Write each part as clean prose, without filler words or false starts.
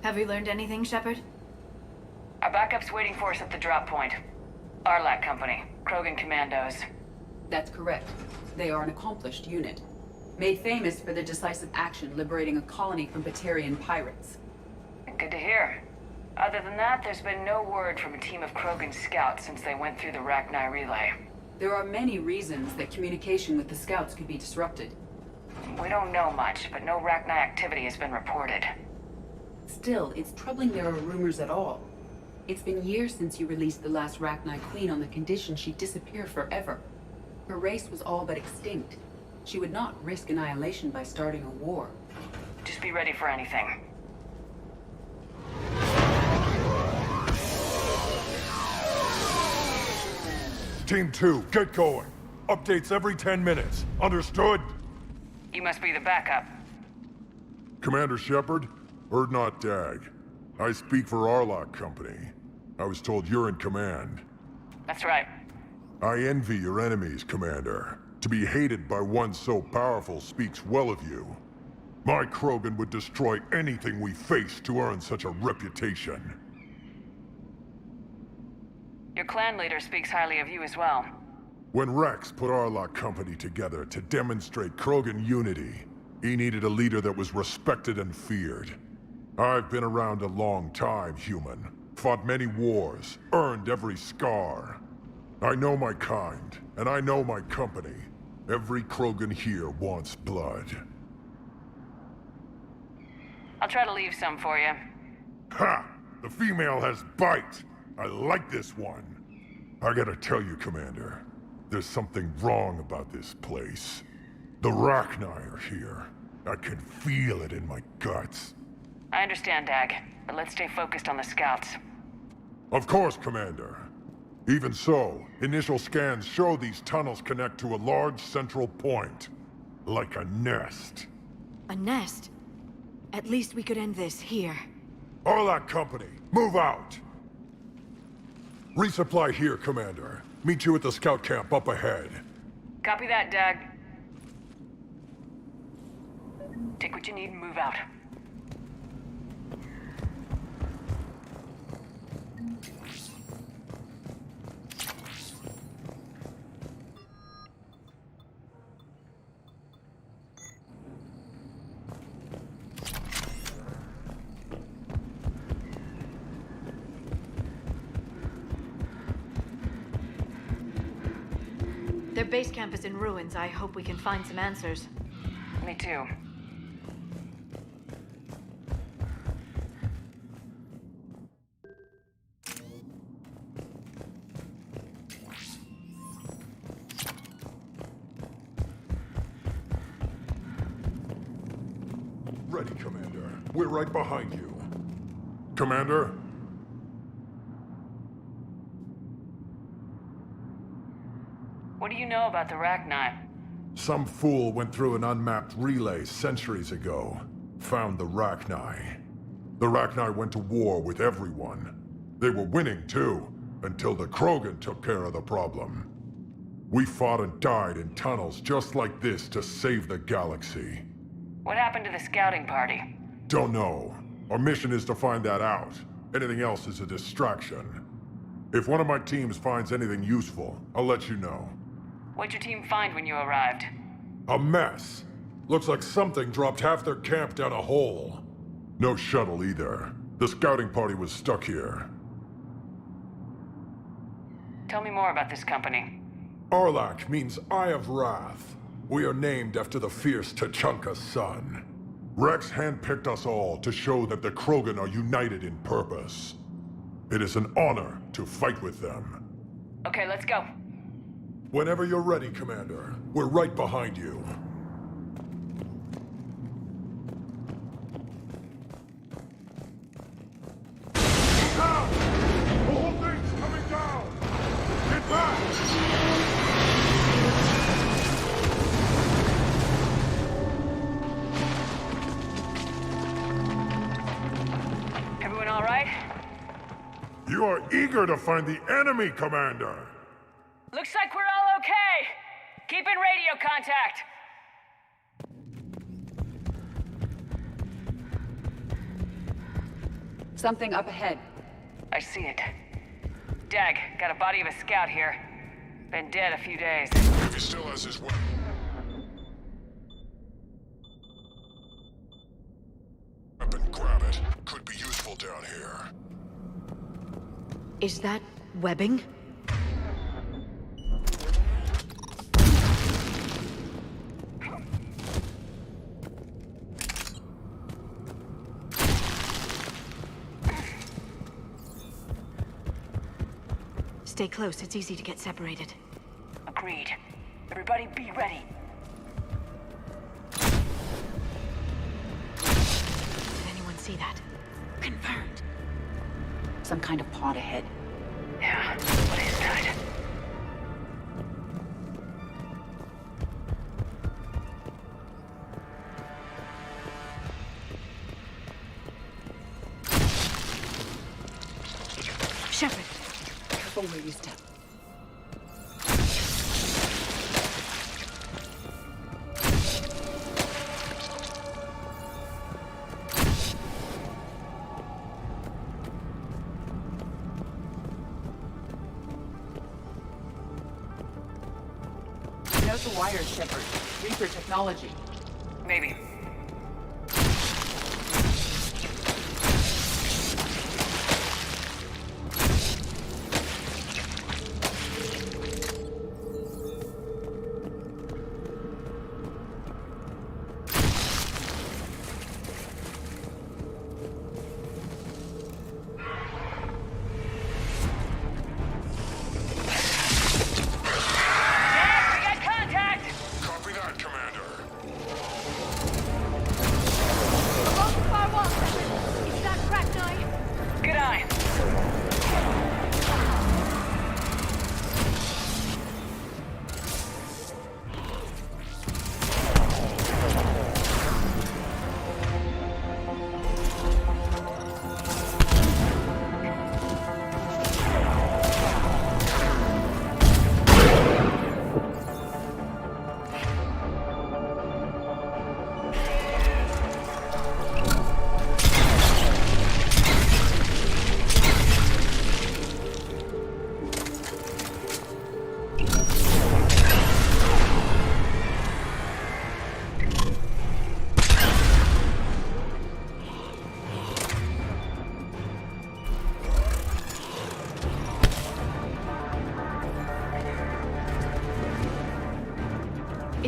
Have we learned anything, Shepard? Our backup's waiting for us at the drop point. Arlac Company, Krogan Commandos. That's correct. They are an accomplished unit. Made famous for their decisive action liberating a colony from Batarian pirates. Good to hear. Other than that, there's been no word from a team of Krogan scouts since they went through the Rachni relay. There are many reasons that communication with the scouts could be disrupted. We don't know much, but no Rachni activity has been reported. Still, it's troubling there are rumors at all. It's been years since you released the last Rachni Queen on the condition she'd disappear forever. Her race was all but extinct. She would not risk annihilation by starting a war. Just be ready for anything. Team 2, get going. Updates every 10 minutes. Understood? You must be the backup. Commander Shepard, Urdnot Dag. I speak for Arlac Company. I was told you're in command. That's right. I envy your enemies, Commander. To be hated by one so powerful speaks well of you. My Krogan would destroy anything we face to earn such a reputation. Your clan leader speaks highly of you as well. When Rex put Arlac Company together to demonstrate Krogan unity, he needed a leader that was respected and feared. I've been around a long time, human. Fought many wars, earned every scar. I know my kind, and I know my company. Every Krogan here wants blood. I'll try to leave some for you. Ha! The female has bite! I like this one. I gotta tell you, Commander, there's something wrong about this place. The Rachni are here. I can feel it in my guts. I understand, Dag, but let's stay focused on the scouts. Of course, Commander. Even so, initial scans show these tunnels connect to a large central point. Like a nest. A nest? At least we could end this here. Arlac Company, move out! Resupply here, Commander. Meet you at the scout camp up ahead. Copy that, Dag. Take what you need and move out. Their base camp is in ruins. I hope we can find some answers. Me too. Ready, Commander. We're right behind you. Commander? What do you know about the Rachni? Some fool went through an unmapped relay centuries ago. Found the Rachni. The Rachni went to war with everyone. They were winning too, until the Krogan took care of the problem. We fought and died in tunnels just like this to save the galaxy. What happened to the scouting party? Don't know. Our mission is to find that out. Anything else is a distraction. If one of my teams finds anything useful, I'll let you know. What'd your team find when you arrived? A mess. Looks like something dropped half their camp down a hole. No shuttle either. The scouting party was stuck here. Tell me more about this company. Arlac means Eye of Wrath. We are named after the fierce Tachanka son. Rex handpicked us all to show that the Krogan are united in purpose. It is an honor to fight with them. Okay, let's go. Whenever you're ready, Commander. We're right behind you. Down! The whole thing's coming down! Get back! Everyone all right? You are eager to find the enemy, Commander! Looks like we're all okay. Keep in radio contact. Something up ahead. I see it. Dag, got a body of a scout here. Been dead a few days. If he still has his weapon, grab it. Could be useful down here. Is that webbing? Stay close, it's easy to get separated. Agreed. Everybody be ready. Did anyone see that? Confirmed. Some kind of pod ahead. Yeah, what is that? Shepard, Careful where you step. Note the wires, Shepard. Reaper technology. Maybe.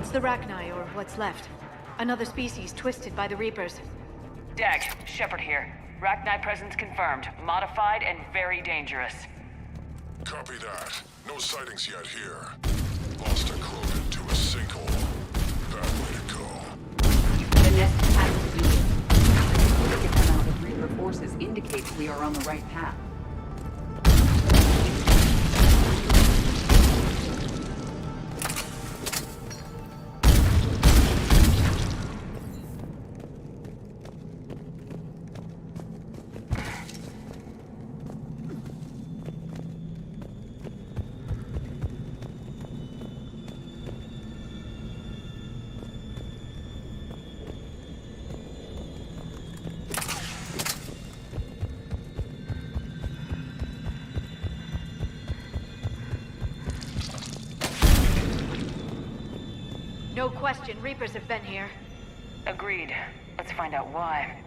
it's the Rachni, or what's left. Another species twisted by the Reapers. Dag, Shepard here. Rachni presence confirmed. Modified and very dangerous. Copy that. No sightings yet here. Lost a Krogan to a sinkhole. Bad way to go. The nest has to do it. Significant amount of Reaper forces indicates we are on the right path. No question, Reapers have been here. Agreed. Let's find out why.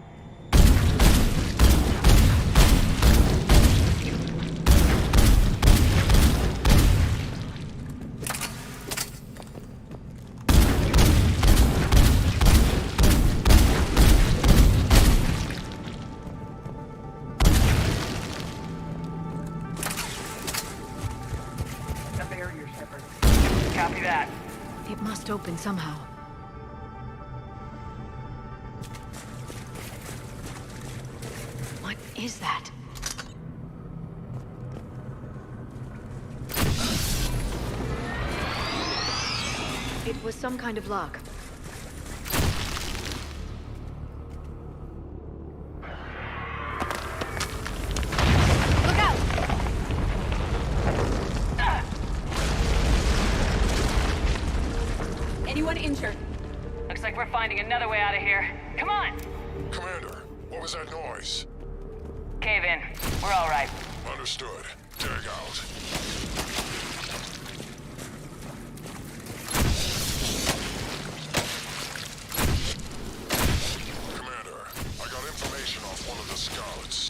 The barrier, Shepard. Copy that. It must open somehow. What is that? It was some kind of lock. Look out! Anyone injured? Looks like we're finding another way out of here. Come on! Commander, what was that noise? cave in. We're all right. Understood. Dig out. Commander, I got information off one of the scouts.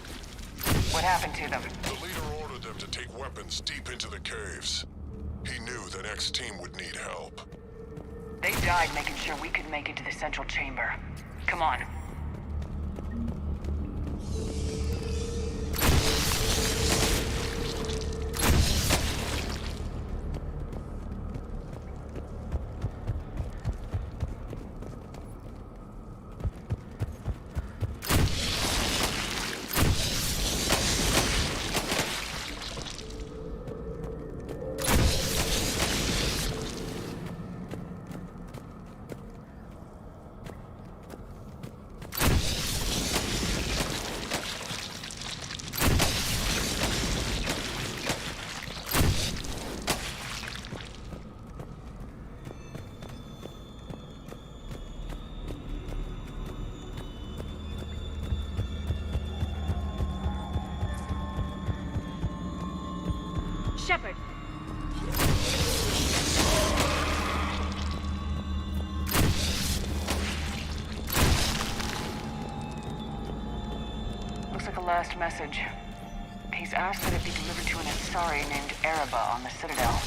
What happened to them? The leader ordered them to take weapons deep into the caves. He knew the next team would need help. They died making sure we could make it to the central chamber. Come on. Shepard. Looks like a last message. He's asked that it be delivered to an Asari named Ereba on the Citadel.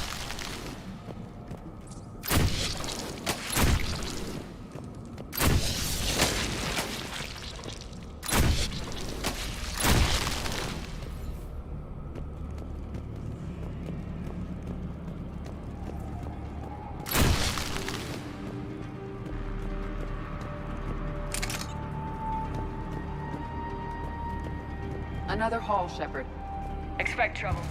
Another hall, Shepard. Expect trouble.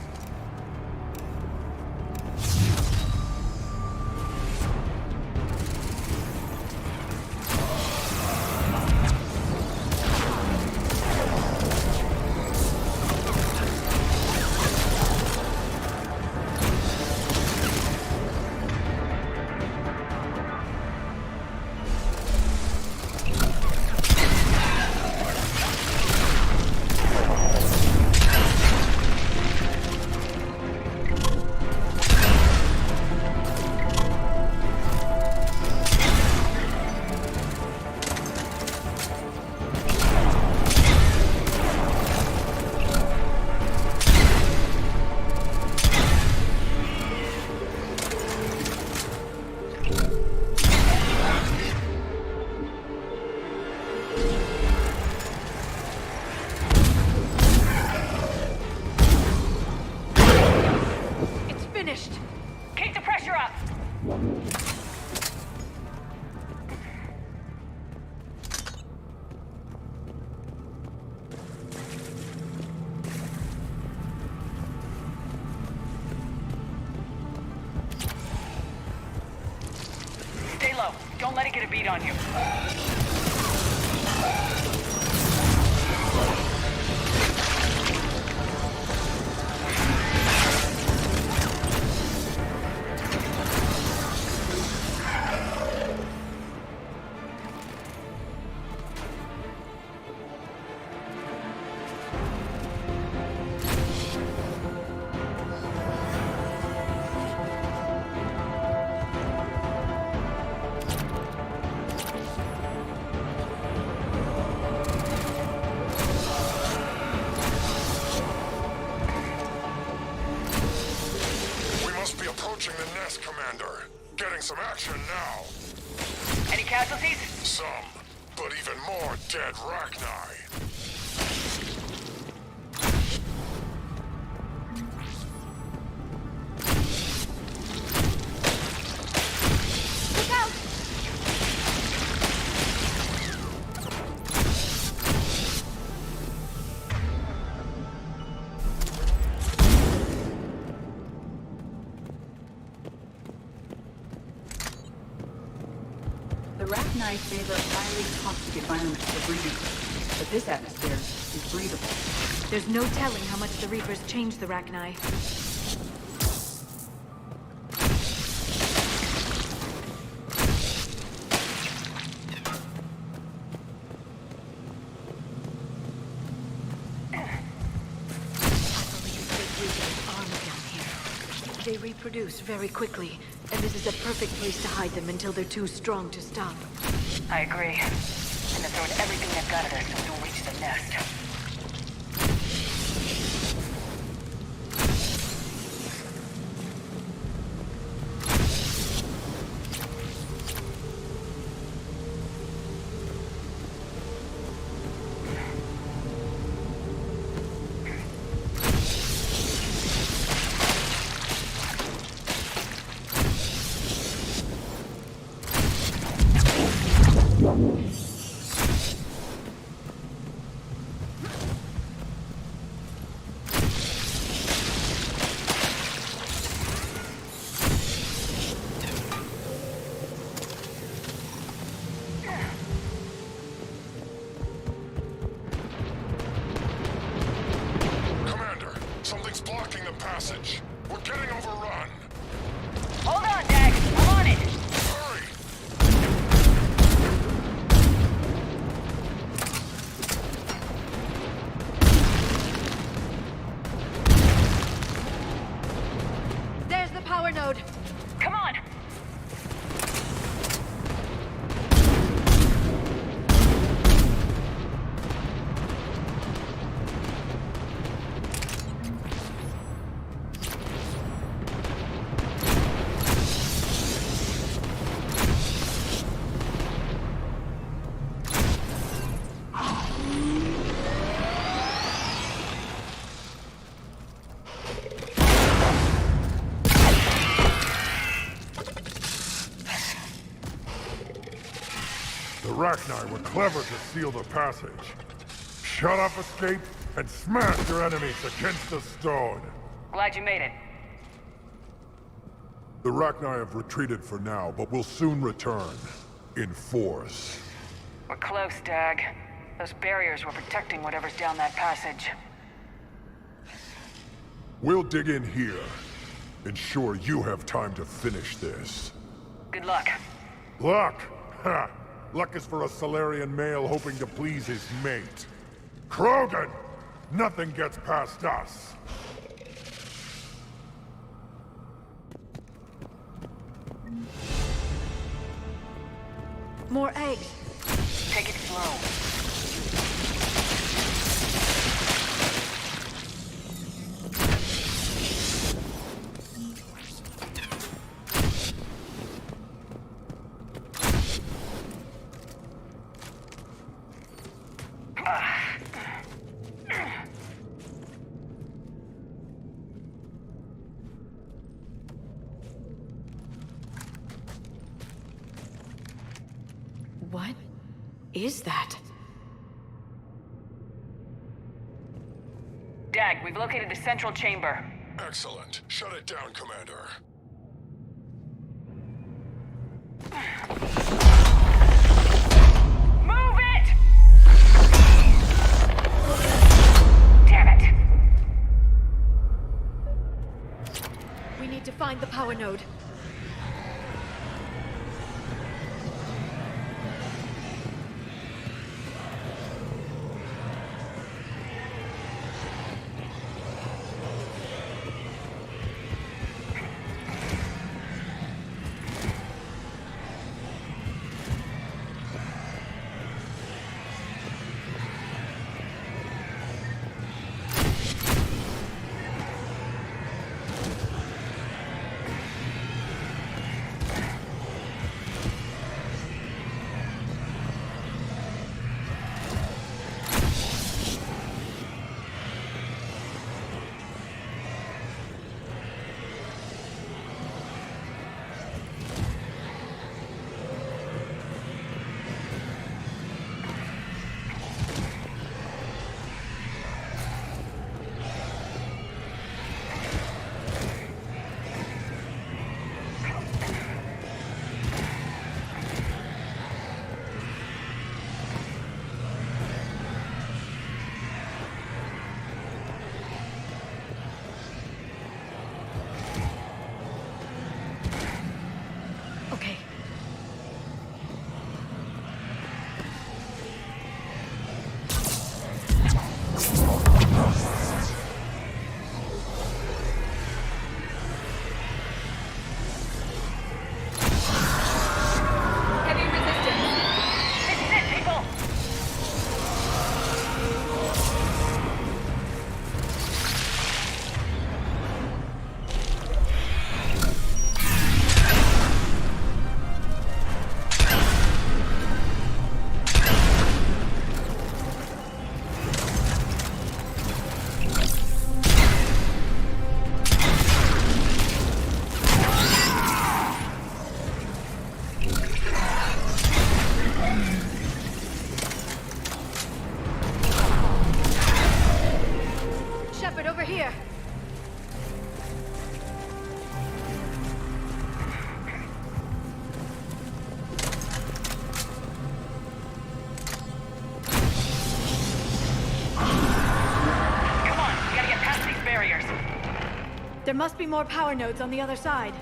Keep the pressure up! Stay low. Don't let it get a beat on you. Approaching the nest, Commander. Getting some action now. Any casualties? Some, but even more dead Rachni. Look out! The Rachni favor highly toxic environments for breeding, but this atmosphere is breathable. There's no telling how much the Reapers changed the Rachni. They reproduce very quickly, and this is a perfect place to hide them until they're too strong to stop. I agree. And they're throwing everything they've got at us so we don't reach the nest. Commander, something's blocking the passage. We're getting overrun. Hold on, Dag. I'm on it. Hurry! There's the power node! Come on. The Rachni were clever to seal the passage. Shut off escape and smash your enemies against the stone. Glad you made it. The Rachni have retreated for now, but will soon return. In force. We're close, Dag. Those barriers were protecting whatever's down that passage. We'll dig in here. Ensure you have time to finish this. Good luck. Luck? Ha! Luck is for a Salarian male hoping to please his mate. Krogan! Nothing gets past us! More eggs! Take it slow. What is that? Dag, we've located the central chamber. Excellent. Shut it down, Commander. Move it! Damn it! We need to find the power node. Shepard, over here. Come on, we gotta get past these barriers. There must be more power nodes on the other side.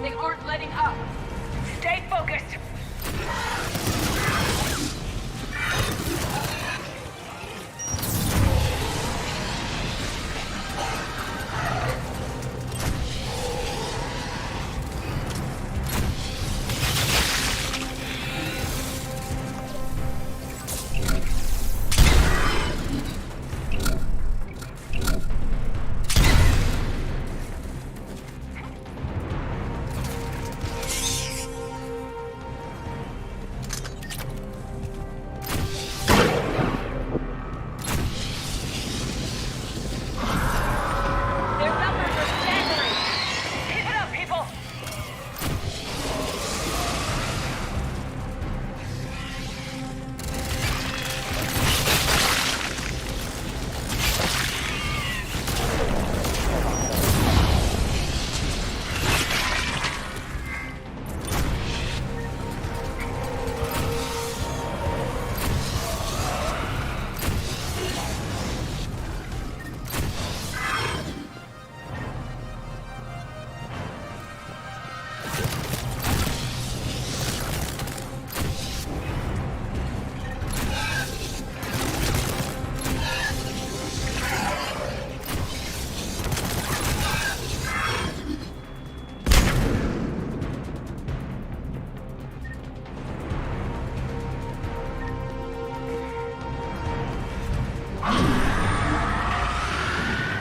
They aren't letting up. Stay focused. Their numbers are staggering. Keep it up, people.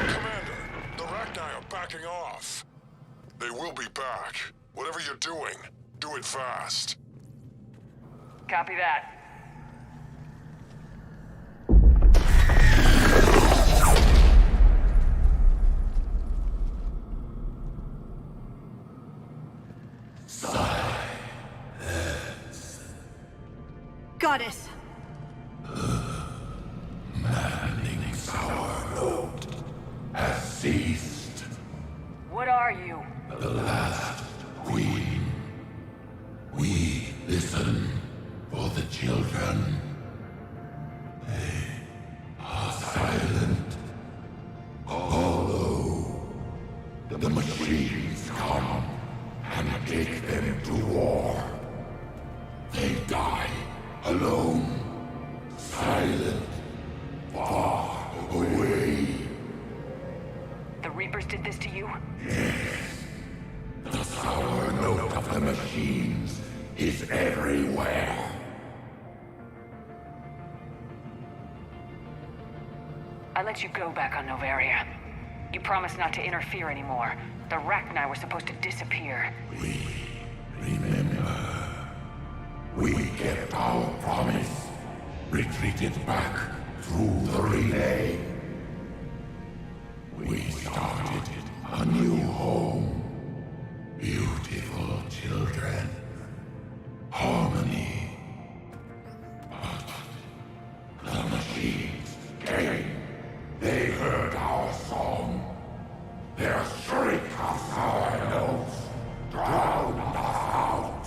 Commander, the Rachni are backing off. They will be back. Whatever you're doing, do it fast. Copy that. Goddess! Ceased. What are you? The last queen. We listen for the children. They are silent. Although the machines come and take them to war, they die alone, silent, far away. The Reapers did this to you? The sour note of the machines is everywhere. I let you go back on Noveria. You promised not to interfere anymore. The Rachni were supposed to disappear. We remember. We kept our promise. Retreated back through the relay. We started a new home. Beautiful children. Harmony. But the machines came. They heard our song. Their shriek of sour notes drowned us out.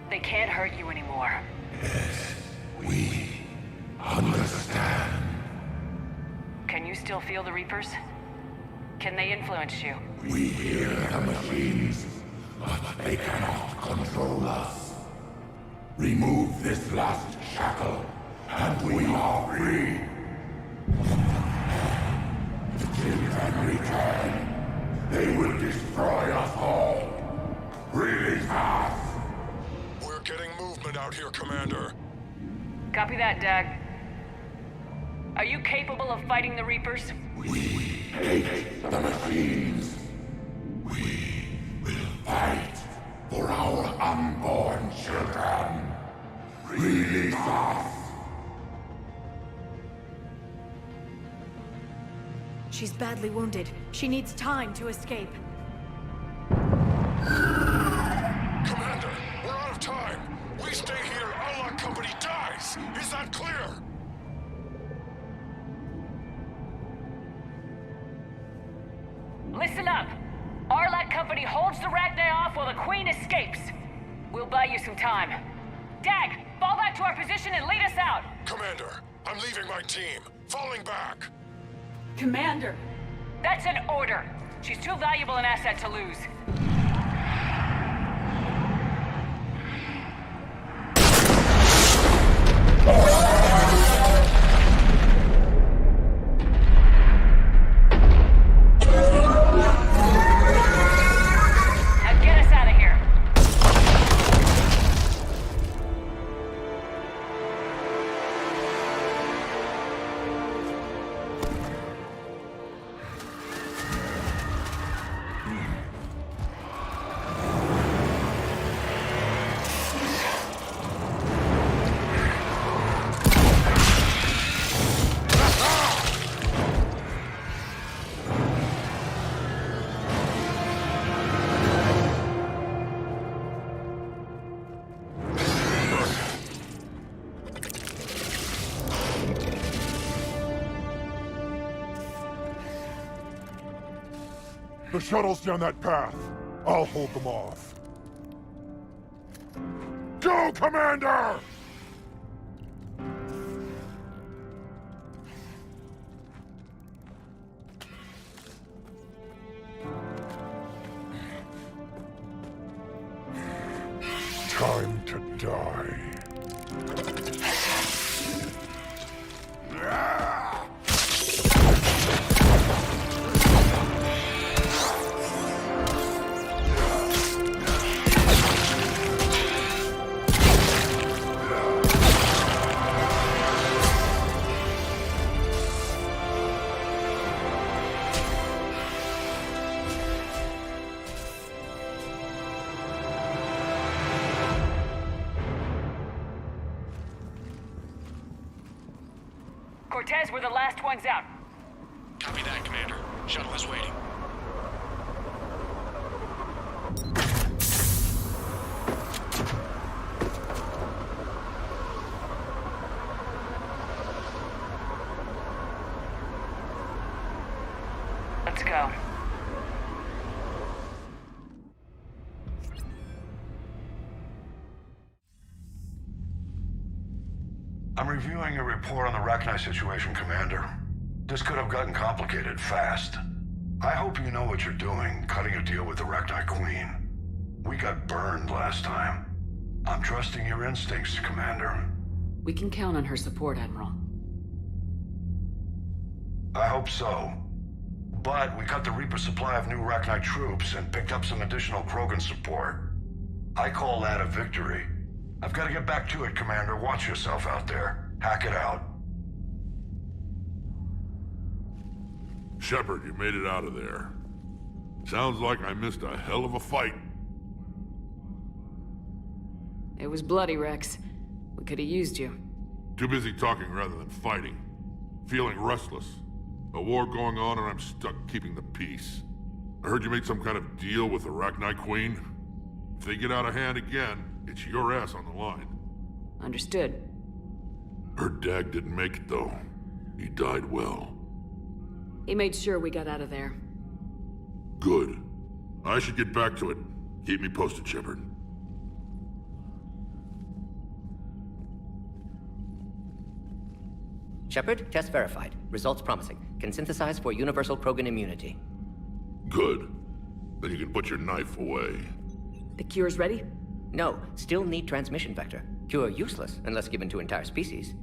They can't hurt you anymore. We understand. Can you still feel the Reapers? Can they influence you? We hear the machines, but they cannot control us. Remove this last shackle, and we are free. return, they will destroy us all. Release us! We're getting movement out here, Commander. Copy that, Dag. Are you capable of fighting the Reapers? We hate the machines. We will fight for our unborn children. Release us! She's badly wounded. She needs time to escape. Commander, we're out of time. We stay here, our company dies. Is that clear? Listen up! Arlat Company holds the Rachni off while the Queen escapes. We'll buy you some time. Dag, fall back to our position and lead us out! Commander, I'm leaving my team. Falling back. Commander! That's an order. She's too valuable an asset to lose. Now get us out of here. The shuttle's down that path. I'll hold them off. Go, Commander! Time to die. Cortez, we're the last ones out. Copy that, Commander. Shuttle is waiting. Let's go. I'm reviewing your report on the Rachni situation, Commander. This could have gotten complicated fast. I hope you know what you're doing, cutting a deal with the Rachni Queen. We got burned last time. I'm trusting your instincts, Commander. We can count on her support, Admiral. I hope so. But we cut the Reaper supply of new Rachni troops and picked up some additional Krogan support. I call that a victory. I've got to get back to it, Commander. Watch yourself out there. Hack it out. Shepard, you made it out of there. Sounds like I missed a hell of a fight. It was bloody, Rex. We could have used you. Too busy talking rather than fighting. Feeling restless. A war going on and I'm stuck keeping the peace. I heard you made some kind of deal with the Rachni Queen. If they get out of hand again, it's your ass on the line. Understood. Her Dag didn't make it, though. He died well. He made sure we got out of there. Good. I should get back to it. Keep me posted, Shepard. Shepard, test verified. Results promising. Can synthesize for universal Krogan immunity. Good. Then you can put your knife away. The cure's ready? No, still need transmission vector. Cure useless unless given to entire species.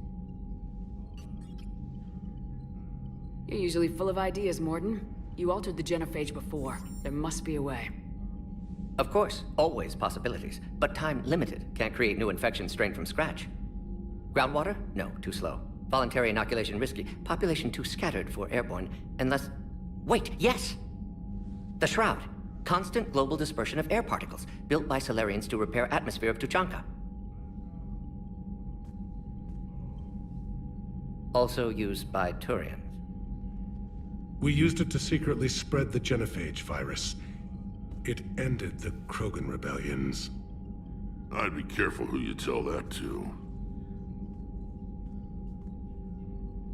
You're usually full of ideas, Mordin. You altered the genophage before. There must be a way. Of course, always possibilities, but time limited. Can't create new infections straight from scratch. Groundwater? No, too slow. Voluntary inoculation risky. Population too scattered for airborne, unless... Wait, yes! The Shroud. Constant global dispersion of air particles, built by Solarians to repair atmosphere of Tuchanka. Also used by Turians. We used it to secretly spread the genophage virus. It ended the Krogan rebellions. I'd be careful who you tell that to.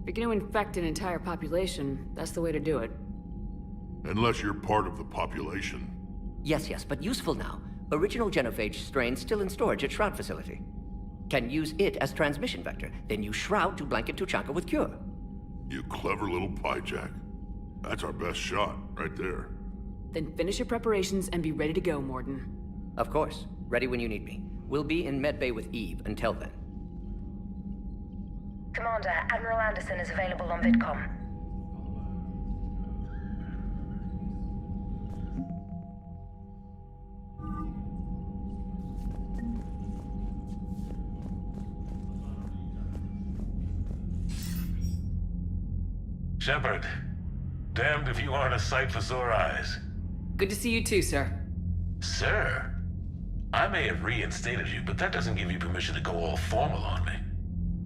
If you're gonna infect an entire population, that's the way to do it. Unless you're part of the population. Yes, but useful now. Original genophage strain still in storage at Shroud facility. Can use it as transmission vector, then use Shroud to blanket Tuchanka with cure. You clever little pyjack. That's our best shot, right there. Then finish your preparations and be ready to go, Mordin. Of course. Ready when you need me. We'll be in medbay with Eve until then. Commander, Admiral Anderson is available on VidCom. Shepard, damned if you aren't a sight for sore eyes. Good to see you too, sir. Sir? I may have reinstated you, but that doesn't give you permission to go all formal on me.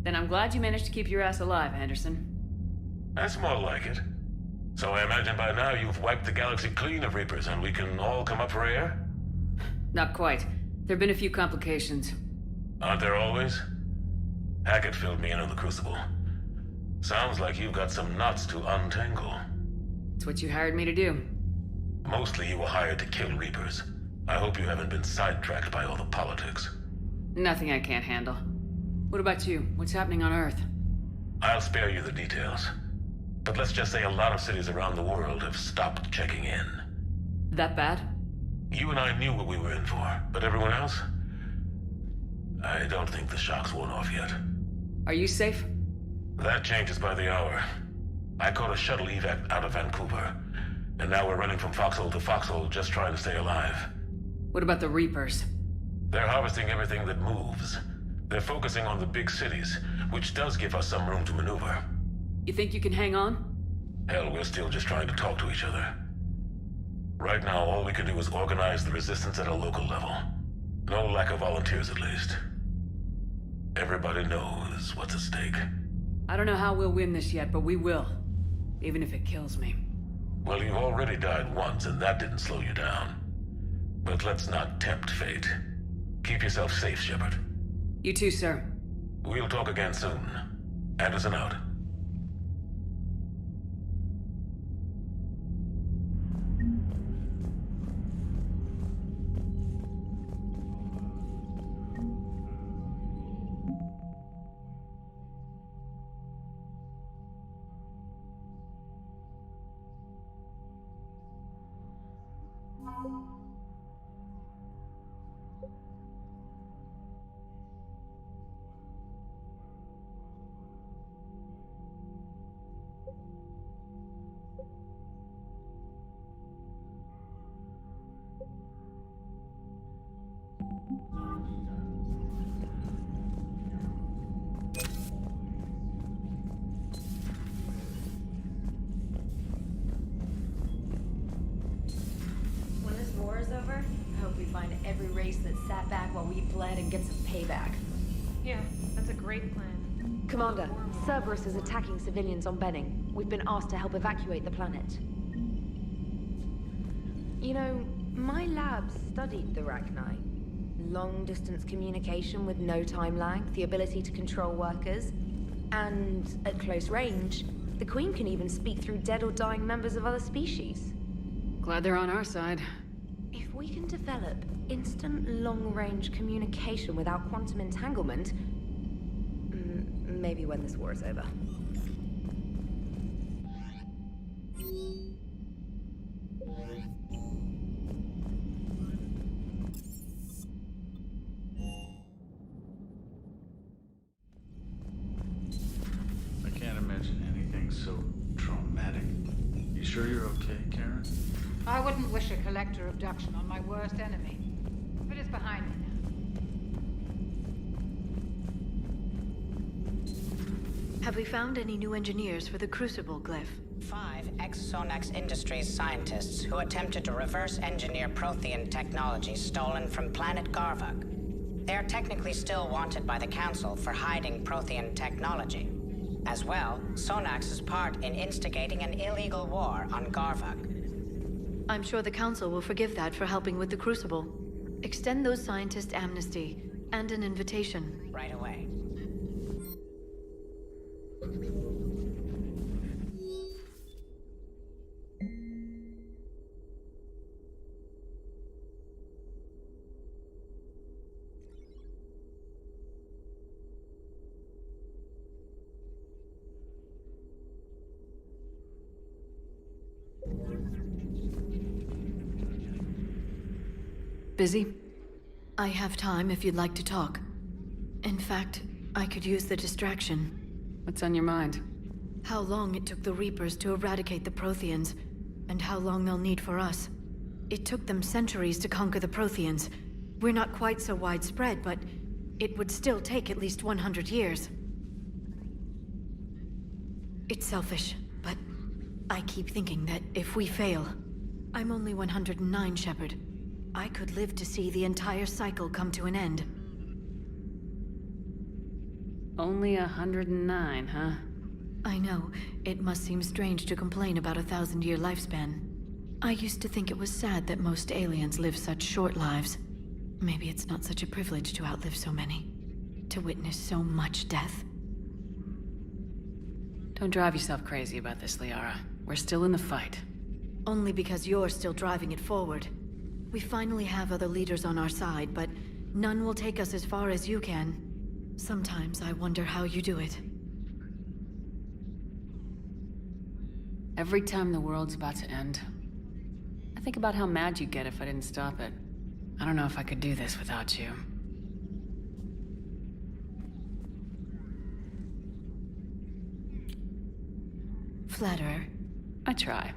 Then I'm glad you managed to keep your ass alive, Anderson. That's more like it. So I imagine by now you've wiped the galaxy clean of Reapers and we can all come up for air? Not quite. There've been a few complications. Aren't there always? Hackett filled me in on the Crucible. Sounds like you've got some knots to untangle. It's what you hired me to do. Mostly you were hired to kill Reapers. I hope you haven't been sidetracked by all the politics. Nothing I can't handle. What about you? What's happening on Earth? I'll spare you the details. But let's just say a lot of cities around the world have stopped checking in. That bad? You and I knew what we were in for, but everyone else? I don't think the shock's worn off yet. Are you safe? That changes by the hour. I caught a shuttle evac out of Vancouver, and now we're running from foxhole to foxhole just trying to stay alive. What about the Reapers? They're harvesting everything that moves. They're focusing on the big cities, which does give us some room to maneuver. You think you can hang on? Hell, we're still just trying to talk to each other. Right now, all we can do is organize the resistance at a local level. No lack of volunteers, at least. Everybody knows what's at stake. I don't know how we'll win this yet, but we will. Even if it kills me. Well, you've already died once, and that didn't slow you down. But let's not tempt fate. Keep yourself safe, Shepard. You too, sir. We'll talk again soon. Anderson out. When this war is over, I hope we find every race that sat back while we bled and get some payback. Yeah, that's a great plan. Commander, Cerberus is attacking civilians on Benning. We've been asked to help evacuate the planet. You know, my lab studied the Rachni. Long-distance communication with no time lag, the ability to control workers, and at close range, the Queen can even speak through dead or dying members of other species. Glad they're on our side. If we can develop instant long-range communication without quantum entanglement, maybe when this war is over. I can't imagine anything so traumatic. You sure you're okay, Karen? I wouldn't wish a collector abduction on my worst enemy. But it's behind me now. Have we found any new engineers for the Crucible glyph? 5 ex-Sonax Industries scientists who attempted to reverse engineer Prothean technology stolen from planet Garvug. They are technically still wanted by the Council for hiding Prothean technology. As well, Sonax's part in instigating an illegal war on Garvug. I'm sure the Council will forgive that for helping with the Crucible. Extend those scientists amnesty and an invitation. Right away. Busy? I have time if you'd like to talk. In fact, I could use the distraction. What's on your mind? How long it took the Reapers to eradicate the Protheans, and how long they'll need for us. It took them centuries to conquer the Protheans. We're not quite so widespread, but it would still take at least 100 years. It's selfish, but I keep thinking that if we fail... I'm only 109, Shepard. I could live to see the entire cycle come to an end. Only 109, huh? I know. It must seem strange to complain about a 1,000-year lifespan. I used to think it was sad that most aliens live such short lives. Maybe it's not such a privilege to outlive so many. To witness so much death. Don't drive yourself crazy about this, Liara. We're still in the fight. Only because you're still driving it forward. We finally have other leaders on our side, but none will take us as far as you can. Sometimes I wonder how you do it. Every time the world's about to end, I think about how mad you'd get if I didn't stop it. I don't know if I could do this without you. Flatterer. I try.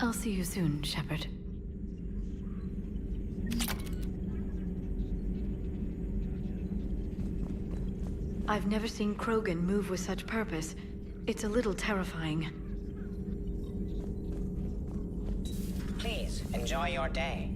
I'll see you soon, Shepard. I've never seen Krogan move with such purpose. It's a little terrifying. Please, enjoy your day.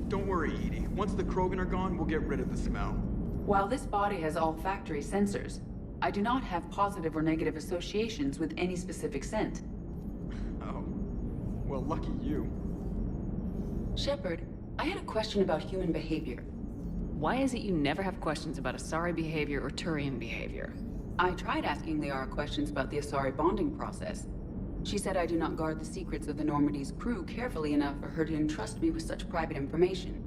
Don't worry, EDI. Once the Krogan are gone, we'll get rid of the smell. While this body has olfactory sensors, I do not have positive or negative associations with any specific scent. Oh. Well, lucky you. Shepard, I had a question about human behavior. Why is it you never have questions about Asari behavior or Turian behavior? I tried asking Liara questions about the Asari bonding process. She said I do not guard the secrets of the Normandy's crew carefully enough for her to entrust me with such private information.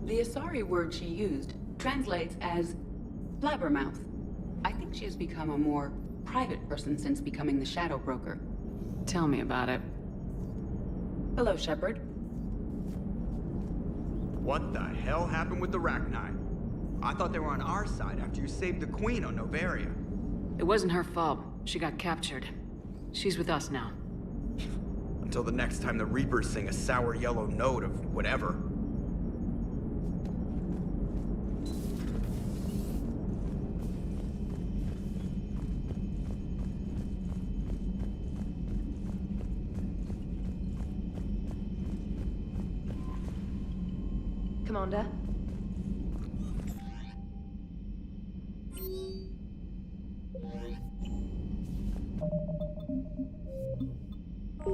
The Asari word she used translates as blabbermouth. I think she has become a more private person since becoming the Shadow Broker. Tell me about it. Hello, Shepard. What the hell happened with the Rachni? I thought they were on our side after you saved the Queen on Noveria. It wasn't her fault. She got captured. She's with us now. Until the next time the Reapers sing a sour yellow note of whatever. Commander? I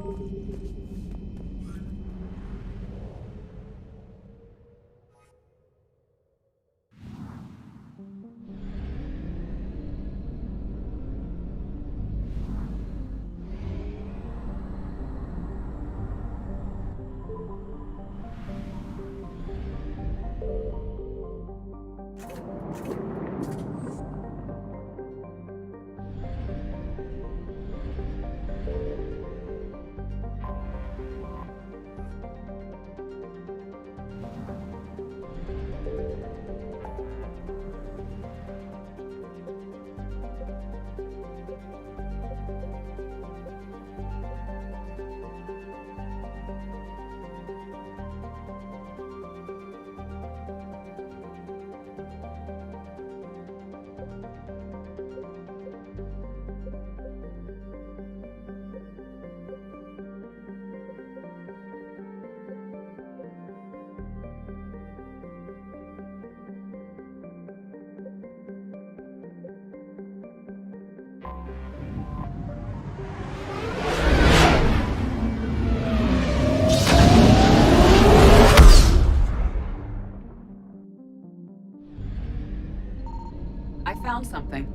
found something.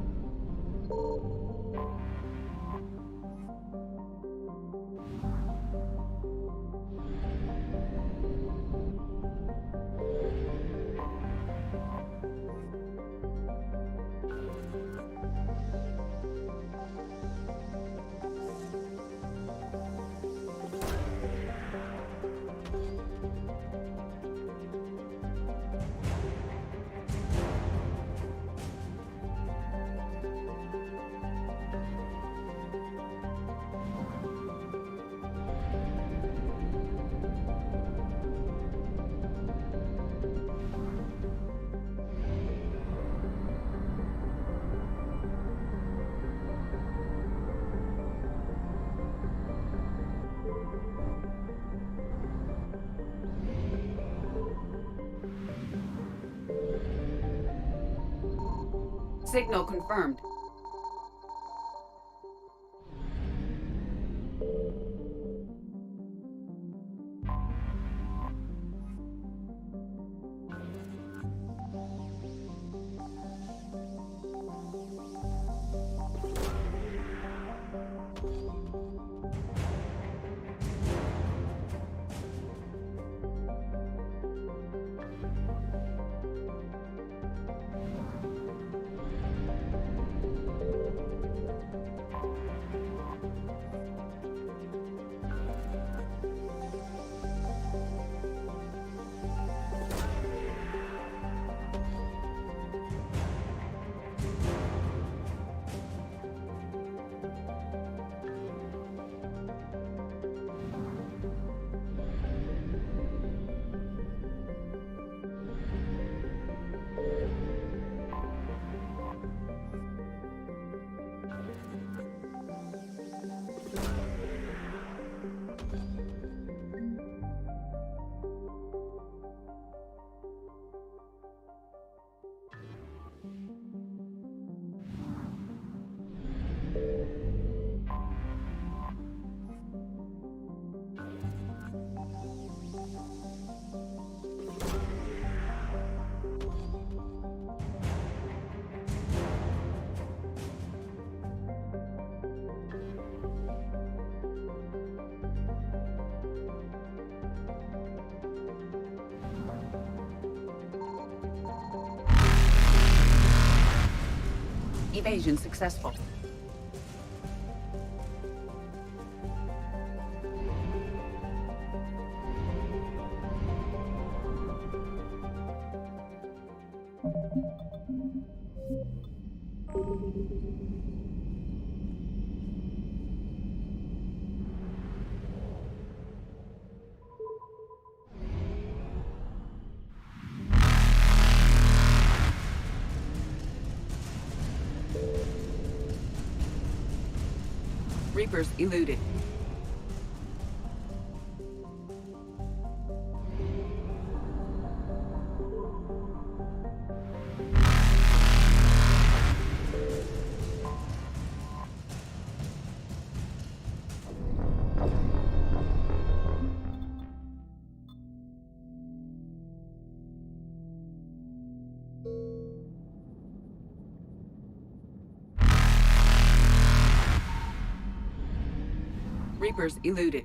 Signal confirmed. Evasion successful. Reapers eluded. Reapers eluded.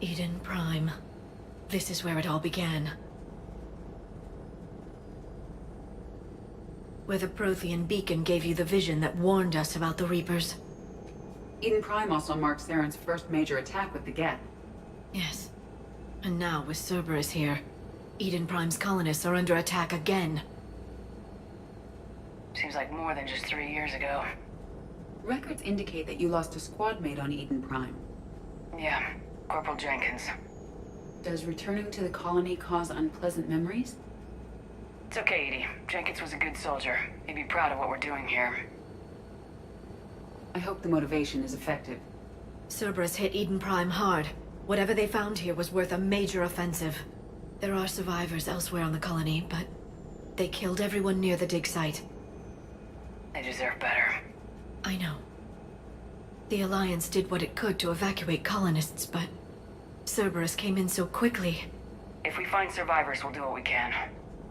Eden Prime. This is where it all began. Where the Prothean beacon gave you the vision that warned us about the Reapers. Eden Prime also marked Saren's first major attack with the Geth. Yes. And now, with Cerberus here, Eden Prime's colonists are under attack again. Seems like more than just 3 years ago. Records indicate that you lost a squad mate on Eden Prime. Yeah, Corporal Jenkins. Does returning to the colony cause unpleasant memories? It's okay, Edie. Jenkins was a good soldier. He'd be proud of what we're doing here. I hope the motivation is effective. Cerberus hit Eden Prime hard. Whatever they found here was worth a major offensive. There are survivors elsewhere on the colony, but they killed everyone near the dig site. They deserve better. I know. The Alliance did what it could to evacuate colonists, but Cerberus came in so quickly. If we find survivors, we'll do what we can.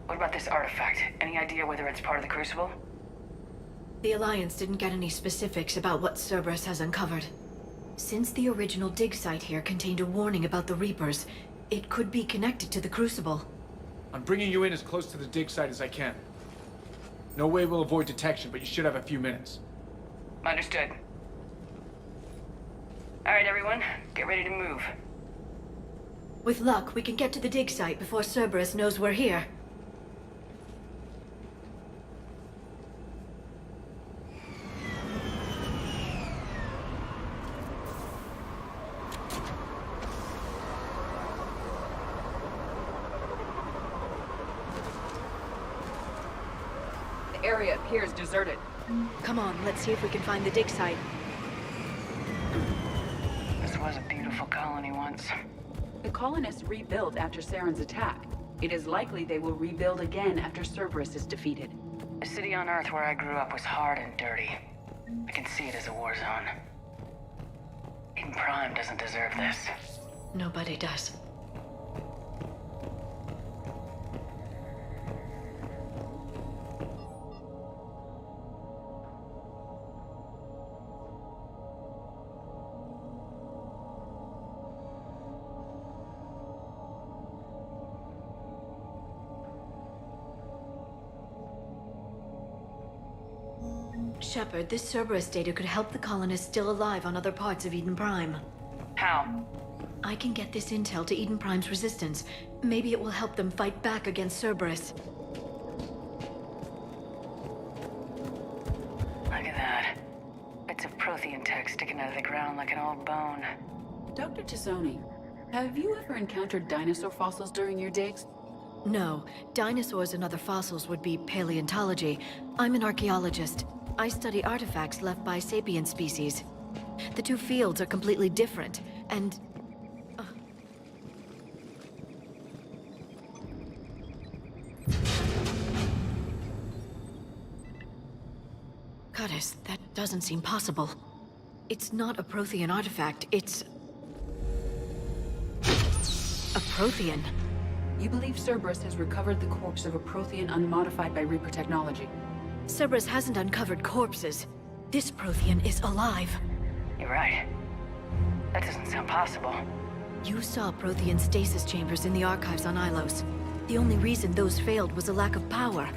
What about this artifact? Any idea whether it's part of the Crucible? The Alliance didn't get any specifics about what Cerberus has uncovered. Since the original dig site here contained a warning about the Reapers, it could be connected to the Crucible. I'm bringing you in as close to the dig site as I can. No way we'll avoid detection, but you should have a few minutes. Understood. Alright, everyone. Get ready to move. With luck, we can get to the dig site before Cerberus knows we're here. The area appears deserted. Come on, let's see if we can find the dig site. This was a beautiful colony once. The colonists rebuilt after Saren's attack. It is likely they will rebuild again after Cerberus is defeated. The city on Earth where I grew up was hard and dirty. I can see it as a war zone. Eden Prime doesn't deserve this. Nobody does. Shepard, this Cerberus data could help the colonists still alive on other parts of Eden Prime. How? I can get this intel to Eden Prime's resistance. Maybe it will help them fight back against Cerberus. Look at that. Bits of Prothean tech sticking out of the ground like an old bone. Dr. Tassoni, have you ever encountered dinosaur fossils during your digs? No. Dinosaurs and other fossils would be paleontology. I'm an archaeologist. I study artifacts left by sapient species. The two fields are completely different, and... Goddess, that doesn't seem possible. It's not a Prothean artifact, it's... a Prothean. You believe Cerberus has recovered the corpse of a Prothean unmodified by Reaper technology? Cerberus hasn't uncovered corpses. This Prothean is alive. You're right. That doesn't sound possible. You saw Prothean stasis chambers in the archives on Ilos. The only reason those failed was a lack of power.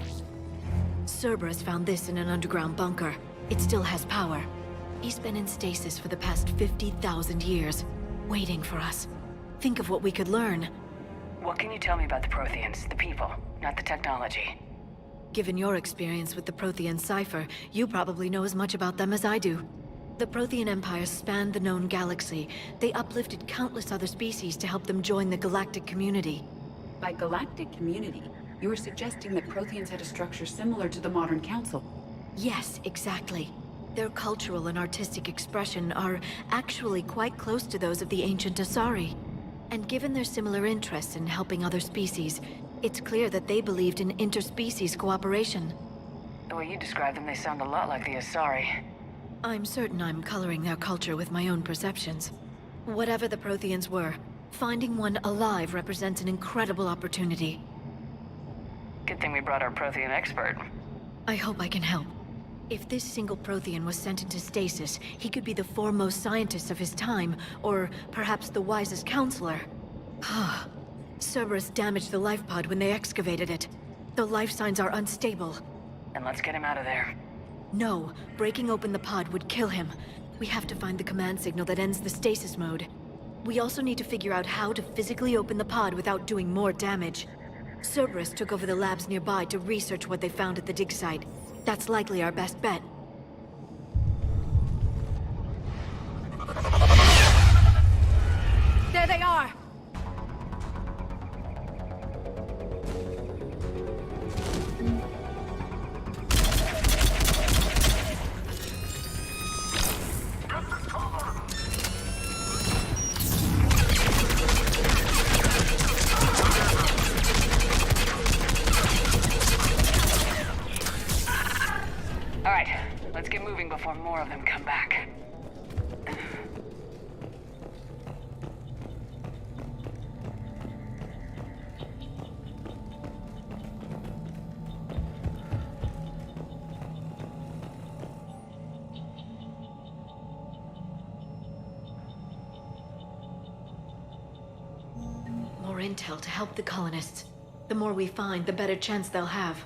Cerberus found this in an underground bunker. It still has power. He's been in stasis for the past 50,000 years, waiting for us. Think of what we could learn. What can you tell me about the Protheans, the people, not the technology? Given your experience with the Prothean cipher, you probably know as much about them as I do. The Prothean Empire spanned the known galaxy. They uplifted countless other species to help them join the galactic community. By galactic community, you are suggesting that Protheans had a structure similar to the modern council. Yes, exactly. Their cultural and artistic expression are actually quite close to those of the ancient Asari. And given their similar interests in helping other species, it's clear that they believed in interspecies cooperation. The way you describe them, they sound a lot like the Asari. I'm certain I'm coloring their culture with my own perceptions. Whatever the Protheans were, finding one alive represents an incredible opportunity. Good thing we brought our Prothean expert. I hope I can help. If this single Prothean was sent into stasis, he could be the foremost scientist of his time, or perhaps the wisest counselor. Cerberus damaged the life pod when they excavated it. The life signs are unstable. And let's get him out of there. No, breaking open the pod would kill him. We have to find the command signal that ends the stasis mode. We also need to figure out how to physically open the pod without doing more damage. Cerberus took over the labs nearby to research what they found at the dig site. That's likely our best bet. There they are! Before more of them come back. More intel to help the colonists. The more we find, the better chance they'll have.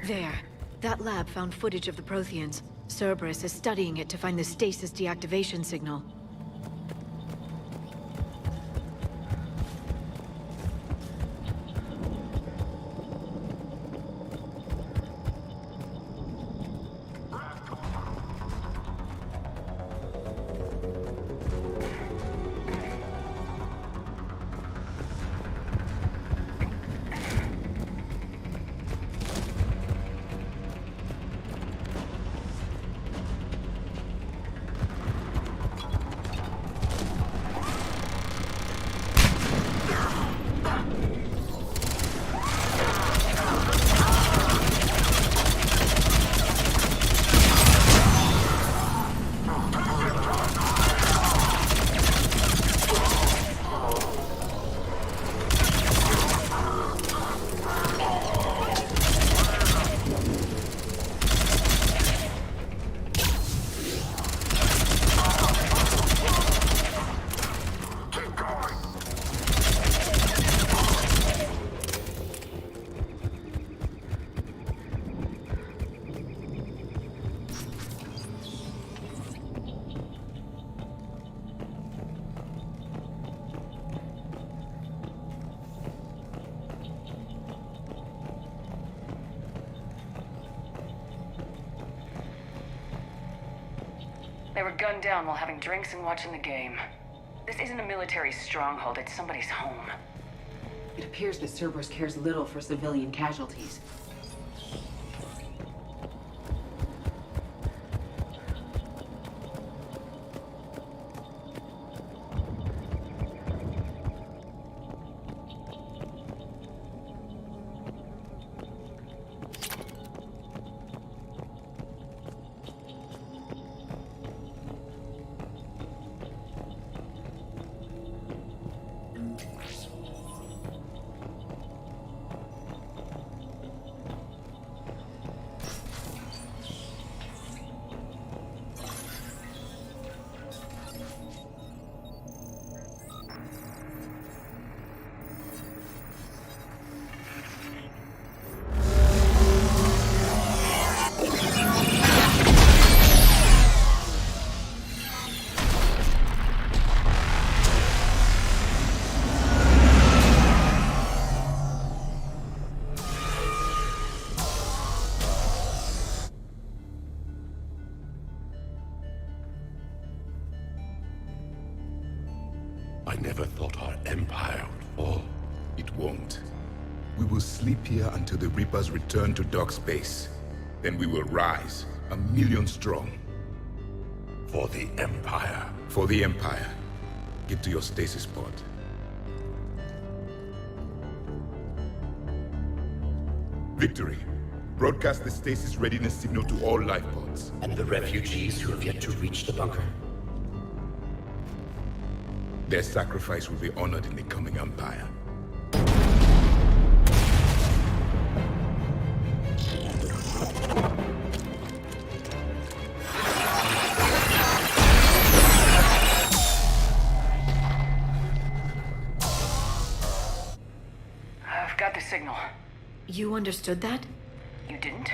There. That lab found footage of the Protheans. Cerberus is studying it to find the stasis deactivation signal. They were gunned down while having drinks and watching the game. This isn't a military stronghold, it's somebody's home. It appears that Cerberus cares little for civilian casualties. I never thought our empire would fall. It won't. We will sleep here until the Reapers return to Dock Space. Then we will rise, 1,000,000 strong. For the Empire. For the Empire. Get to your stasis pod. Victory. Broadcast the stasis readiness signal to all life pods. And the refugees who have yet to reach the bunker? Their sacrifice will be honored in the coming Empire. I've got the signal. You understood that? You didn't?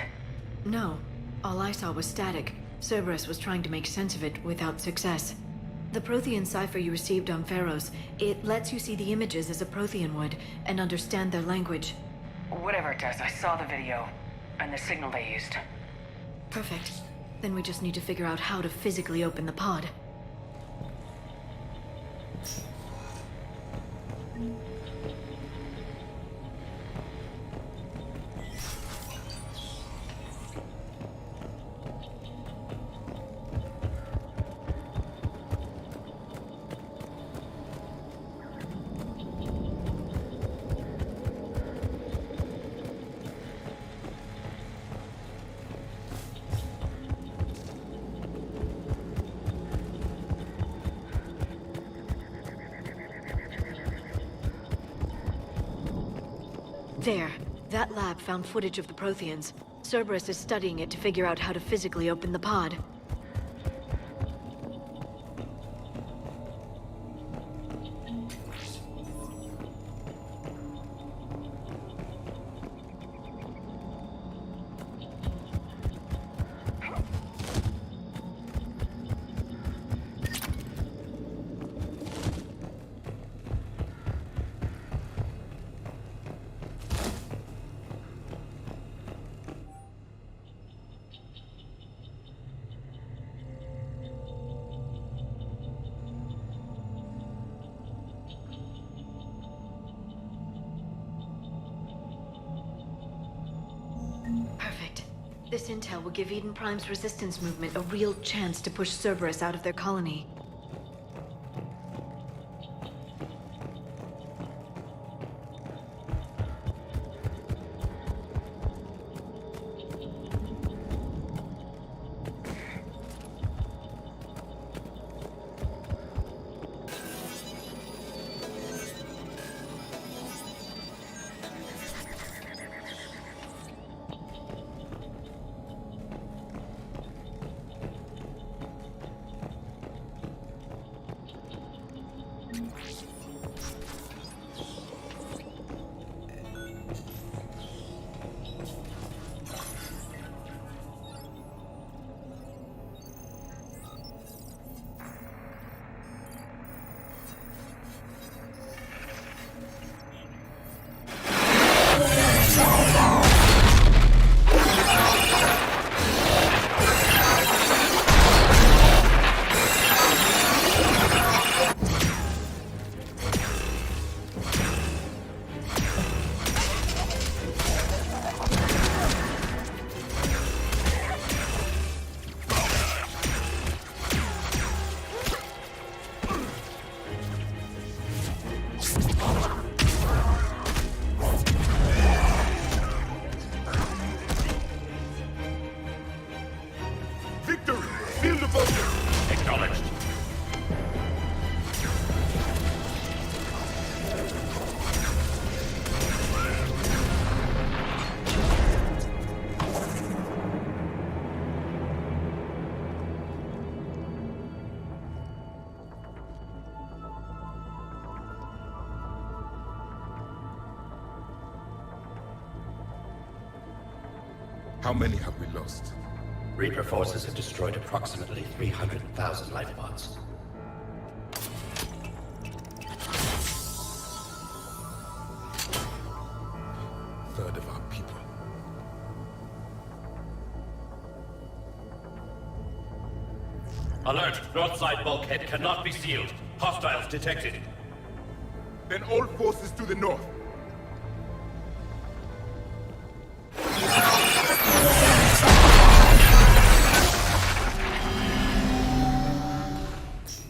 No. All I saw was static. Cerberus was trying to make sense of it without success. The Prothean cipher you received on Pharos, it lets you see the images as a Prothean would, and understand their language. Whatever it does, I saw the video, and the signal they used. Perfect. Then we just need to figure out how to physically open the pod. There. That lab found footage of the Protheans. Cerberus is studying it to figure out how to physically open the pod. Perfect. This intel will give Eden Prime's resistance movement a real chance to push Cerberus out of their colony. How many have we lost? Reaper forces have destroyed approximately 300,000 life pods. Third of our people. Alert! North side bulkhead cannot be sealed. Hostiles detected. Then all forces to the north.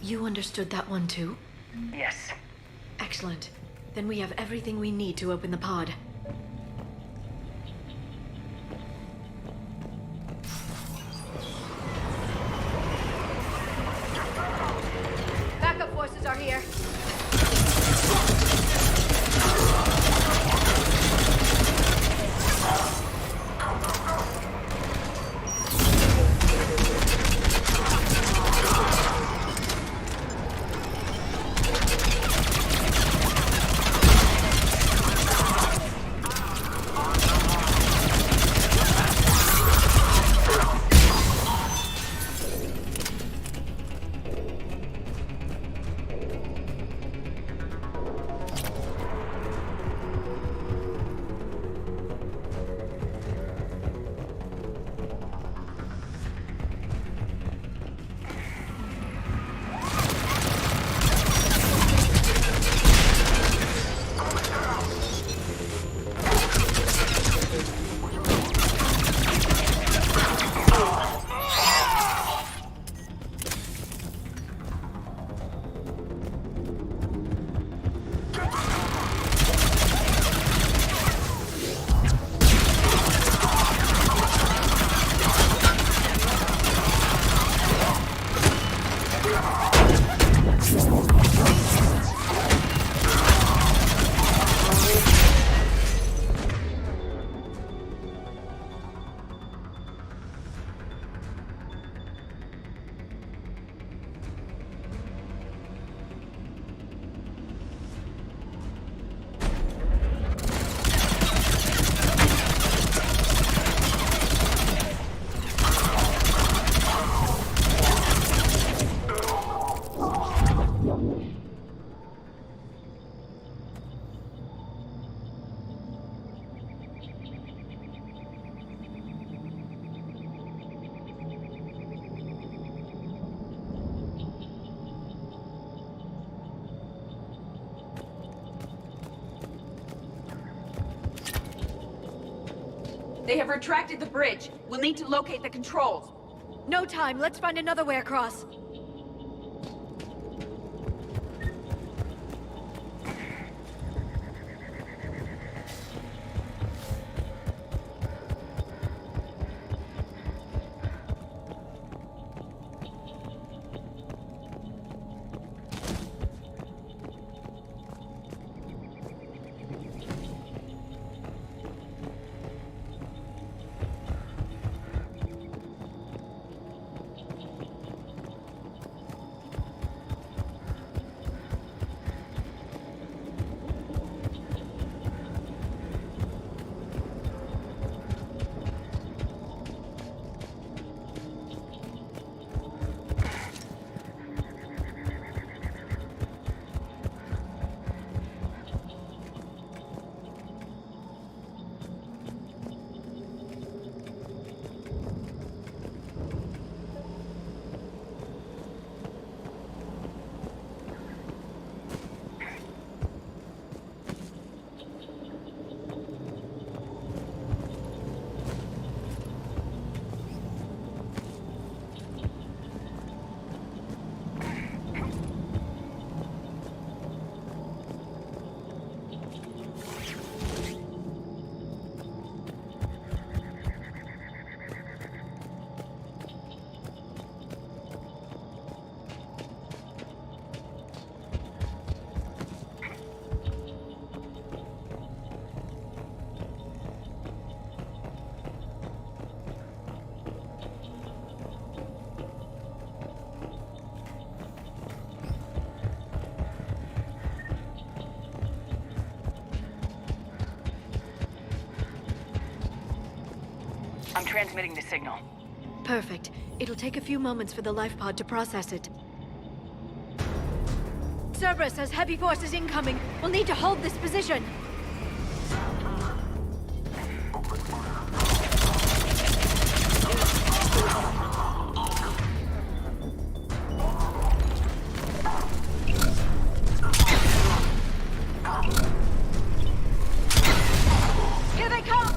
You understood that one too? Yes. Excellent. Then we have everything we need to open the pod. Backup forces are here. They have retracted the bridge. We'll need to locate the controls. No time. Let's find another way across. I'm transmitting the signal. Perfect. It'll take a few moments for the life pod to process it. Cerberus has heavy forces incoming. We'll need to hold this position. Here they come!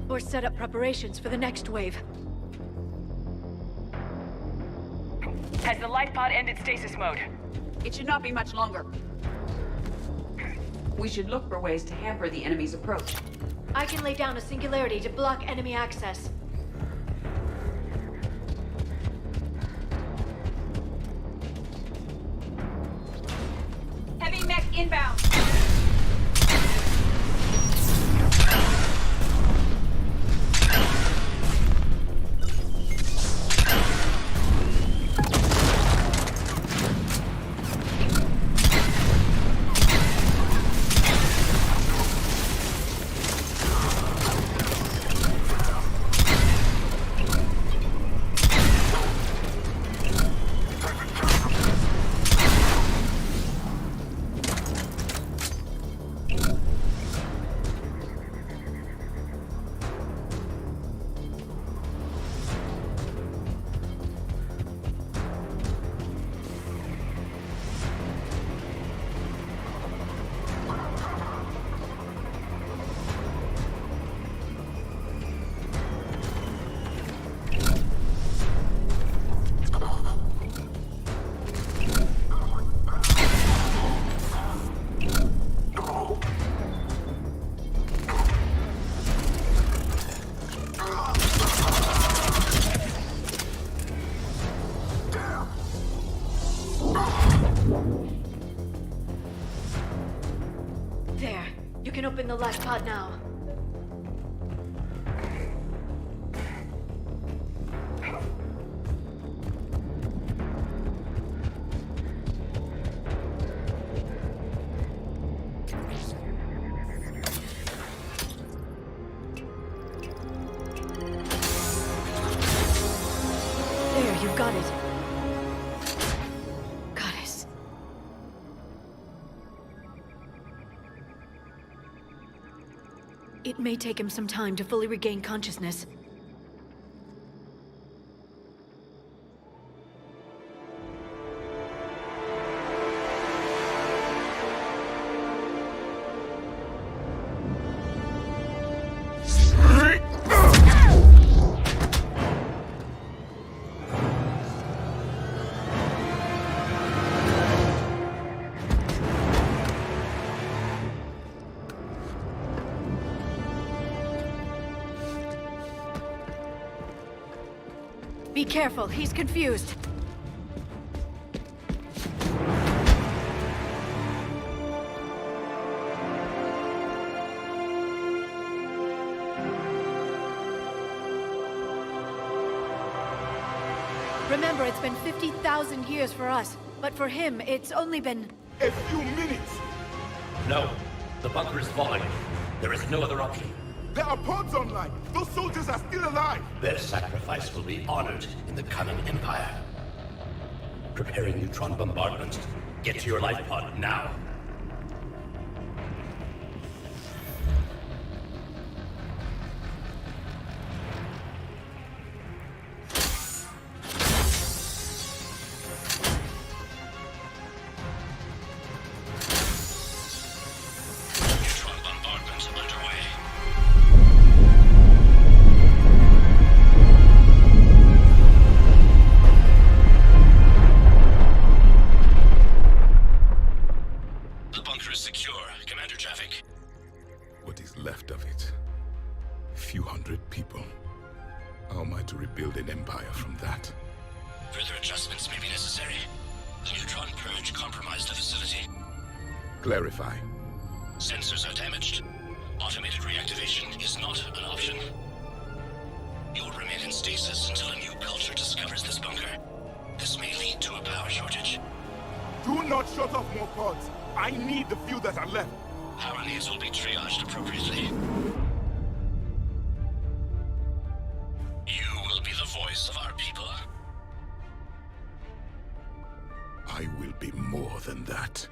Or set up preparations for the next wave. Has the life pod ended stasis mode? It should not be much longer. We should look for ways to hamper the enemy's approach. I can lay down a singularity to block enemy access. Heavy mech inbound! There. You can open the life pod now. There, you've got it. Goddess. It may take him some time to fully regain consciousness. Be careful, he's confused. Remember, it's been 50,000 years for us, but for him, it's only been... A few minutes! No. The bunker is falling. There is no other option. There are pods online! Those soldiers are still alive! Their sacrifice will be honored in the coming Empire. Preparing neutron bombardment. Get to your life pod now. damage compromised the facility. Clarify. Sensors are damaged. Automated reactivation is not an option. You'll remain in stasis until a new culture discovers this bunker. This may lead to a power shortage. Do not shut off more pods. I need the few that are left. Power needs will be triaged appropriately. You will be the voice of our people. I will be more than that.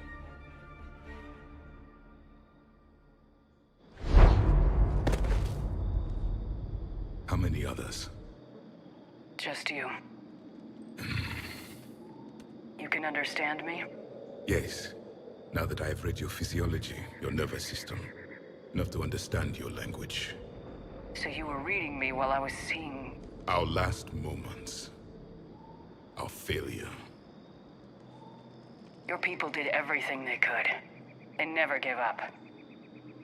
How many others? Just you. You can understand me? Yes. Now that I have read your physiology, your nervous system, enough to understand your language. So you were reading me while I was seeing... Our last moments. Our failure. Your people did everything they could. They never gave up.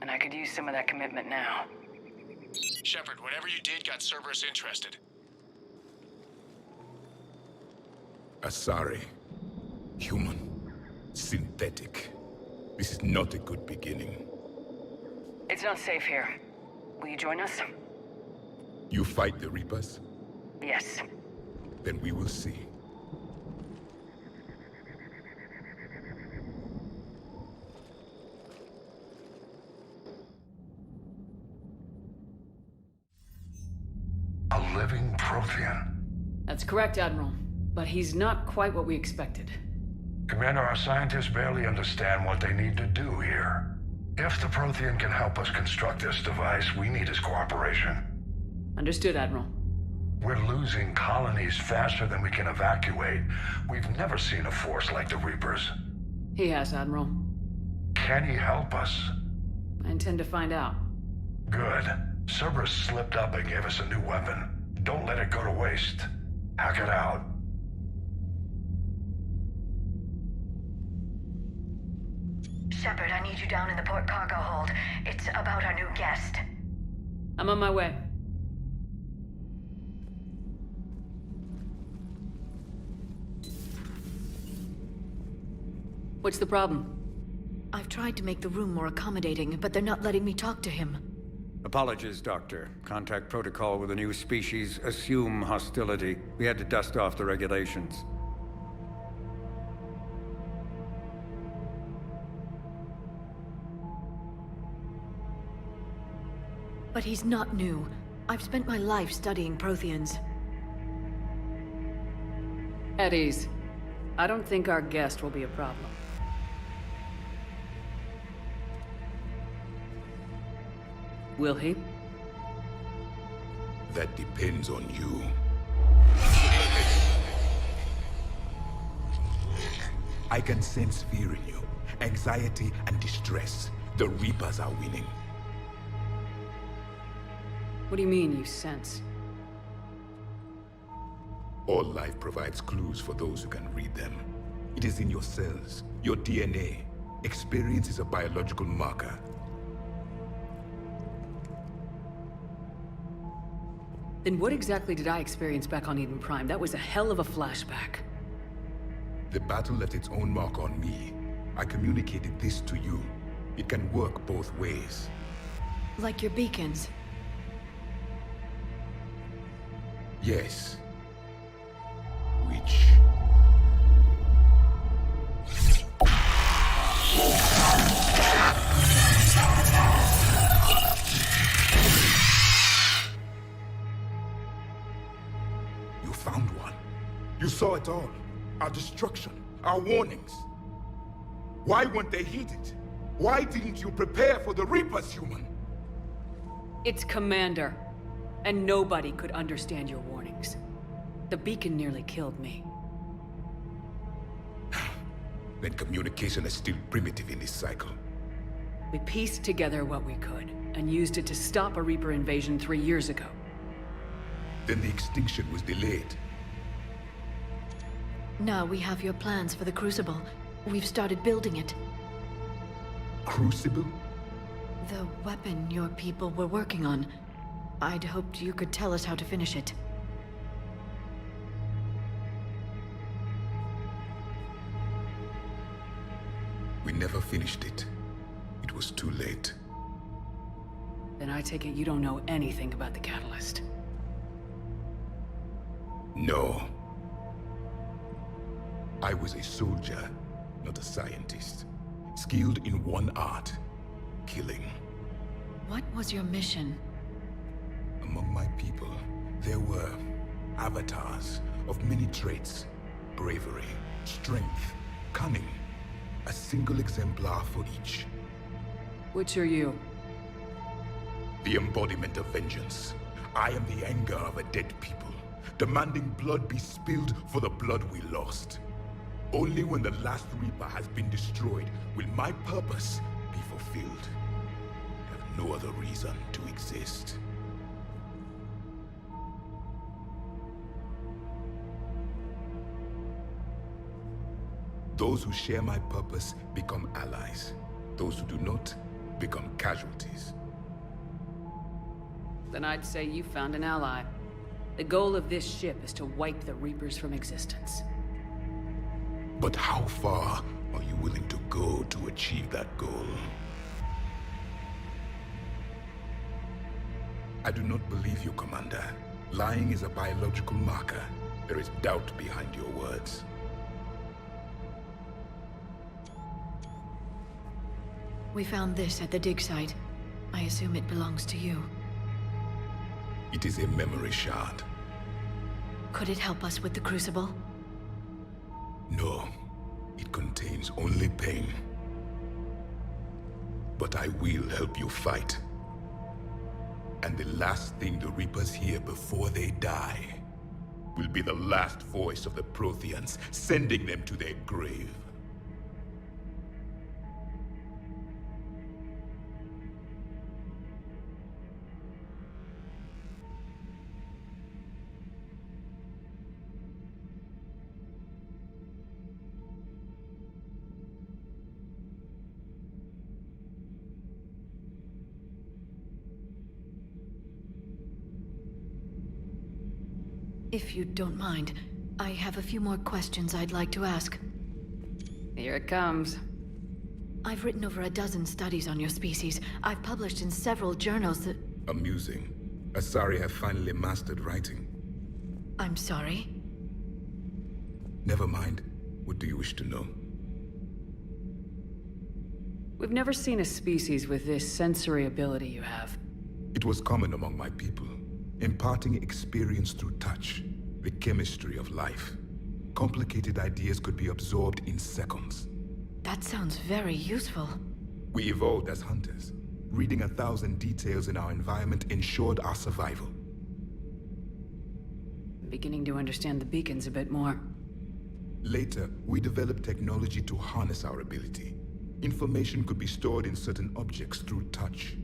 And I could use some of that commitment now. Shepard, whatever you did got Cerberus interested. Asari. Human. Synthetic. This is not a good beginning. It's not safe here. Will you join us? You fight the Reapers? Yes. Then we will see. A living Prothean. That's correct, Admiral. But he's not quite what we expected. Commander, our scientists barely understand what they need to do here. If the Prothean can help us construct this device, we need his cooperation. Understood, Admiral. We're losing colonies faster than we can evacuate. We've never seen a force like the Reapers. He has, Admiral. Can he help us? I intend to find out. Good. Cerberus slipped up and gave us a new weapon. Don't let it go to waste. Hack it out. Shepard, I need you down in the port cargo hold. It's about our new guest. I'm on my way. What's the problem? I've tried to make the room more accommodating, but they're not letting me talk to him. Apologies, Doctor. Contact protocol with a new species. Assume hostility. We had to dust off the regulations. But he's not new. I've spent my life studying Protheans. At ease. I don't think our guest will be a problem. Will he? That depends on you. I can sense fear in you. Anxiety and distress. The Reapers are winning. What do you mean, you sense? All life provides clues for those who can read them. It is in your cells, your DNA. Experience is a biological marker. Then what exactly did I experience back on Eden Prime? That was a hell of a flashback. The battle left its own mark on me. I communicated this to you. It can work both ways. Like your beacons. Yes. Which... You found one. You saw it all. Our destruction, our warnings. Why weren't they heeded? Why didn't you prepare for the Reapers, human? It's Commander. And nobody could understand your warnings. The beacon nearly killed me. Then communication is still primitive in this cycle. We pieced together what we could, and used it to stop a Reaper invasion 3 years ago. Then the extinction was delayed. Now we have your plans for the Crucible. We've started building it. Crucible? The weapon your people were working on. I'd hoped you could tell us how to finish it. We never finished it. It was too late. Then I take it you don't know anything about the catalyst. No. I was a soldier, not a scientist. Skilled in one art, killing. What was your mission? Among my people, there were avatars of many traits. Bravery, strength, cunning. A single exemplar for each. Which are you? The embodiment of vengeance. I am the anger of a dead people, demanding blood be spilled for the blood we lost. Only when the last Reaper has been destroyed will my purpose be fulfilled. I have no other reason to exist. Those who share my purpose become allies. Those who do not become casualties. Then I'd say you found an ally. The goal of this ship is to wipe the Reapers from existence. But how far are you willing to go to achieve that goal? I do not believe you, Commander. Lying is a biological marker. There is doubt behind your words. We found this at the dig site. I assume it belongs to you. It is a memory shard. Could it help us with the Crucible? No. It contains only pain. But I will help you fight. And the last thing the Reapers hear before they die will be the last voice of the Protheans, sending them to their grave. If you don't mind, I have a few more questions I'd like to ask. Here it comes. I've written over a dozen studies on your species. I've published in several journals that... Amusing. Asari have finally mastered writing. I'm sorry? Never mind. What do you wish to know? We've never seen a species with this sensory ability you have. It was common among my people. Imparting experience through touch, the chemistry of life. Complicated ideas could be absorbed in seconds. That sounds very useful. We evolved as hunters. Reading 1,000 details in our environment ensured our survival. I'm beginning to understand the beacons a bit more. Later, we developed technology to harness our ability. Information could be stored in certain objects through touch.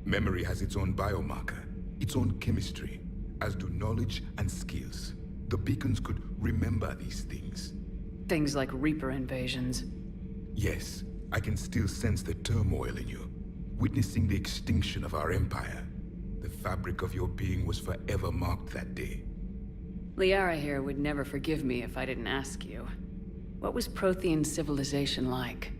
Memory has its own biomarker. Its own chemistry, as do knowledge and skills. The beacons could remember these things. Things like Reaper invasions. Yes, I can still sense the turmoil in you, witnessing the extinction of our empire. The fabric of your being was forever marked that day. Liara here would never forgive me if I didn't ask you. What was Prothean civilization like?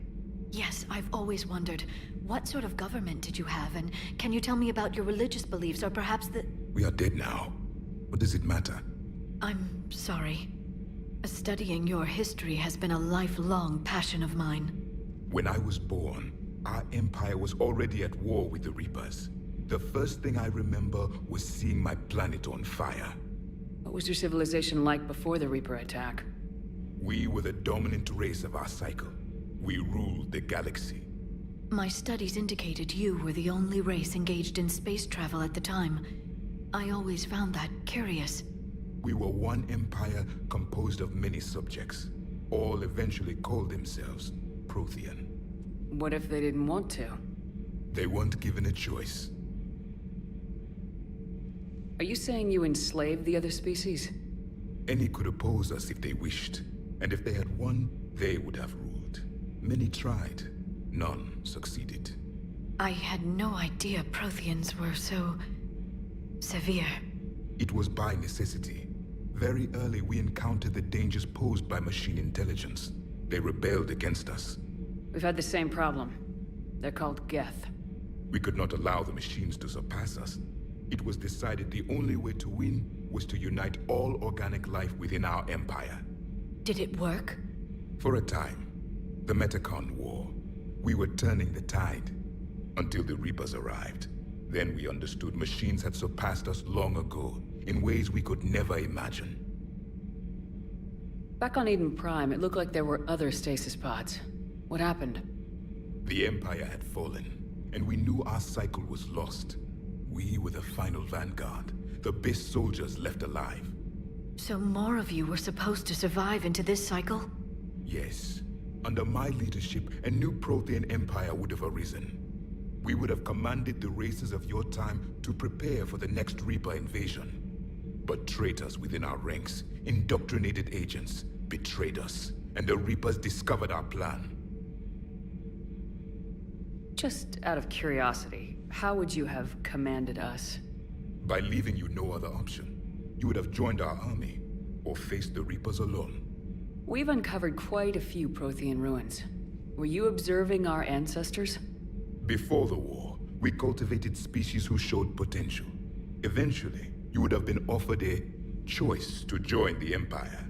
Yes, I've always wondered. What sort of government did you have, and can you tell me about your religious beliefs, or perhaps the... We are dead now. What does it matter? I'm sorry. Studying your history has been a lifelong passion of mine. When I was born, our empire was already at war with the Reapers. The first thing I remember was seeing my planet on fire. What was your civilization like before the Reaper attack? We were the dominant race of our cycle. We ruled the galaxy. My studies indicated you were the only race engaged in space travel at the time. I always found that curious. We were one empire composed of many subjects. All eventually called themselves Prothean. What if they didn't want to? They weren't given a choice. Are you saying you enslaved the other species? Any could oppose us if they wished. And if they had won, they would have ruled. Many tried. None succeeded. I had no idea Protheans were so... severe. It was by necessity. Very early we encountered the dangers posed by machine intelligence. They rebelled against us. We've had the same problem. They're called Geth. We could not allow the machines to surpass us. It was decided the only way to win was to unite all organic life within our empire. Did it work? For a time, the Metacon War, we were turning the tide until the Reapers arrived. Then we understood machines had surpassed us long ago in ways we could never imagine. Back on Eden Prime, it looked like there were other stasis pods. What happened? The Empire had fallen, and we knew our cycle was lost. We were the final vanguard, the best soldiers left alive. So more of you were supposed to survive into this cycle? Yes. Under my leadership, a new Prothean empire would have arisen. We would have commanded the races of your time to prepare for the next Reaper invasion. But traitors within our ranks, indoctrinated agents, betrayed us, and the Reapers discovered our plan. Just out of curiosity, how would you have commanded us? By leaving you no other option. You would have joined our army, or faced the Reapers alone. We've uncovered quite a few Prothean ruins. Were you observing our ancestors? Before the war, we cultivated species who showed potential. Eventually, you would have been offered a choice to join the Empire.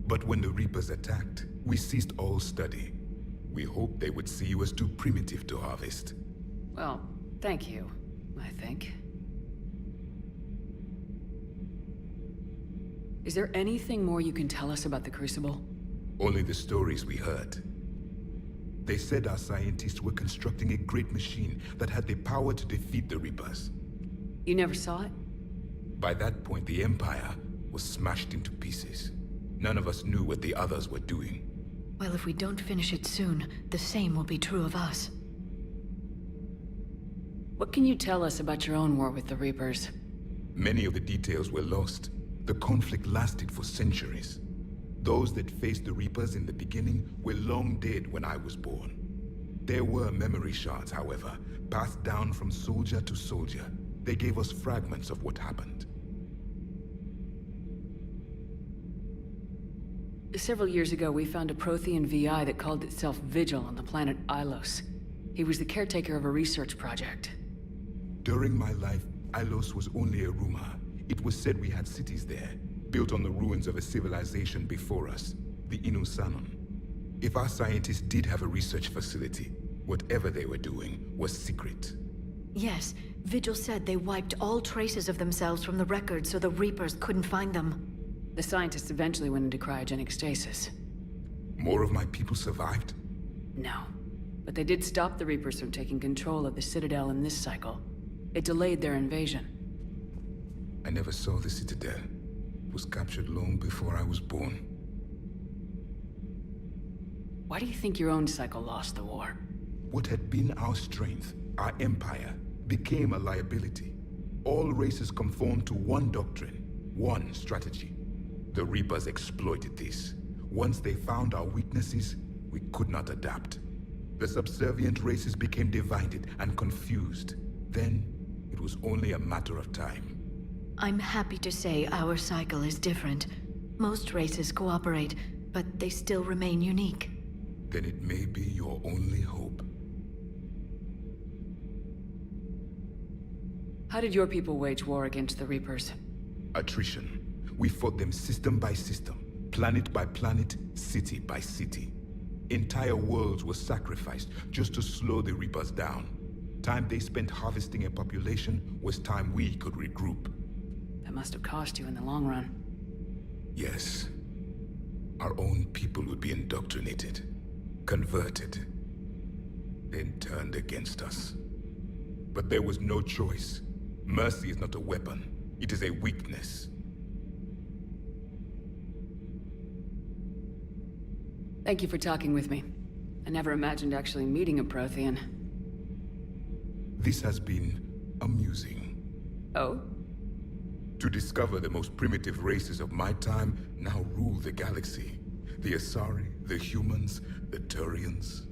But when the Reapers attacked, we ceased all study. We hoped they would see you as too primitive to harvest. Well, thank you, I think. Is there anything more you can tell us about the Crucible? Only the stories we heard. They said our scientists were constructing a great machine that had the power to defeat the Reapers. You never saw it? By that point, the Empire was smashed into pieces. None of us knew what the others were doing. Well, if we don't finish it soon, the same will be true of us. What can you tell us about your own war with the Reapers? Many of the details were lost. The conflict lasted for centuries. Those that faced the Reapers in the beginning were long dead when I was born. There were memory shards, however, passed down from soldier to soldier. They gave us fragments of what happened. Several years ago, we found a Prothean VI that called itself Vigil on the planet Ilos. He was the caretaker of a research project. During my life, Ilos was only a rumor. It was said we had cities there, built on the ruins of a civilization before us, the Inusanon. If our scientists did have a research facility, whatever they were doing was secret. Yes, Vigil said they wiped all traces of themselves from the records so the Reapers couldn't find them. The scientists eventually went into cryogenic stasis. More of my people survived? No. But they did stop the Reapers from taking control of the Citadel in this cycle. It delayed their invasion. I never saw the Citadel. It was captured long before I was born. Why do you think your own cycle lost the war? What had been our strength, our empire, became a liability. All races conformed to one doctrine, one strategy. The Reapers exploited this. Once they found our weaknesses, we could not adapt. The subservient races became divided and confused. Then, it was only a matter of time. I'm happy to say our cycle is different. Most races cooperate, but they still remain unique. Then it may be your only hope. How did your people wage war against the Reapers? Attrition. We fought them system by system, planet by planet, city by city. Entire worlds were sacrificed just to slow the Reapers down. Time they spent harvesting a population was time we could regroup. That must have cost you in the long run. Yes. Our own people would be indoctrinated, converted, then turned against us. But there was no choice. Mercy is not a weapon. It is a weakness. Thank you for talking with me. I never imagined actually meeting a Prothean. This has been amusing. Oh? To discover the most primitive races of my time now rule the galaxy. The Asari, the humans, the Turians.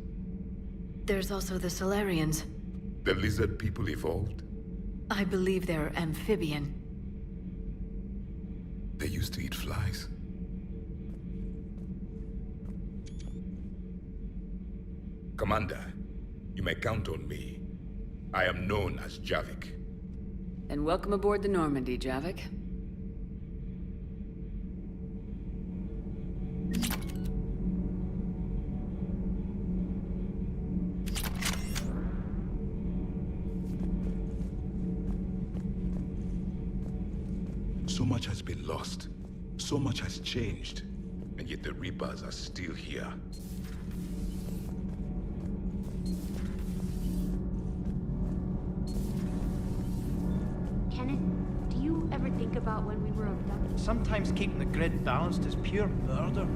There's also the Solarians. The lizard people evolved? I believe they're amphibian. They used to eat flies. Commander, you may count on me. I am known as Javik. And welcome aboard the Normandy, Javik. So much has been lost. So much has changed. And yet the Reapers are still here. Kenneth, do you ever think about when we were abducted? Sometimes keeping the grid balanced is pure murder.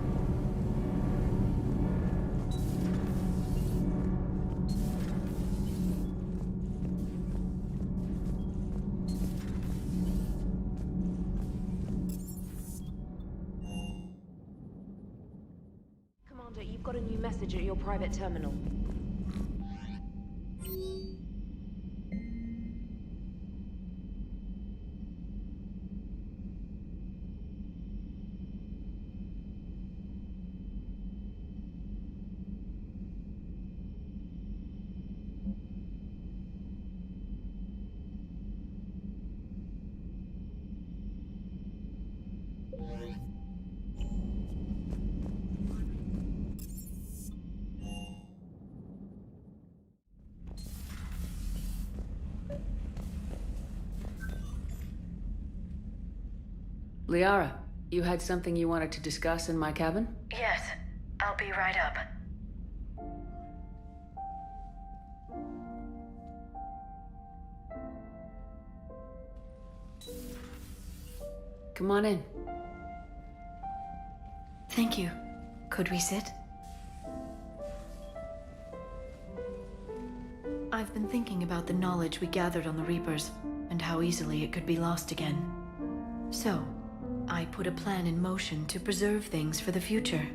Commander, you've got a new message at your private terminal. Liara, you had something you wanted to discuss in my cabin? Yes, I'll be right up. Come on in. Thank you. Could we sit? I've been thinking about the knowledge we gathered on the Reapers, and how easily it could be lost again. So, I put a plan in motion to preserve things for the future.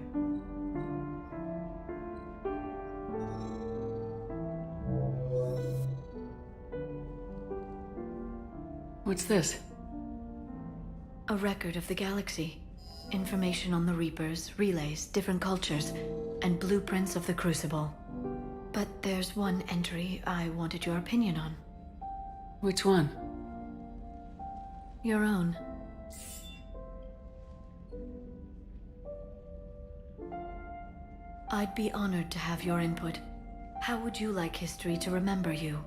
What's this? A record of the galaxy. Information on the Reapers, relays, different cultures, and blueprints of the Crucible. But there's one entry I wanted your opinion on. Which one? Your own. I'd be honored to have your input. How would you like history to remember you?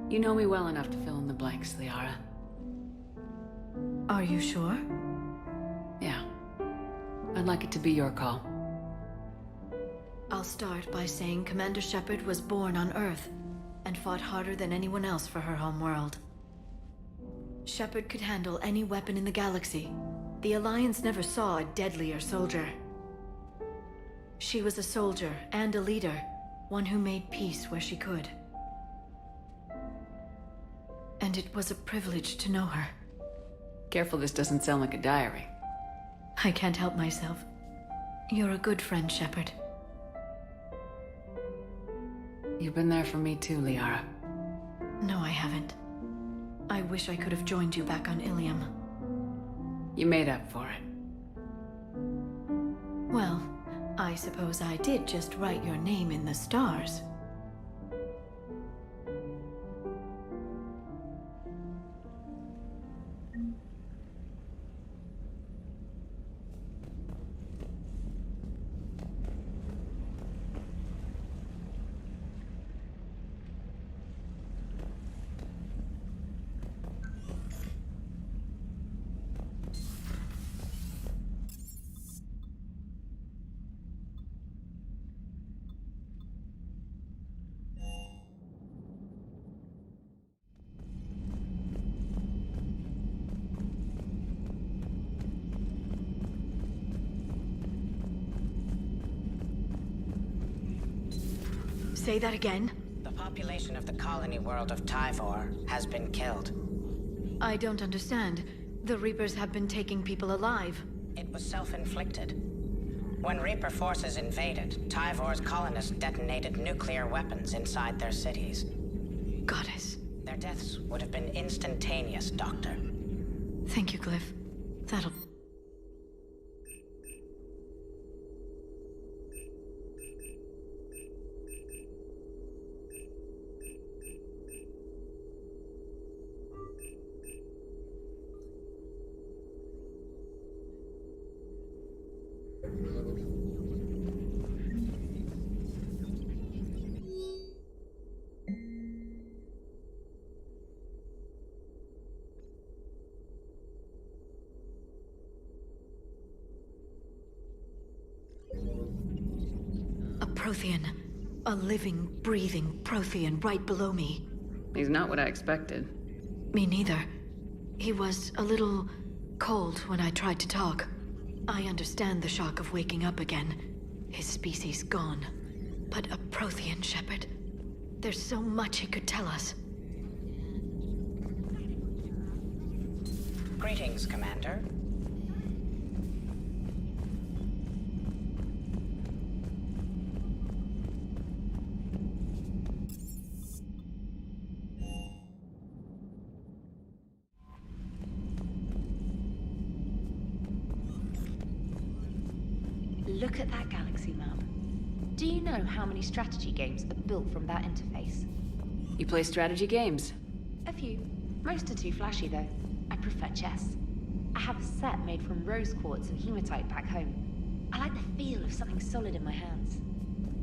You know me well enough to fill in the blanks, Liara. Are you sure? Yeah. I'd like it to be your call. I'll start by saying Commander Shepard was born on Earth and fought harder than anyone else for her home world. Shepard could handle any weapon in the galaxy. The Alliance never saw a deadlier soldier. She was a soldier and a leader, one who made peace where she could. And it was a privilege to know her. Careful this doesn't sound like a diary. I can't help myself. You're a good friend, Shepard. You've been there for me too, Liara. No, I haven't. I wish I could have joined you back on Ilium. You made up for it. Well, I suppose I did just write your name in the stars. Say that again? The population of the colony world of Tyvor has been killed. I don't understand. The Reapers have been taking people alive. It was self-inflicted. When Reaper forces invaded, Tyvor's colonists detonated nuclear weapons inside their cities. Goddess. Their deaths would have been instantaneous, Doctor. Thank you, Glyph. That'll... A Prothean. A living, breathing Prothean right below me. He's not what I expected. Me neither. He was a little cold when I tried to talk. I understand the shock of waking up again. His species gone. But a Prothean, Shepard. There's so much he could tell us. Greetings, Commander. Look at that galaxy map. Do you know how many strategy games are built from that interface? You play strategy games? A few. Most are too flashy, though. I prefer chess. I have a set made from rose quartz and hematite back home. I like the feel of something solid in my hands.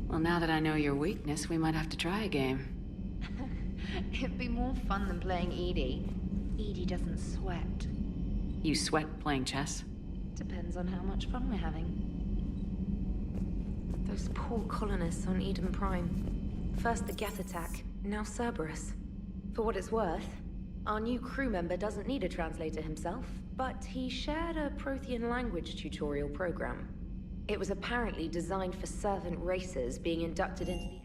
Well, now that I know your weakness, we might have to try a game. It'd be more fun than playing Edie. Edie doesn't sweat. You sweat playing chess? Depends on how much fun we're having. Those poor colonists on Eden Prime. First the Geth attack, now Cerberus. For what it's worth, our new crew member doesn't need a translator himself, but he shared a Prothean language tutorial program. It was apparently designed for servant races being inducted into the...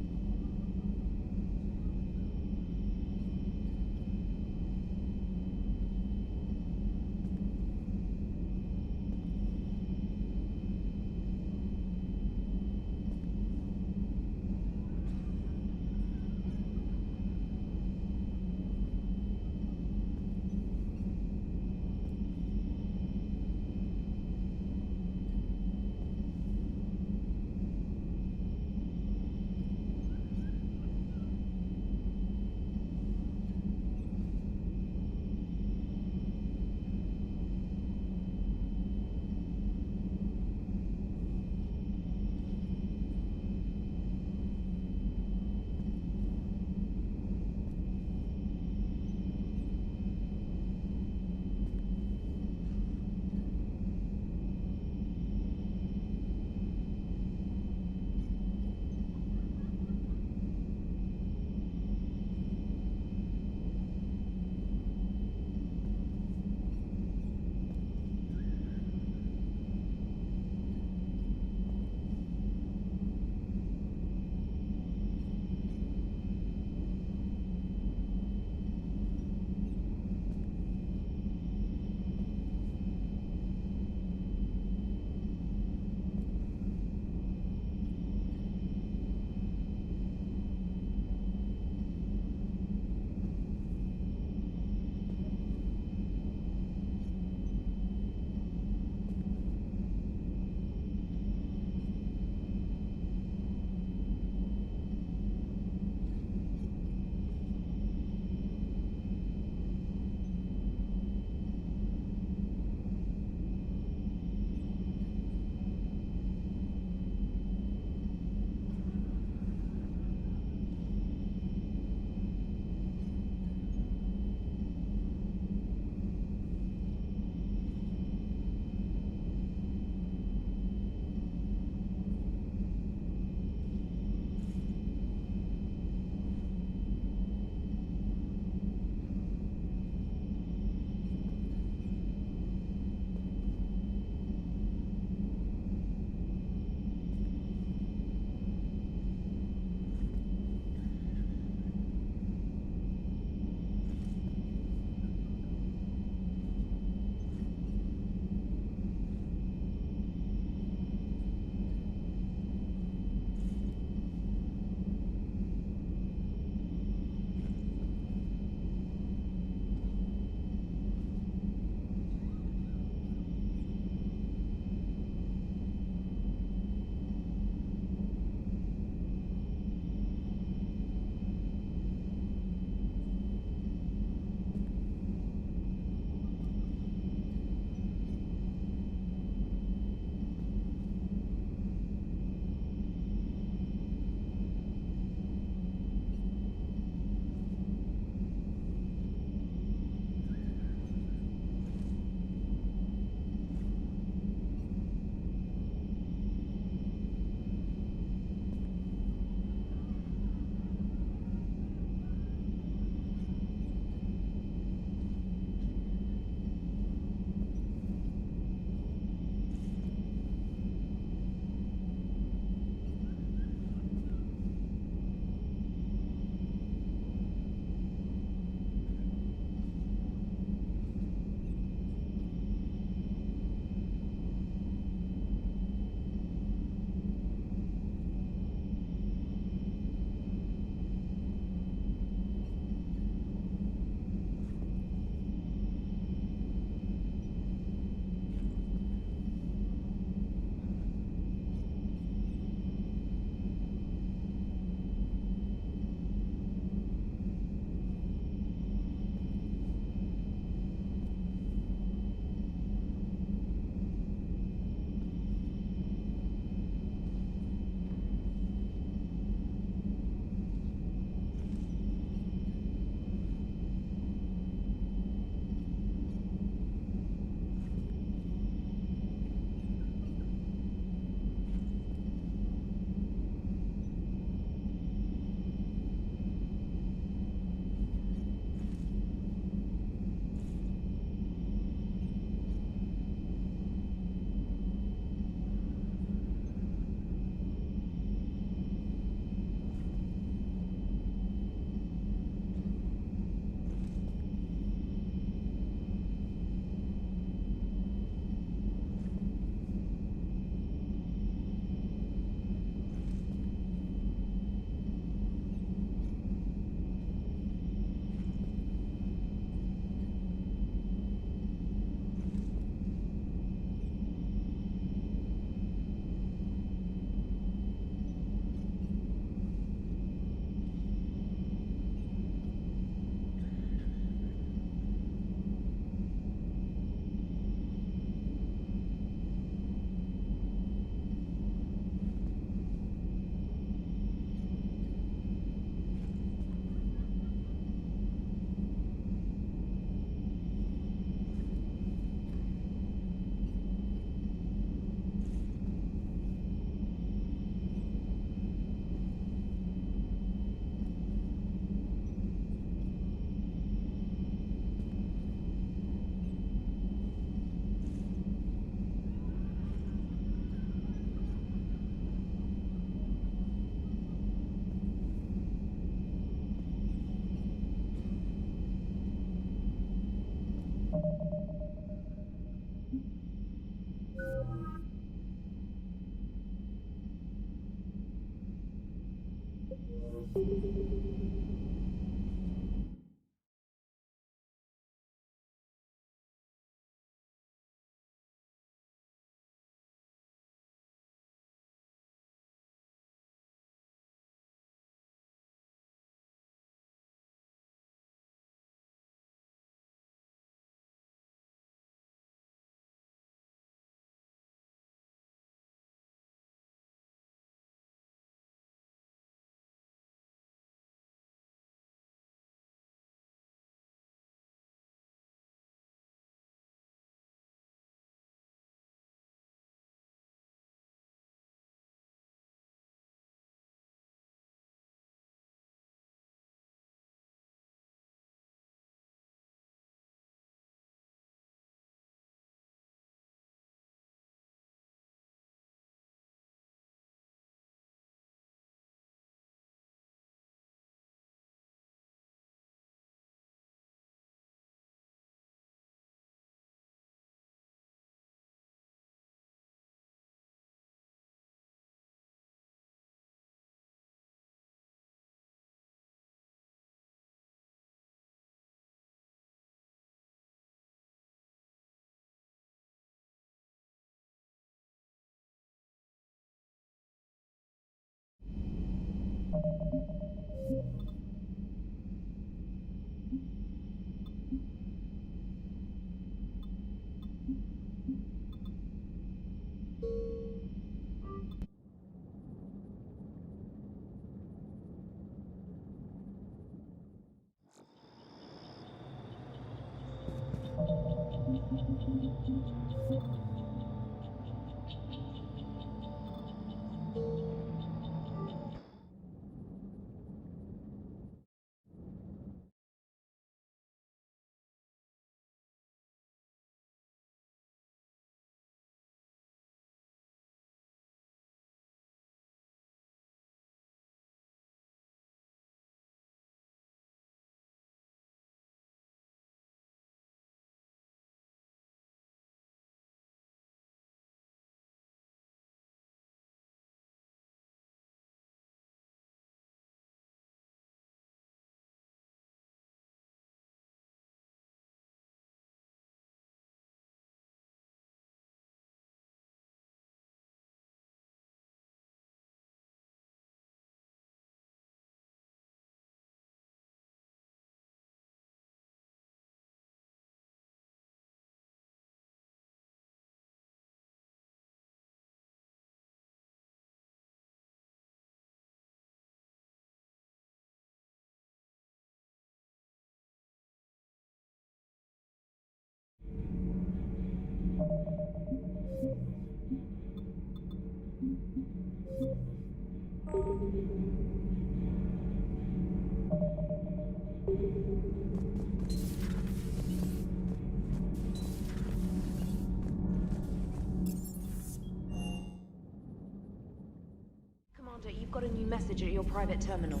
Commander, you've got a new message at your private terminal.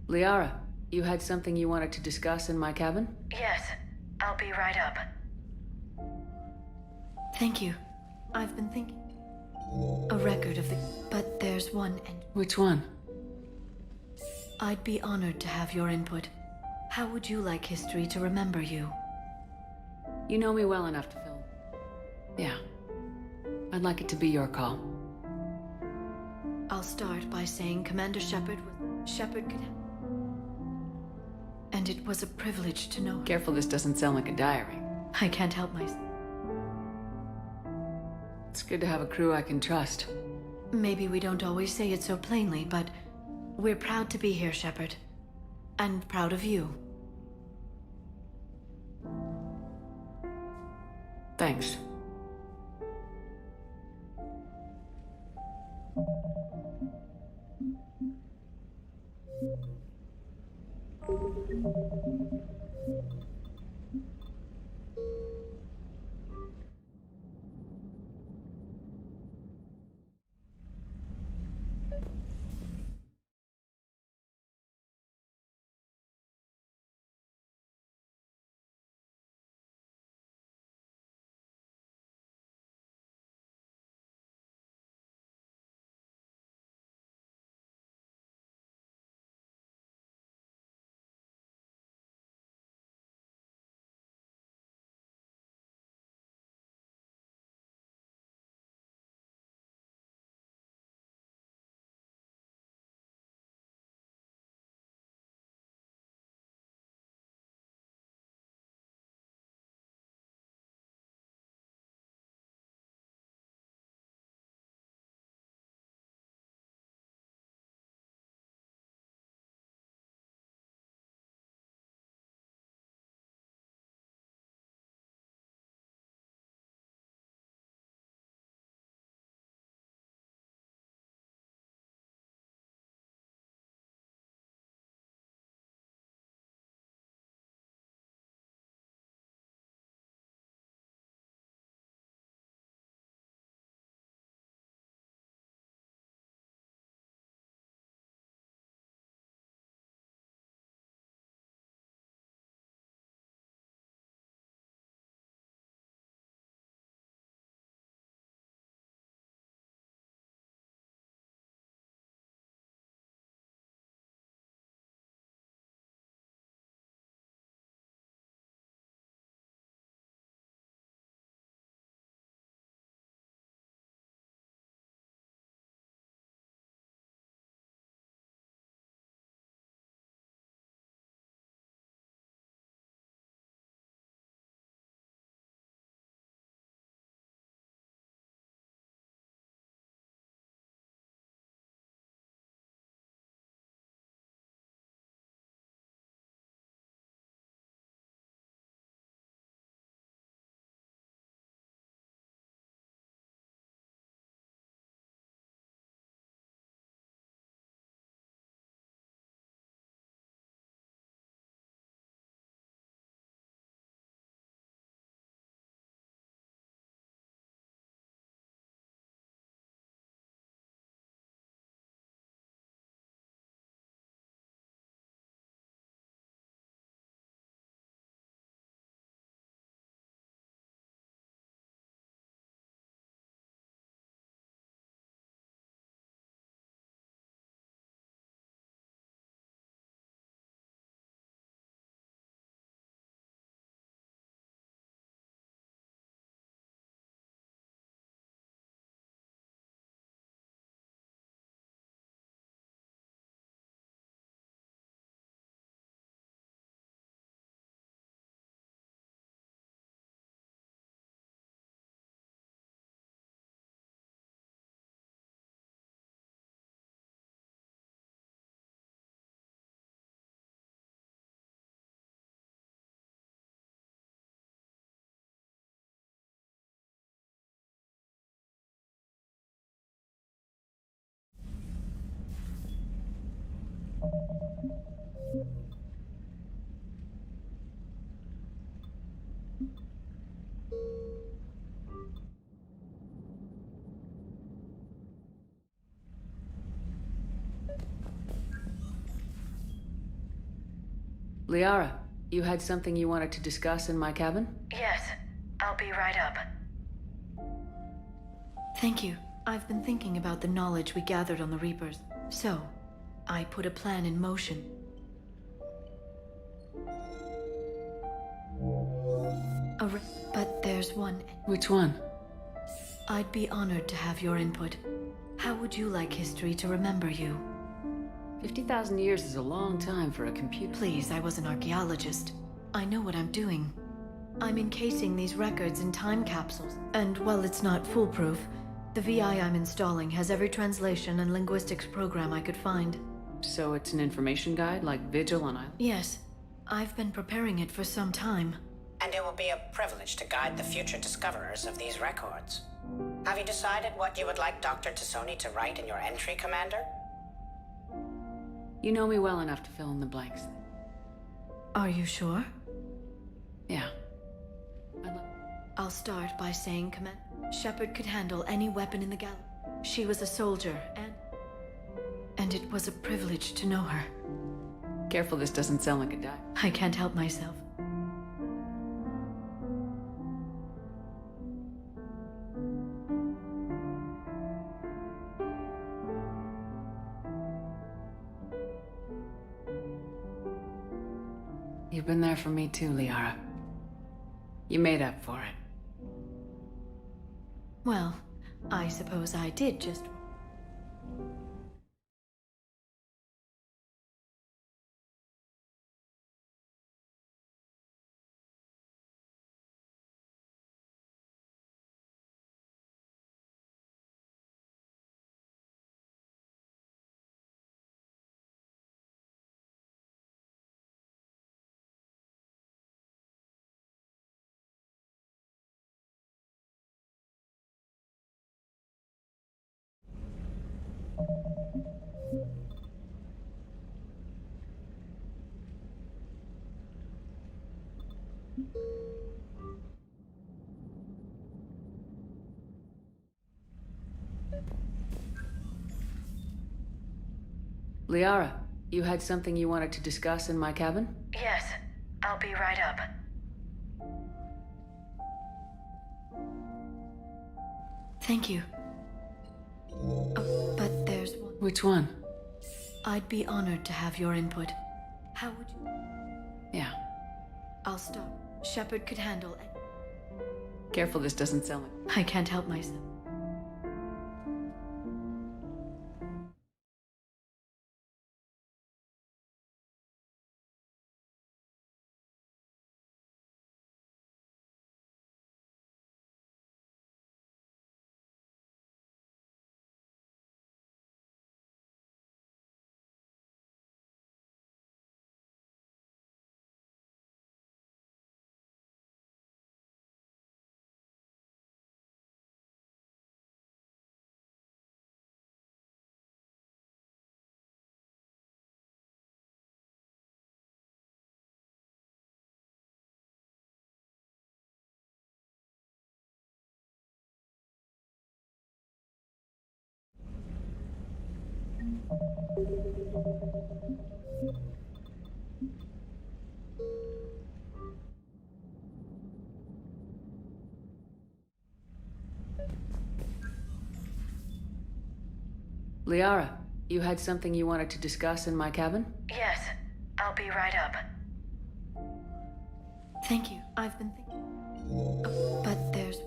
Liara, you had something you wanted to discuss in my cabin? Yes, I'll be right up. Thank you. I've been thinking. A record of the... But there's one and... Which one? I'd be honored to have your input. How would you like history to remember you? You know me well enough to film. Yeah. I'd like it to be your call. I'll start by saying Commander Shepard was... Shepard could... And it was a privilege to know... Careful this doesn't sound like a diary. I can't help myself. It's good to have a crew I can trust. Maybe we don't always say it so plainly, but... We're proud to be here, Shepard. And proud of you. Thanks. Liara, you had something you wanted to discuss in my cabin? Yes, I'll be right up. Thank you. I've been thinking about the knowledge we gathered on the Reapers. So, I put a plan in motion. But there's one. Which one? I'd be honored to have your input. How would you like history to remember you? 50,000 years is a long time for a computer. Please, I was an archaeologist. I know what I'm doing. I'm encasing these records in time capsules. And while it's not foolproof, the VI I'm installing has every translation and linguistics program I could find. So it's an information guide, like Vigil on Island? Yes. I've been preparing it for some time. And it will be a privilege to guide the future discoverers of these records. Have you decided what you would like Dr. T'Soni to write in your entry, Commander? You know me well enough to fill in the blanks. Are you sure? Yeah. I'll start by saying, Command, Shepard could handle any weapon in the galaxy. She was a soldier, and it was a privilege to know her. Careful this doesn't sound like a die. I can't help myself. You've been there for me too, Liara. You made up for it. Well, I suppose I did just... Liara, you had something you wanted to discuss in my cabin? Yes, I'll be right up. Thank you. But there's one. Which one? I'd be honored to have your input. How would you... Yeah. I'll stop. Shepard could handle it. Careful this doesn't sound like... I can't help myself. Liara, you had something you wanted to discuss in my cabin? Yes, I'll be right up. Thank you. I've been thinking... But there's...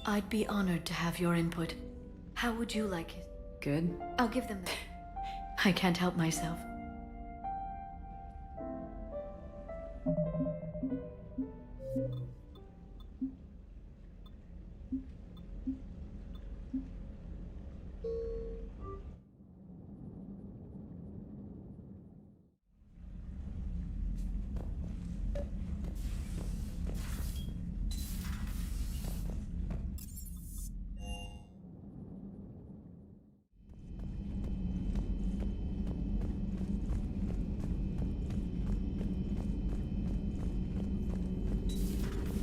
I'd be honored to have your input. How would you like it? Good. I'll give them that. I can't help myself.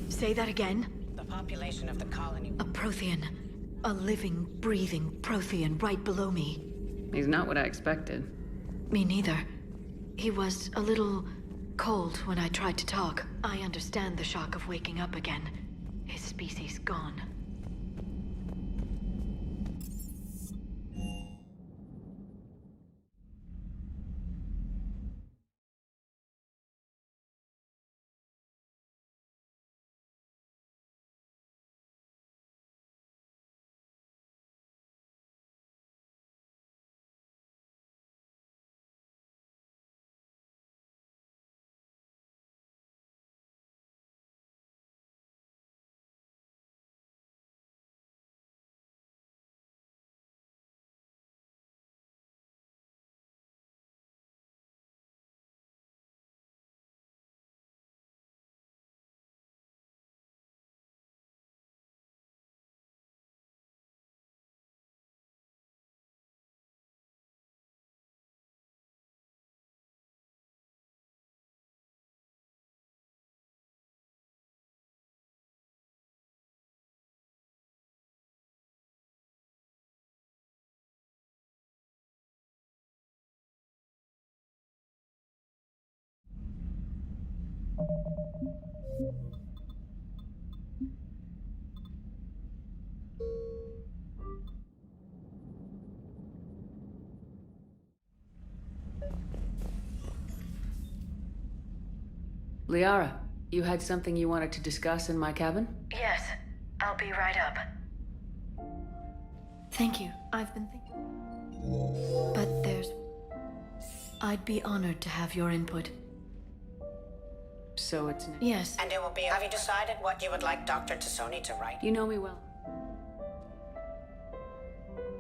Say that again? The population of the colony... A Prothean. A living, breathing Prothean right below me. He's not what I expected. Me neither. He was a little cold when I tried to talk. I understand the shock of waking up again. His species gone. Liara, you had something you wanted to discuss in my cabin? Yes, I'll be right up. Thank you. I've been thinking. But there's... I'd be honored to have your input. So it's... Yes. And it will be... Have you decided what you would like Dr. T'Soni to write? You know me well.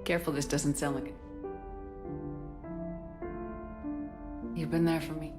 Careful, this doesn't sound like it. You've been there for me.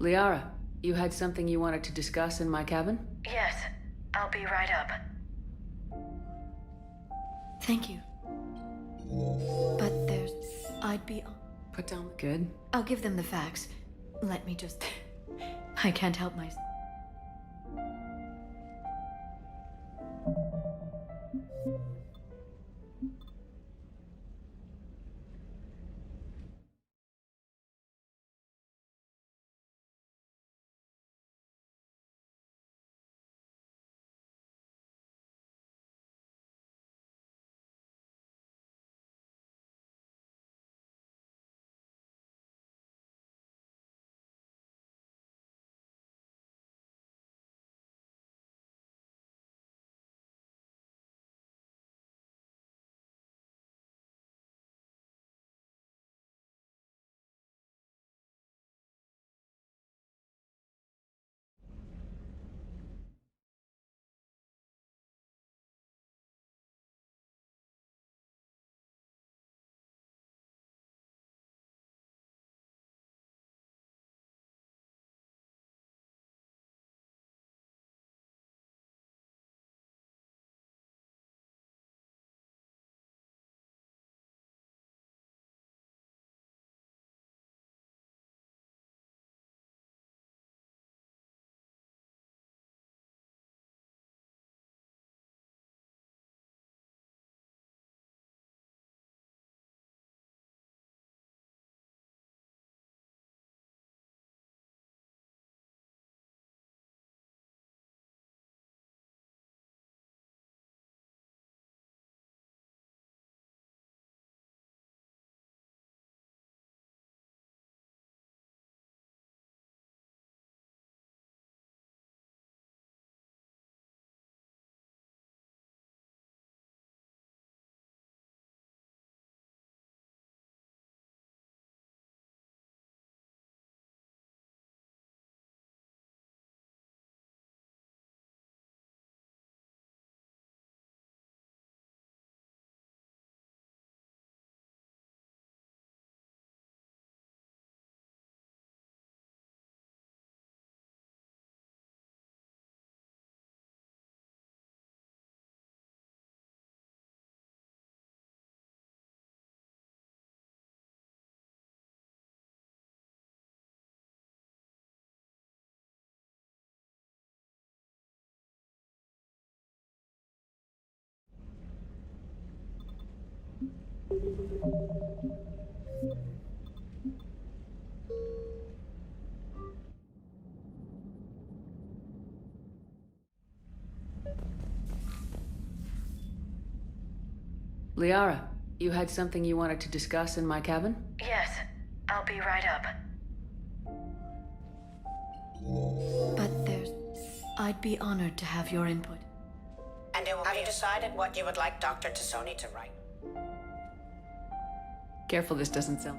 Liara, you had something you wanted to discuss in my cabin? Yes, I'll be right up. Thank you. But there's... I'd be... Put down the good. I'll give them the facts. Let me just... I can't help myself. Liara, you had something you wanted to discuss in my cabin? Yes, I'll be right up. But there's... I'd be honored to have your input. And have you decided what you would like Dr. Tassoni to write? Careful this doesn't sell.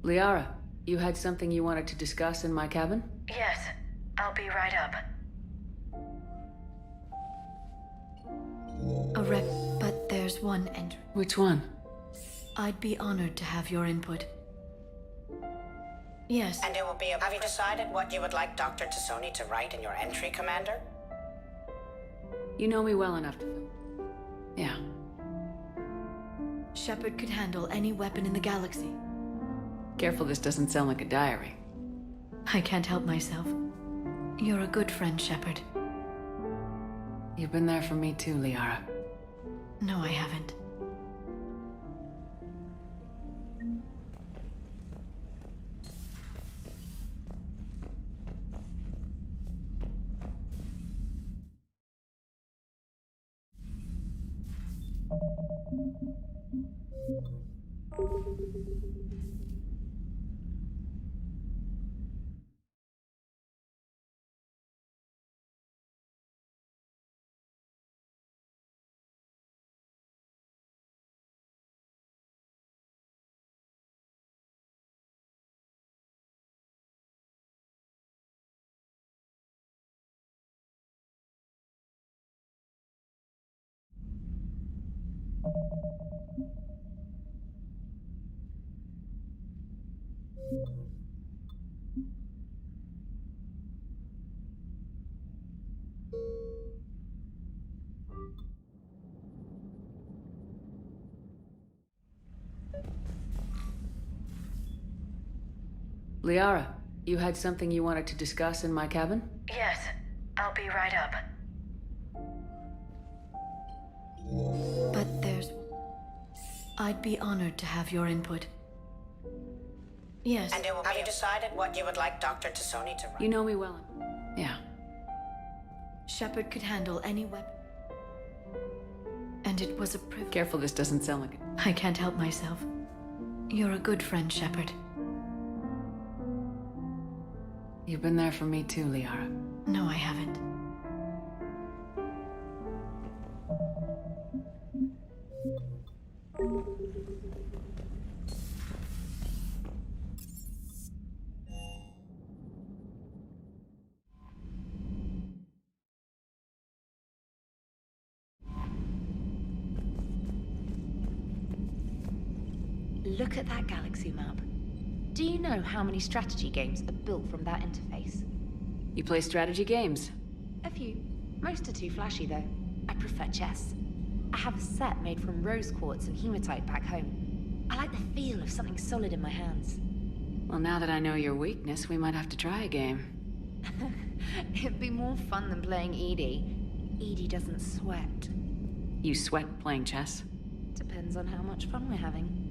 Liara, you had something you wanted to discuss in my cabin? Yes, I'll be right up. A rep, but there's one entry. Which one? I'd be honored to have your input. Yes. And it will be have you decided what you would like Dr. Tassoni to write in your entry, Commander? You know me well enough to... Yeah. Shepard could handle any weapon in the galaxy. Careful this doesn't sound like a diary. I can't help myself. You're a good friend, Shepard. You've been there for me too, Liara. No, I haven't. Liara, you had something you wanted to discuss in my cabin? Yes, I'll be right up. But there's... I'd be honored to have your input. Yes. And it will have you decided what you would like Dr. Tassoni to write? You know me well. Yeah. Shepard could handle any weapon. And it was a privilege. Careful this doesn't sound like it. I can't help myself. You're a good friend, Shepard. You've been there for me too, Liara. No, I haven't. Look at that galaxy map. Do you know how many strategy games are built from that interface? You play strategy games? A few. Most are too flashy, though. I prefer chess. I have a set made from rose quartz and hematite back home. I like the feel of something solid in my hands. Well, now that I know your weakness, we might have to try a game. It'd be more fun than playing Edie. Edie doesn't sweat. You sweat playing chess? Depends on how much fun we're having.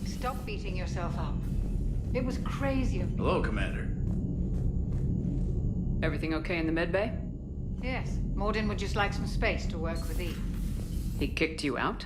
Stop beating yourself up. It was crazy of me. Hello, Commander. Everything okay in the medbay? Yes, Mordin would just like some space to work with Eve. He kicked you out?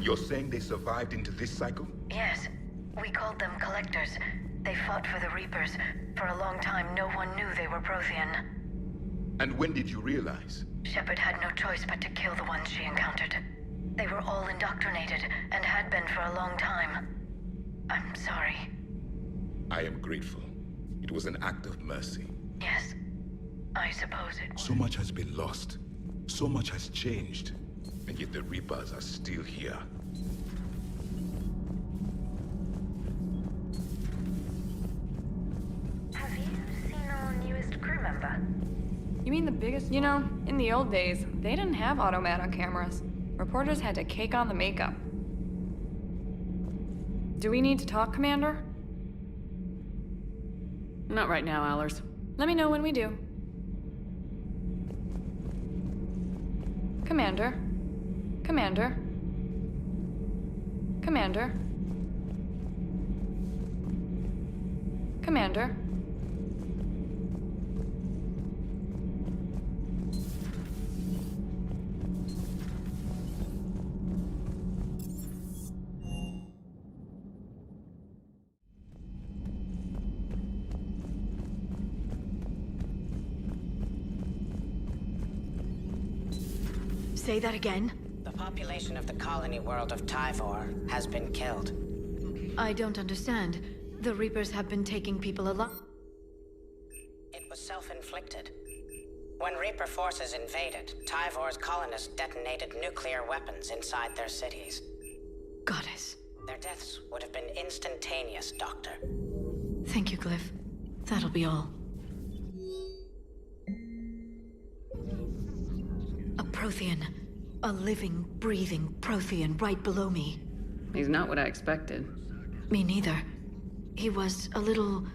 You're saying they survived into this cycle? Yes. We called them Collectors. They fought for the Reapers. For a long time, no one knew they were Prothean. And when did you realize? Shepard had no choice but to kill the ones she encountered. They were all indoctrinated, and had been for a long time. I'm sorry. I am grateful. It was an act of mercy. Yes, I suppose it was. So much has been lost. So much has changed. And yet the Reapers are still here. Have you seen our newest crew member? You mean the biggest? You know, in the old days, they didn't have automat on cameras. Reporters had to cake on the makeup. Do we need to talk, Commander? Not right now, Allers. Let me know when we do. Commander? Commander? Commander? Commander? Say that again? The population of the colony world of Tyvor has been killed. I don't understand. The Reapers have been taking people alive. It was self-inflicted. When Reaper forces invaded, Tyvor's colonists detonated nuclear weapons inside their cities. Goddess. Their deaths would have been instantaneous, Doctor. Thank you, Glyph. That'll be all. A Prothean. A living, breathing Prothean right below me. He's not what I expected. Me neither. He was a little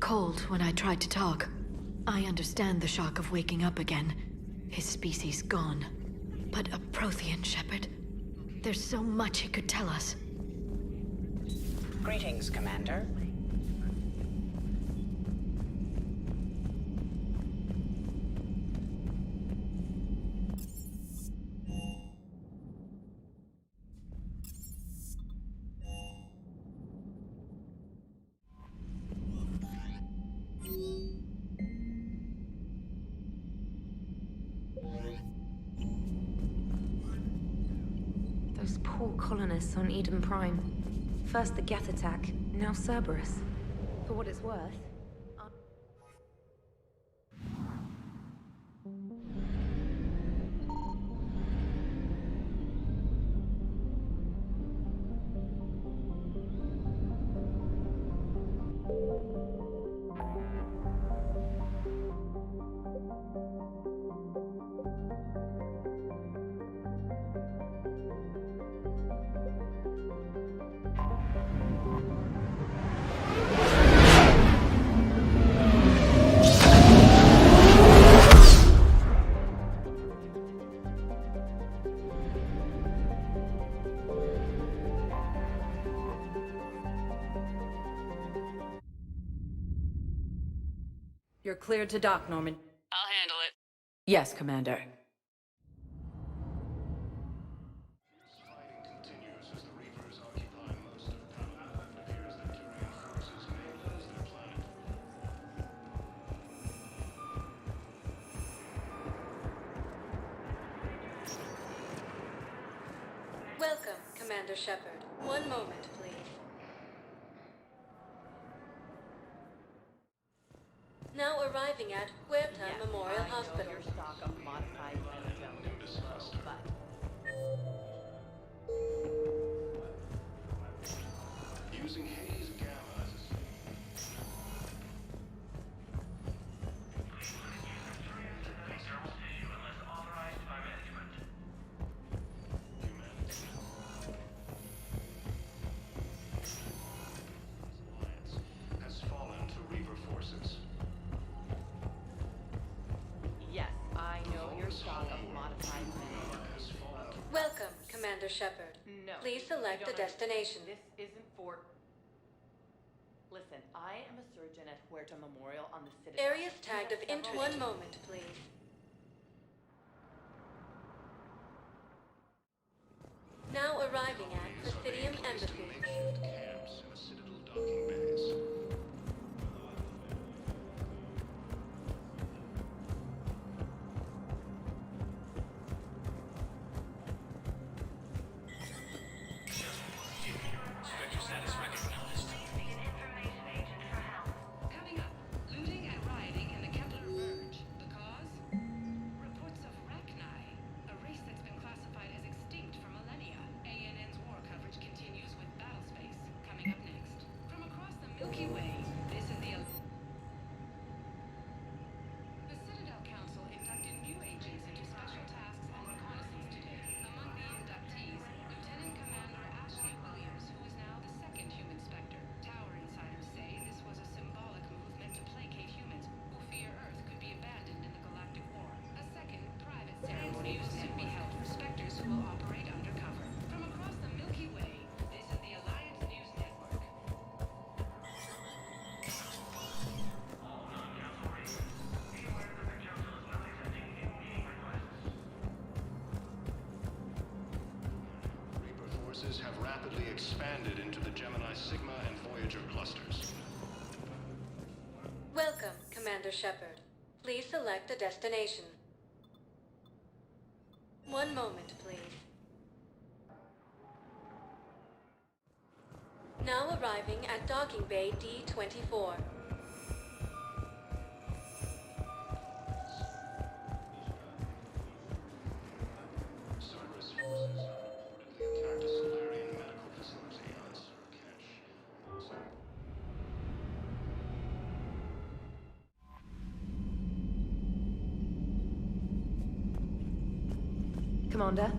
cold when I tried to talk. I understand the shock of waking up again. His species gone. But a Prothean, Shepard. There's so much he could tell us. Greetings, Commander. Those poor colonists on Eden Prime. First the Geth attack, now Cerberus. For what it's worth. You're cleared to dock, Norman. I'll handle it. Yes, Commander. Welcome, Commander Shepard. One moment, please. Now arriving at Huerta Memorial Hospital. Your stock of modified Venom is low, but Using Hades Gamma as a has fallen to Reaver forces. yes, I know your stock of modified Venom is low. Welcome, Commander Shepard. No. Please you select the don't destination. This isn't for... Listen, I am a surgeon at Huerta Memorial on the Citadel. Areas You tagged have of several- One moment, please. Now arriving at Presidium Embassy. Camps in the Citadel docking bays. Spectre status recognized. Coming up, looting and rioting in the Kepler Verge. The cause? Reports of Rachni, a race that's been classified as extinct for millennia. ANN's war coverage continues with Battlespace, coming up next. From across the Milky Way, this is the Citadel Council inducted new agents into special tasks and reconnaissance today. Among the inductees, Lieutenant Commander Ashley Williams, who is now the second human Spectre. Tower insiders say this was a symbolic move meant to placate humans who fear Earth could be abandoned in the Galactic War. A second, private ceremony is to be held for Spectres who will operate undercover. From across the Milky Way, this is the Alliance News Network. Reaper forces have rapidly expanded into the Gemini Sigma and Voyager clusters. Welcome, Commander Shepard. Please select a destination. One moment, please. Now arriving at Docking Bay D-24. Cerberus forces have reportedly attacked a Solarian medical facility on Surkash. Commander?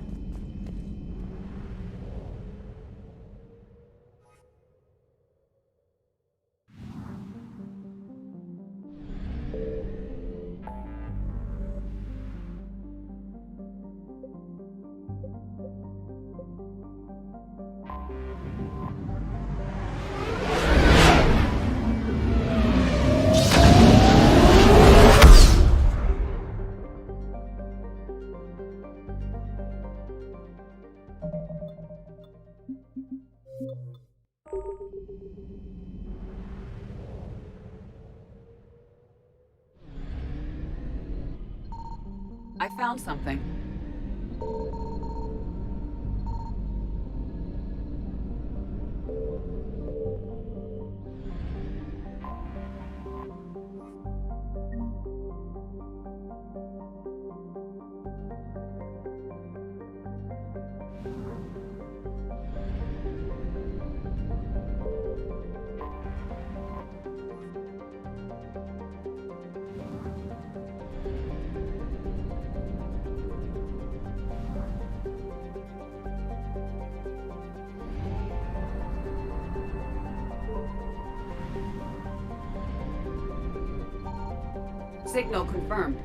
I found something. Signal confirmed.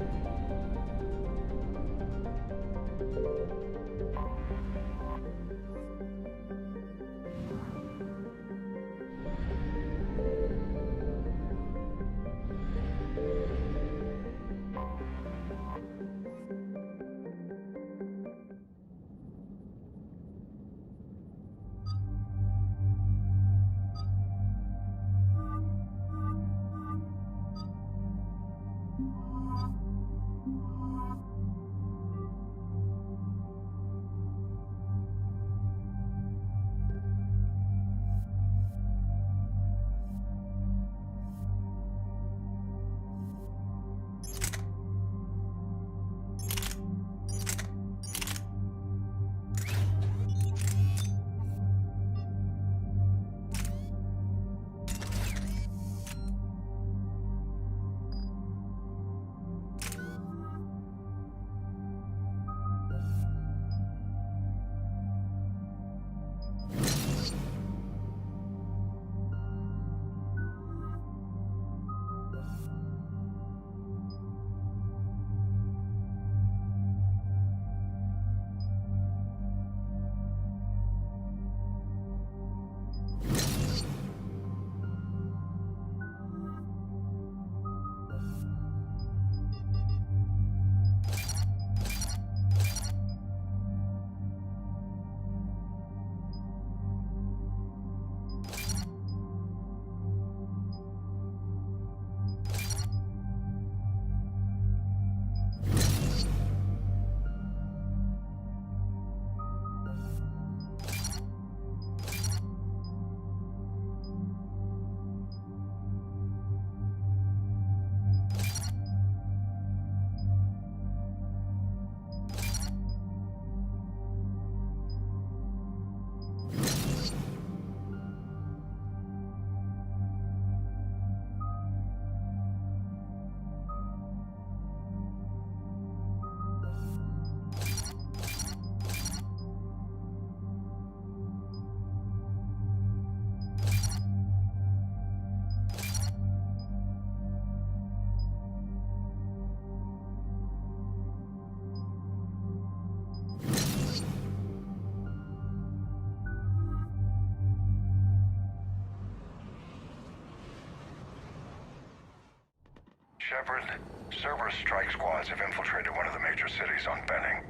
Shepard, Cerberus strike squads have infiltrated one of the major cities on Benning.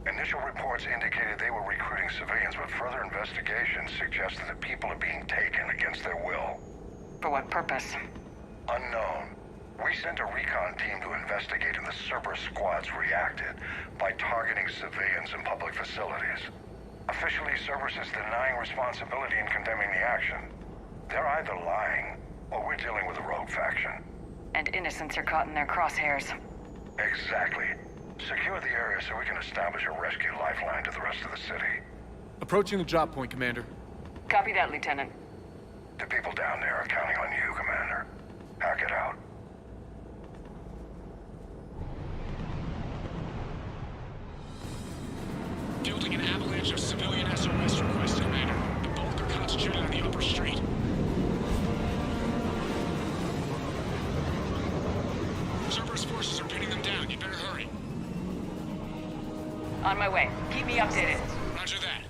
Initial reports indicated they were recruiting civilians, but further investigation suggested that people are being taken against their will. For what purpose? Unknown. We sent a recon team to investigate, and the Cerberus squads reacted by targeting civilians in public facilities. Officially, Cerberus is denying responsibility and condemning the action. They're either lying, or we're dealing with a rogue faction. And innocents are caught in their crosshairs. Exactly. Secure the area so we can establish a rescue lifeline to the rest of the city. Approaching the drop point, Commander. Copy that, Lieutenant. The people down there are counting on you, Commander. Hack it out. Fielding an avalanche of civilian SOS requests, Commander. The bulk are concentrated on the upper street. Cerberus forces are pinning them down. You better hurry. On my way. Keep me updated. Roger that.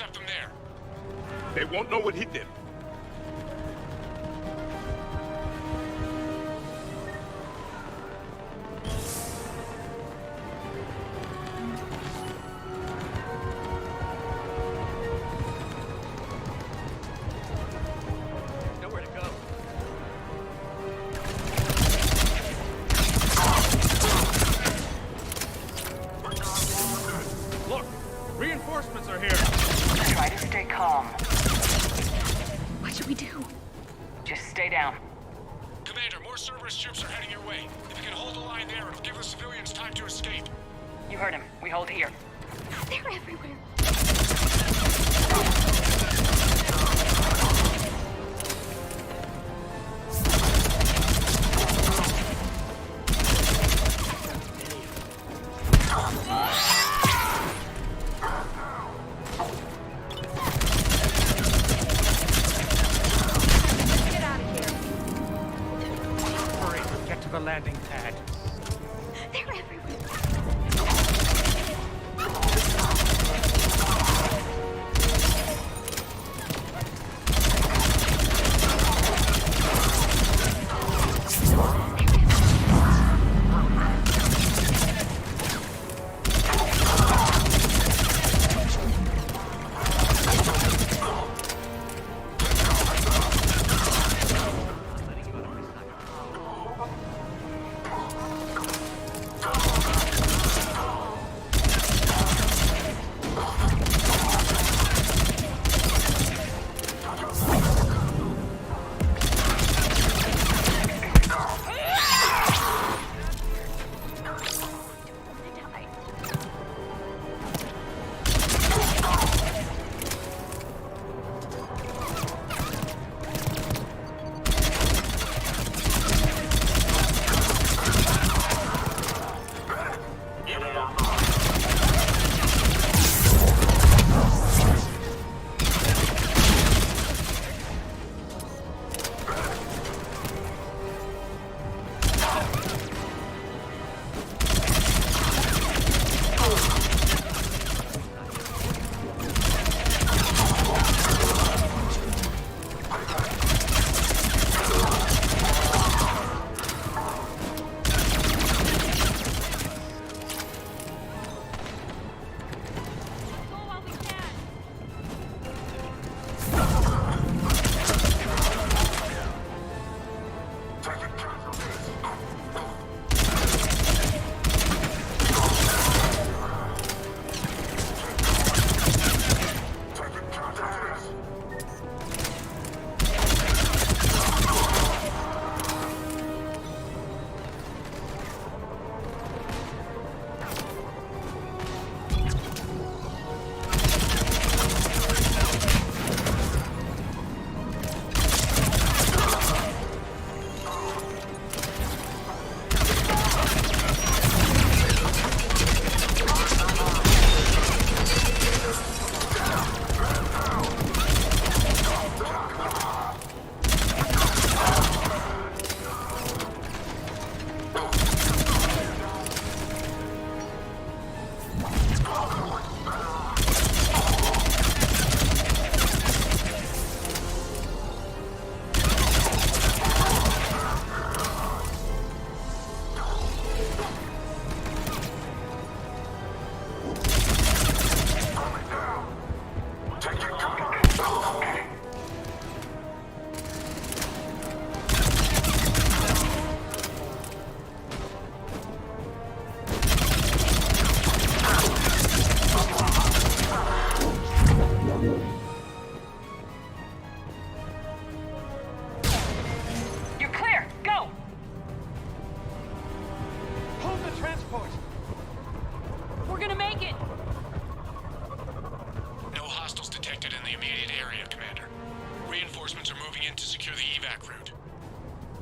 intercept them there. They won't know what hit them. Nowhere to go. Look! Reinforcements are here! Try to stay calm. What should we do? Just stay down. Commander, more Cerberus troops are heading your way. If you can hold the line there, it'll give the civilians time to escape. You heard him. We hold here. They're everywhere. Get out of here. Hurry, get to the landing pad. They're everywhere.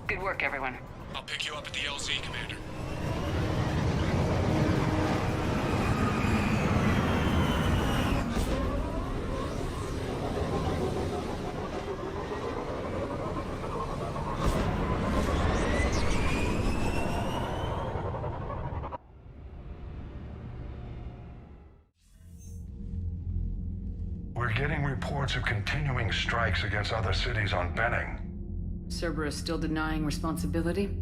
Good work, everyone. I'll pick you up at the LZ, Commander. We're We're getting reports of continuing strikes against other cities on Benning. Cerberus still denying responsibility?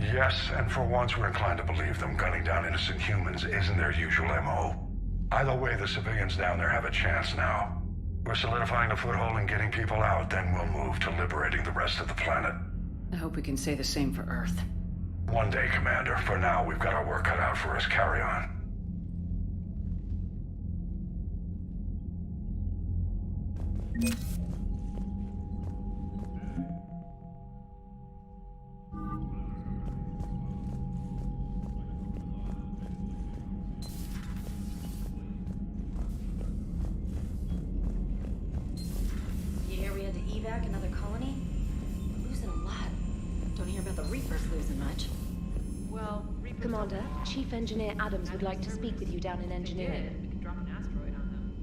Yes, and for once we're inclined to believe them. Gunning down innocent humans isn't their usual MO. Either way, the civilians down there have a chance now. We're solidifying a foothold and getting people out, then we'll move to liberating the rest of the planet. I hope we can say the same for Earth. One day, Commander. For now, we've got our work cut out for us. Carry on. You hear we had to evac another colony? We're losing a lot. Don't hear about the Reapers losing much. Well, Commander, Chief Engineer Adams would like to speak with you down in engineering. We could drop an asteroid on them.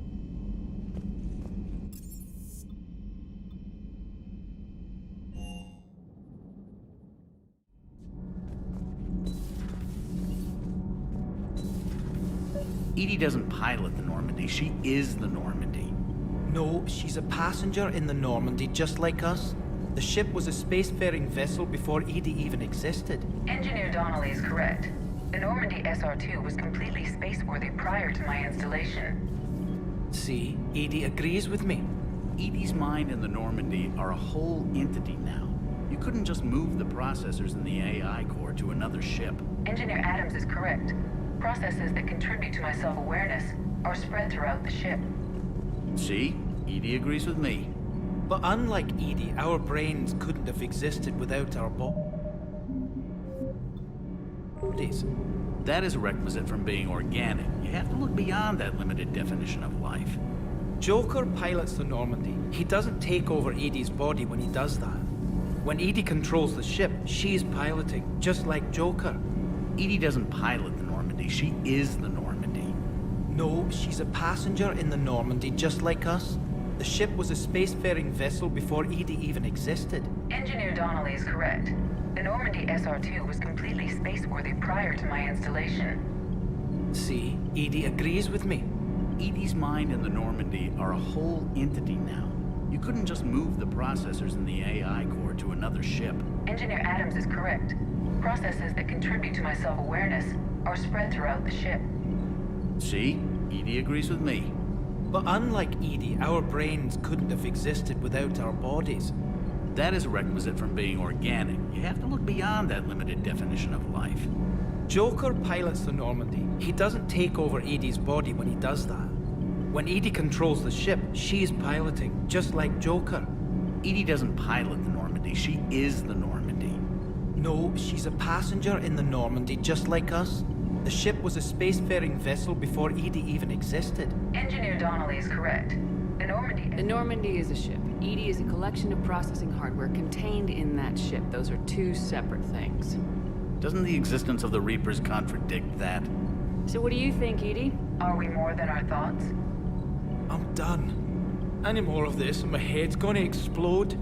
Edie doesn't pilot the Normandy, she is the Normandy. No, she's a passenger in the Normandy, just like us. The ship was a spacefaring vessel before Edie even existed. Engineer Donnelly is correct. The Normandy SR-2 was completely spaceworthy prior to my installation. See, Edie agrees with me. Edie's mind and the Normandy are a whole entity now. You couldn't just move the processors in the AI core to another ship. Engineer Adams is correct. Processes that contribute to my self-awareness are spread throughout the ship. See? Edie agrees with me. But unlike Edie, our brains couldn't have existed without our bodies. That is a requisite from being organic. You have to look beyond that limited definition of life. Joker pilots the Normandy. He doesn't take over Edie's body when he does that. When Edie controls the ship, she's piloting, just like Joker. Edie doesn't pilot the Normandy, she is the Normandy. No, she's a passenger in the Normandy, just like us. The ship was a spacefaring vessel before Edie even existed. Engineer Donnelly is correct. The Normandy SR-2 was completely spaceworthy prior to my installation. See, Edie agrees with me. Edie's mind and the Normandy are a whole entity now. You couldn't just move the processors in the AI core to another ship. Engineer Adams is correct. Processes that contribute to my self-awareness are spread throughout the ship. See? Edie agrees with me. But unlike Edie, our brains couldn't have existed without our bodies. That is a requisite from being organic. You have to look beyond that limited definition of life. Joker pilots the Normandy. He doesn't take over Edie's body when he does that. When Edie controls the ship, she's piloting, just like Joker. Edie doesn't pilot the Normandy, she is the Normandy. No, she's a passenger in the Normandy, just like us. The ship was a spacefaring vessel before Edie even existed. Engineer Donnelly is correct. The Normandy is a ship. Edie is a collection of processing hardware contained in that ship. Those are two separate things. Doesn't the existence of the Reapers contradict that? So what do you think, Edie? Are we more than our thoughts? I'm done. Any more of this and my head's gonna explode.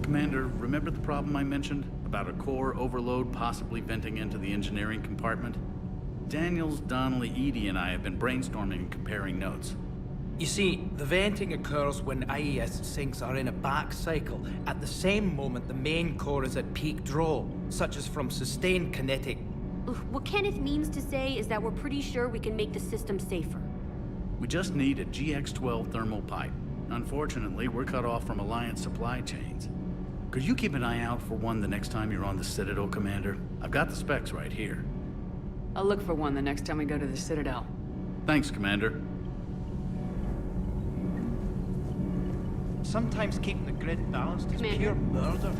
Commander, remember the problem I mentioned? About a core overload possibly venting into the engineering compartment? Daniels, Donnelly, Edie, and I have been brainstorming and comparing notes. You see, the venting occurs when IES sinks are in a back cycle at the same moment the main core is at peak draw, such as from sustained kinetic. What Kenneth means to say is that we're pretty sure we can make the system safer. We just need a GX-12 thermal pipe. Unfortunately, we're cut off from Alliance supply chains. Could you keep an eye out for one the next time you're on the Citadel, Commander? I've got the specs right here. I'll look for one the next time we go to the Citadel. Thanks, Commander. Sometimes keeping the grid balanced is Commander. pure murder.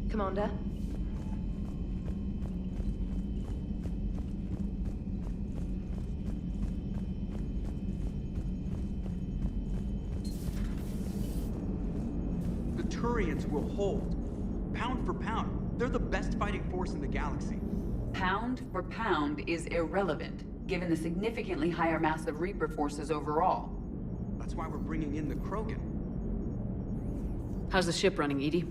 Commander? The Turians will hold. Pound for pound, they're the best fighting force in the galaxy. Pound for pound is irrelevant. given the significantly higher mass of Reaper forces overall. That's why we're bringing in the Krogan. How's the ship running, Edie?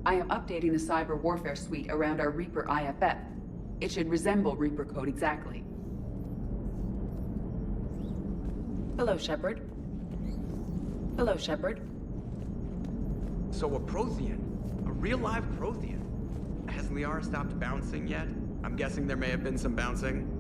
I am updating the cyber warfare suite around our Reaper IFF. It should resemble Reaper code exactly. Hello, Shepard. Hello, Shepard. So a Prothean. A real live Prothean. Has Liara stopped bouncing yet? I'm guessing there may have been some bouncing.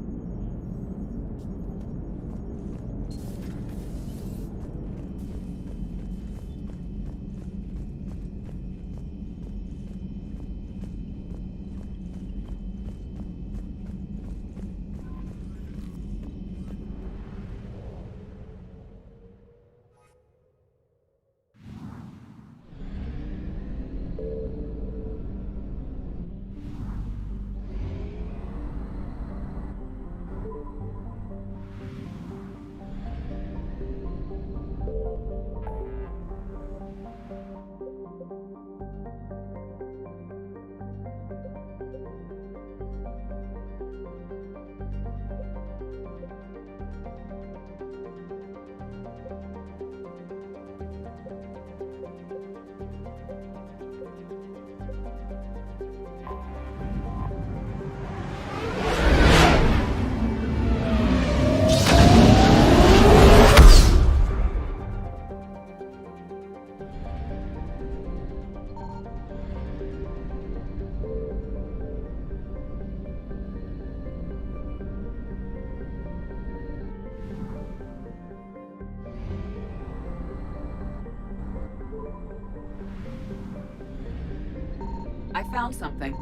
I found something.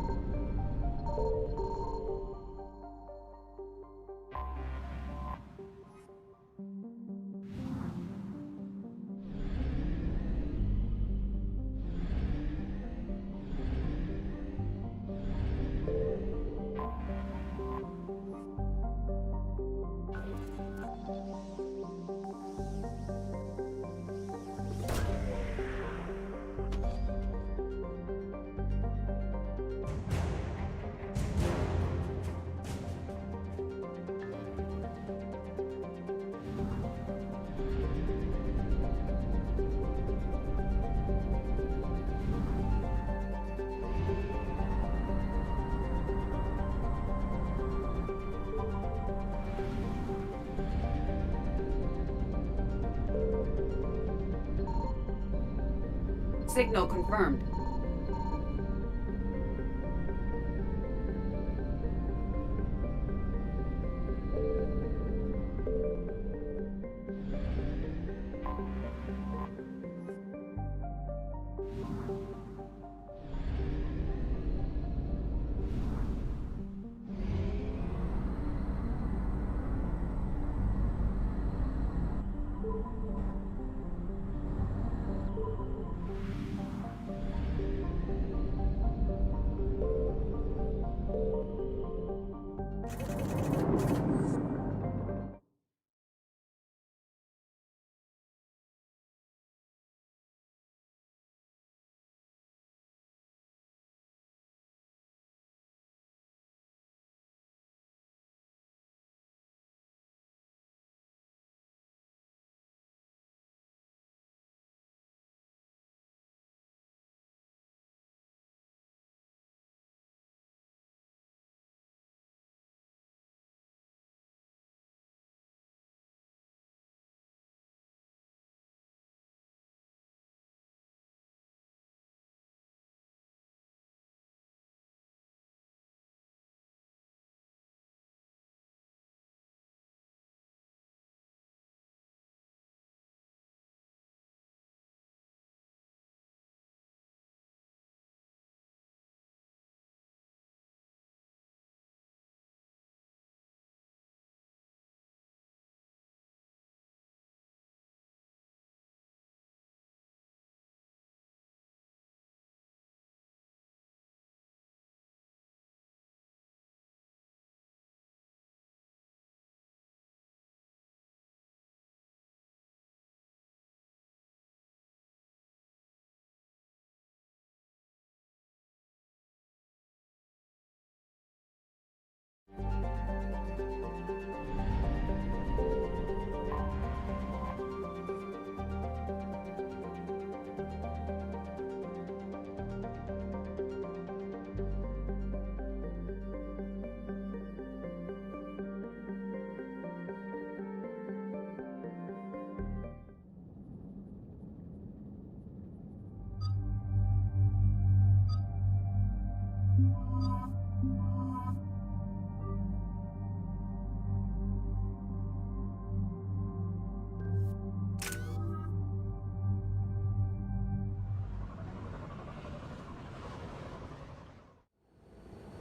Signal confirmed.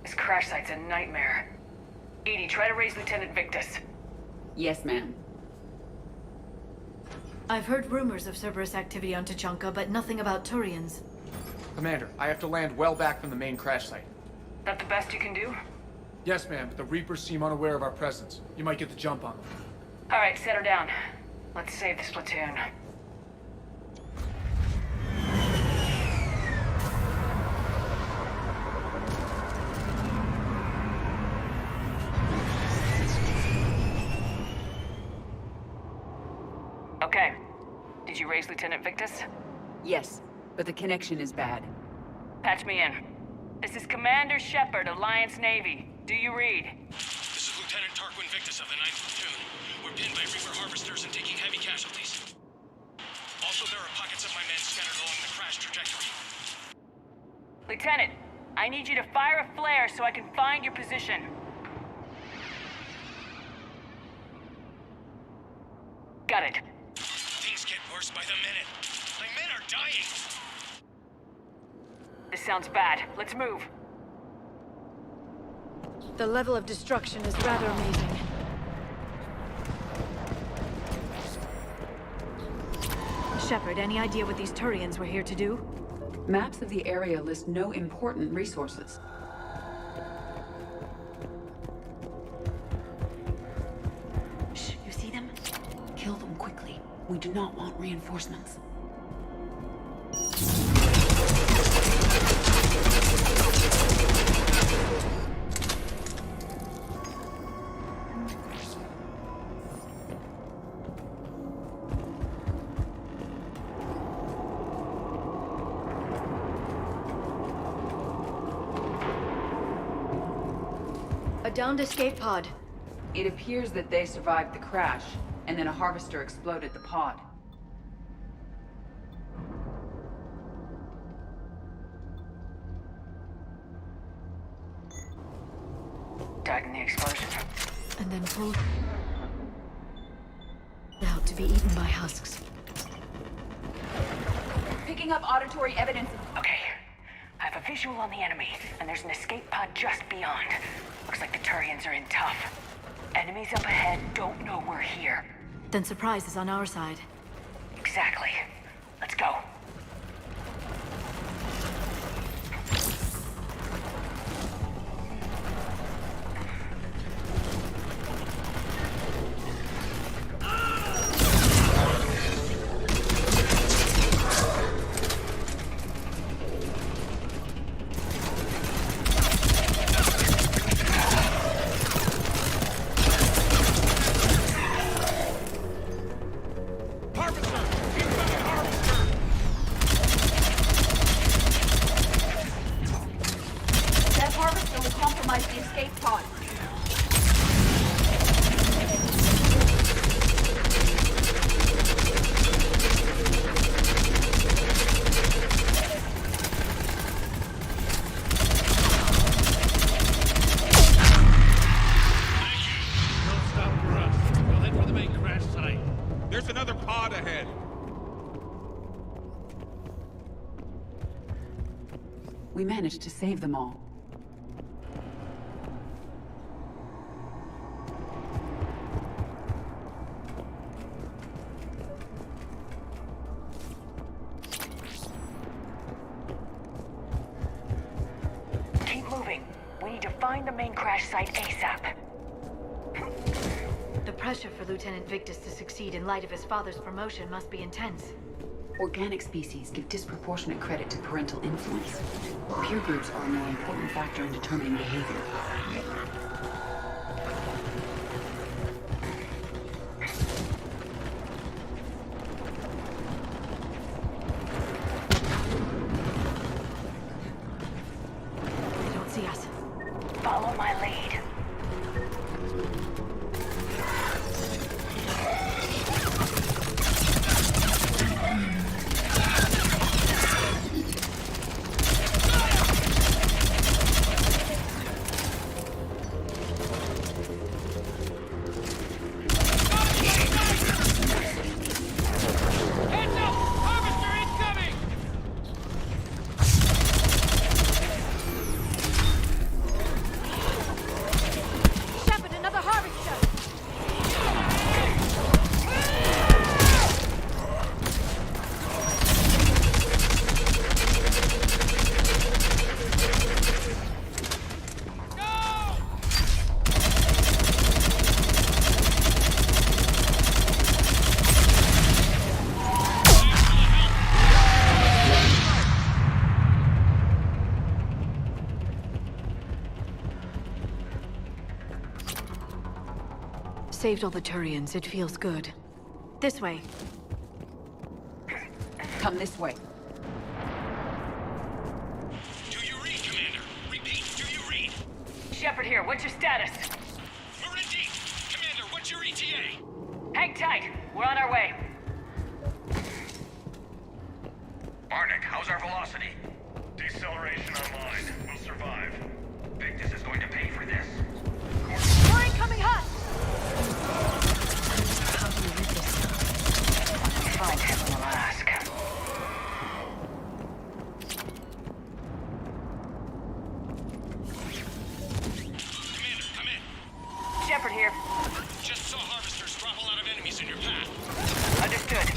This crash site's a nightmare. Edie, try to raise Lieutenant Victus. Yes, ma'am. I've heard rumors of Cerberus activity on Tuchanka, but nothing about Turians. Commander, I have to land well back from the main crash site. That the best you can do? Yes, ma'am, but the Reapers seem unaware of our presence. You might get the jump on them. All right, set her down. Let's save this platoon. Okay. Did you raise Lieutenant Victus? Yes, but the connection is bad. Patch me in. This is Commander Shepard, Alliance Navy. Do you read? This is Lieutenant Tarquin Victus of the 9th Platoon. We're pinned by Reaper harvesters and taking heavy casualties. Also, there are pockets of my men scattered along the crash trajectory. Lieutenant, I need you to fire a flare so I can find your position. Got it. Things get worse by the minute. My men are dying. This sounds bad. Let's move. The level of destruction is rather amazing. Shepard, any idea what these Turians were here to do? Maps of the area list no important resources. Shh, you see them? Kill them quickly. We do not want reinforcements. A downed escape pod. It appears that they survived the crash, and then a harvester exploded the pod. Died in the explosion. And then pulled out to be eaten by husks. Picking up auditory evidence. Okay. I have a visual on the enemy, and there's an escape pod just beyond. Looks like the Turians are in tough. Enemies up ahead don't know we're here. Then surprise is on our side. Exactly. Let's go. We managed to save them all. Keep moving. We need to find the main crash site ASAP. The pressure for Lieutenant Victus to succeed in light of his father's promotion must be intense. Organic species give disproportionate credit to parental influence. Peer groups are a more important factor in determining behavior. saved all the Turians. It feels good. This way. Come this way. Do you read, Commander? Repeat, do you read? Shepard here, what's your status? We're in deep. Commander, what's your ETA? Hang tight, we're on our way. Barnick, how's our velocity? Deceleration online. We'll survive. Victus is going to pay for this. More incoming hot! How do we read this? Find him and I'll ask. Commander, come in. Shepard here. Just saw harvesters drop a lot of enemies in your path. Understood.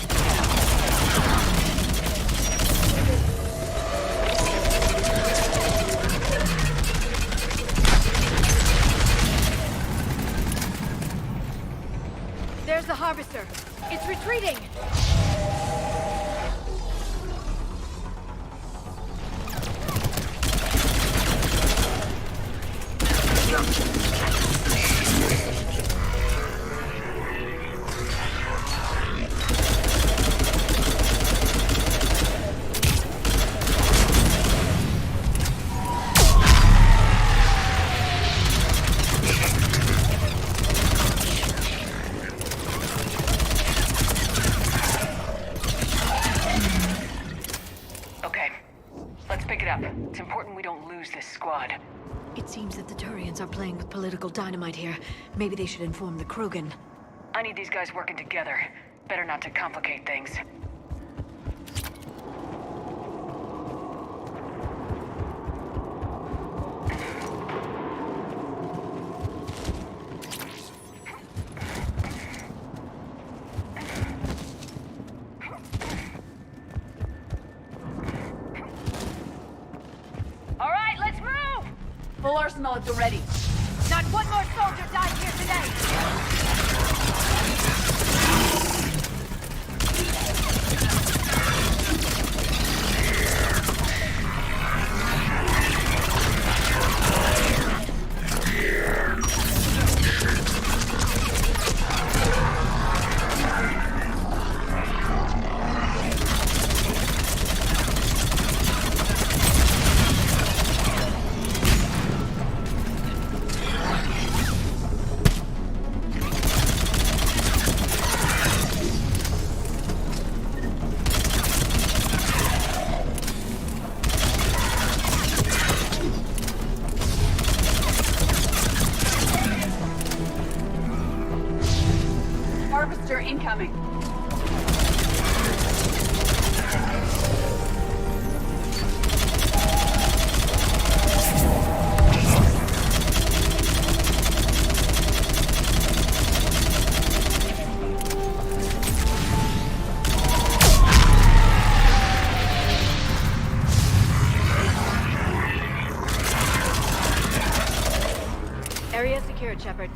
There's the harvester. It's retreating. Okay, let's pick it up. It's important we don't lose this squad. It seems that the Turians are playing with political dynamite here. Maybe they should inform the Krogan. I need these guys working together. Better not to complicate things. All right, let's move! Full arsenal at the ready. Not one more soldier died here today! Harvester incoming. Area secured, Shepard.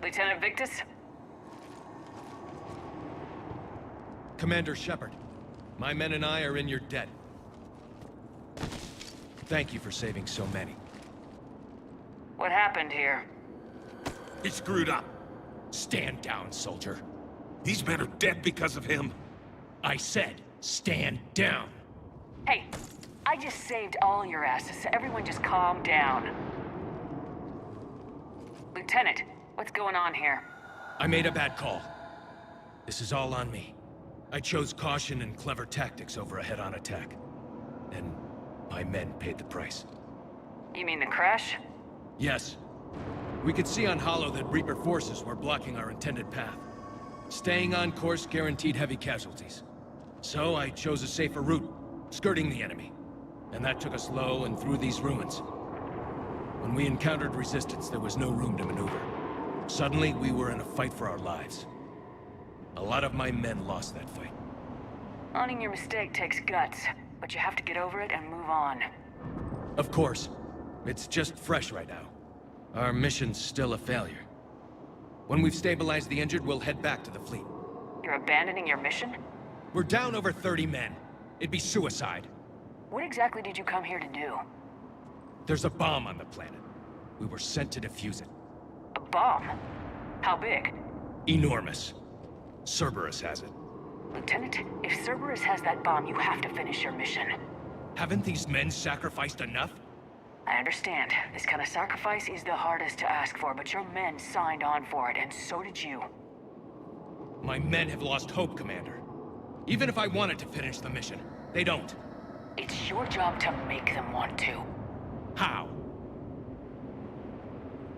Lieutenant Victus? Commander Shepard, my men and I are in your debt. Thank you for saving so many. What happened here? He screwed up. Stand down, soldier. These men are dead because of him. I said, stand down. Hey, I just saved all your asses, so everyone just calm down. Lieutenant, what's going on here? I made a bad call. This is all on me. I chose caution and clever tactics over a head-on attack. And my men paid the price. You mean the crash? Yes. We could see on Hollow that Reaper forces were blocking our intended path. Staying on course guaranteed heavy casualties. So I chose a safer route, skirting the enemy. And that took us low and through these ruins. When we encountered resistance, there was no room to maneuver. Suddenly, we were in a fight for our lives. A lot of my men lost that fight. Owning your mistake takes guts, but you have to get over it and move on. Of course. It's just fresh right now. Our mission's still a failure. When we've stabilized the injured, we'll head back to the fleet. You're abandoning your mission? We're down over 30 men. It'd be suicide. What exactly did you come here to do? There's a bomb on the planet. We were sent to defuse it. A bomb? How big? Enormous. Cerberus has it. Lieutenant, if Cerberus has that bomb, you have to finish your mission. Haven't these men sacrificed enough? I understand. This kind of sacrifice is the hardest to ask for, but your men signed on for it, and so did you. My men have lost hope, Commander. Even if I wanted to finish the mission, they don't. It's your job to make them want to. How?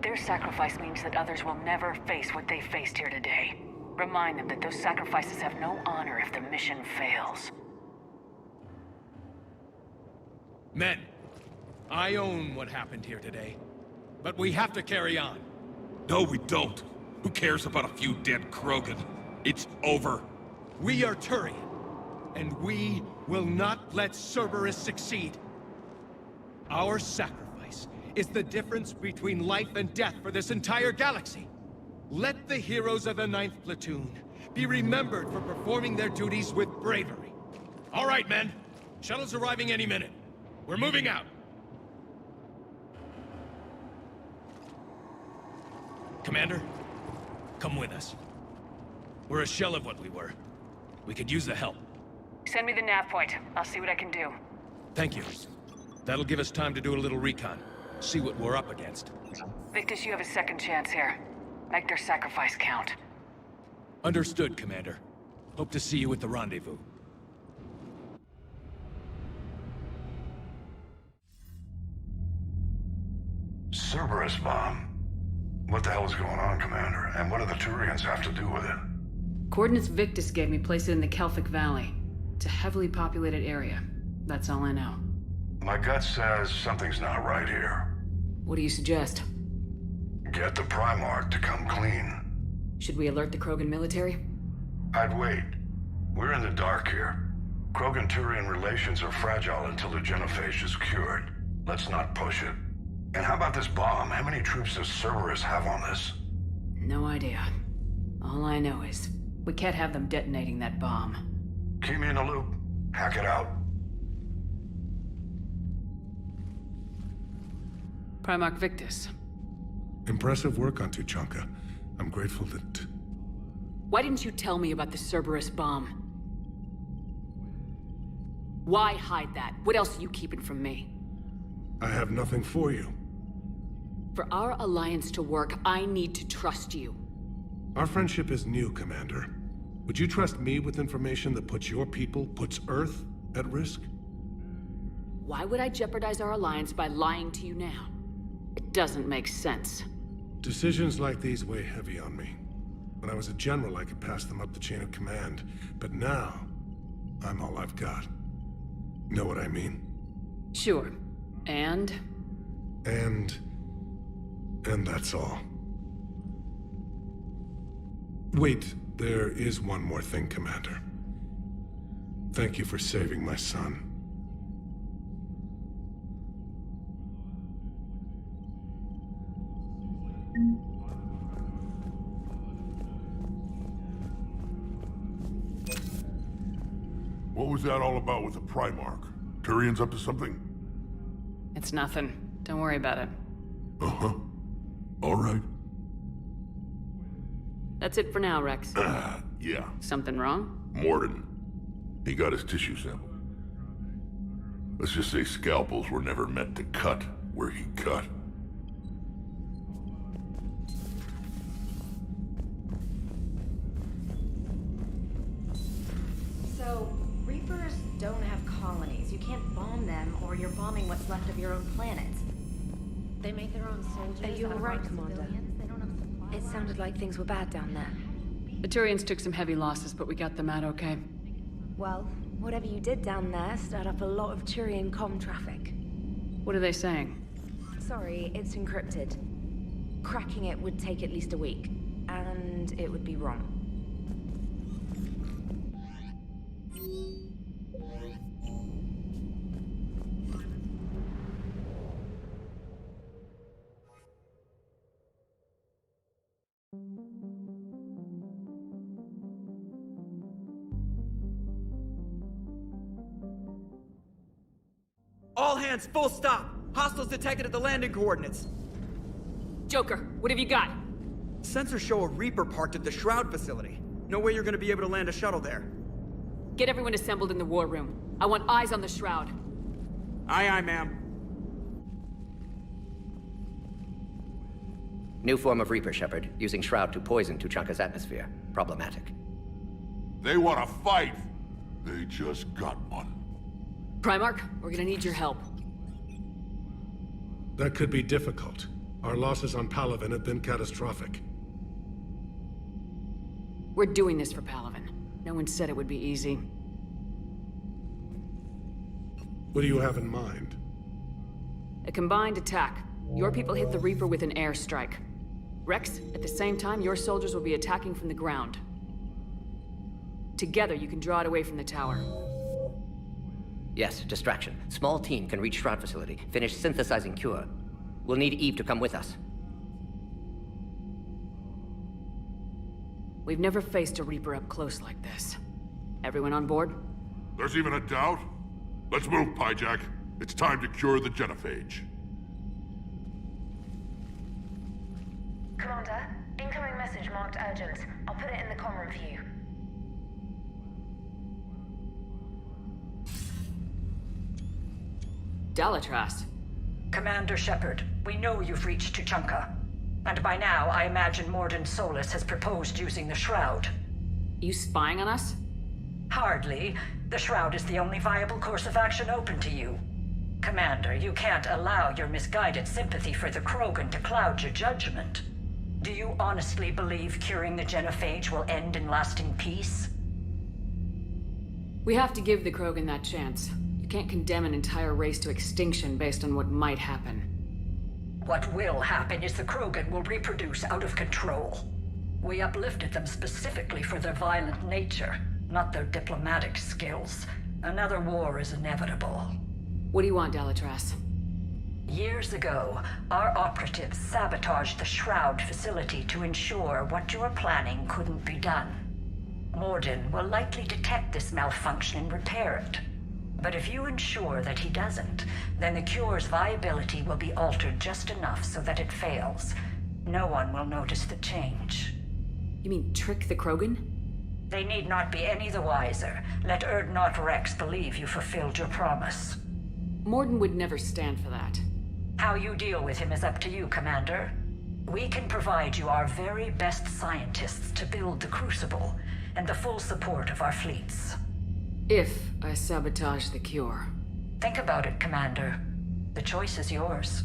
Their sacrifice means that others will never face what they faced here today. Remind them that those sacrifices have no honor if the mission fails. Men, I own what happened here today. But we have to carry on. No, we don't. Who cares about a few dead Krogan? It's over. We are Turian, and we will not let Cerberus succeed. Our sacrifice is the difference between life and death for this entire galaxy. Let the heroes of the 9th Platoon be remembered for performing their duties with bravery. All right, men. Shuttle's arriving any minute. We're moving out. Commander, come with us. We're a shell of what we were. We could use the help. Send me the nav point. I'll see what I can do. Thank you. That'll give us time to do a little recon. See what we're up against. Victus, you have a second chance here. Make their sacrifice count. Understood, Commander. Hope to see you at the rendezvous. Cerberus bomb. What the hell is going on, Commander? And what do the Turians have to do with it? Coordinates Victus gave me place it in the Kelphic Valley. It's a heavily populated area. That's all I know. My gut says something's not right here. What do you suggest? Get the Primarch to come clean. Should we alert the Krogan military? I'd wait. We're in the dark here. Krogan-Turian relations are fragile until the genophage is cured. Let's not push it. And how about this bomb? How many troops does Cerberus have on this? No idea. All I know is, we can't have them detonating that bomb. Keep me in the loop. Hack it out. Primarch Victus. Impressive work on Tuchanka. I'm grateful that... Why didn't you tell me about the Cerberus bomb? Why hide that? What else are you keeping from me? I have nothing for you. For our alliance to work, I need to trust you. Our friendship is new, Commander. Would you trust me with information that puts your people, puts Earth, at risk? Why would I jeopardize our alliance by lying to you now? It doesn't make sense. Decisions like these weigh heavy on me. When I was a general, I could pass them up the chain of command. But now, I'm all I've got. Know what I mean? Sure. And that's all. Wait, there is one more thing, Commander. Thank you for saving my son. What was that all about with the Primarch? Turian's up to something? it's nothing. Don't worry about it. Uh-huh. All right. That's it for now, Rex. Yeah. Something wrong? Mordin. He got his tissue sample. Let's just say scalpels were never meant to cut where he cut. So, Reapers don't have colonies. You can't bomb them, or you're bombing what's left of your own planet. They make their own soldiers. You were out of right, our Commander. civilians. They don't have supplies. It sounded like things were bad down there. The Turians took some heavy losses, but we got them out okay. Well, whatever you did down there stirred up a lot of Turian comm traffic. What are they saying? Sorry, it's encrypted. Cracking it would take at least a week, and it would be wrong. All hands, full stop! Hostiles detected at the landing coordinates. Joker, what have you got? Sensors show a Reaper parked at the Shroud facility. No way you're gonna be able to land a shuttle there. Get everyone assembled in the war room. I want eyes on the Shroud. Aye, aye, ma'am. New form of Reaper, Shepard, using Shroud to poison Tuchanka's atmosphere. Problematic. They want to fight. They just got one. Primarch, we're gonna need your help. That could be difficult. Our losses on Palaven have been catastrophic. We're doing this for Palaven. No one said it would be easy. What do you have in mind? A combined attack. Your people hit the Reaper with an airstrike. Rex, at the same time, your soldiers will be attacking from the ground. Together, you can draw it away from the tower. Yes, distraction. Small team can reach Shroud facility, finish synthesizing cure. We'll need Eve to come with us. We've never faced a Reaper up close like this. Everyone on board? There's even a doubt? Let's move, Pyjak. It's time to cure the genophage. Commander, incoming message marked urgent. I'll put it in the comm room for you. Dalatras. Commander Shepard, we know you've reached Tuchanka. And by now, I imagine Mordin Solus has proposed using the Shroud. You spying on us? Hardly. The Shroud is the only viable course of action open to you. Commander, you can't allow your misguided sympathy for the Krogan to cloud your judgment. Do you honestly believe curing the genophage will end in lasting peace? We have to give the Krogan that chance. You can't condemn an entire race to extinction based on what might happen. What will happen is the Krogan will reproduce out of control. We uplifted them specifically for their violent nature, not their diplomatic skills. Another war is inevitable. What do you want, Dalatras? Years ago, our operatives sabotaged the Shroud facility to ensure what you were planning couldn't be done. Mordin will likely detect this malfunction and repair it. But if you ensure that he doesn't, then the cure's viability will be altered just enough so that it fails. No one will notice the change. You mean trick the Krogan? They need not be any the wiser. Let Urdnot Rex believe you fulfilled your promise. Mordin would never stand for that. How you deal with him is up to you, Commander. We can provide you our very best scientists to build the Crucible, and the full support of our fleets. If I sabotage the cure. Think about it, Commander. The choice is yours.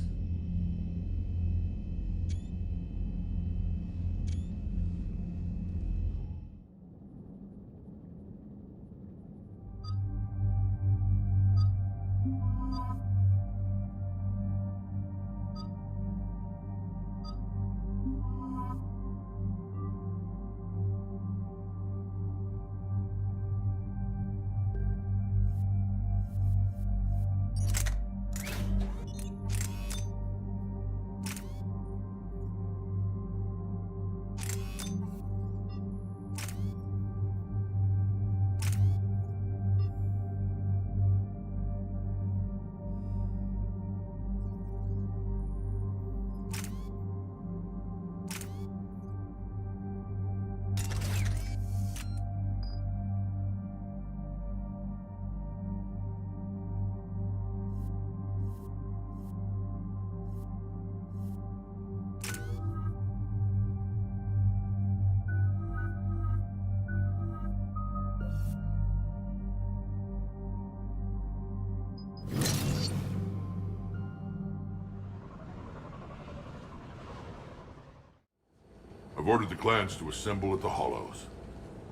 I've ordered the clans to assemble at the Hollows.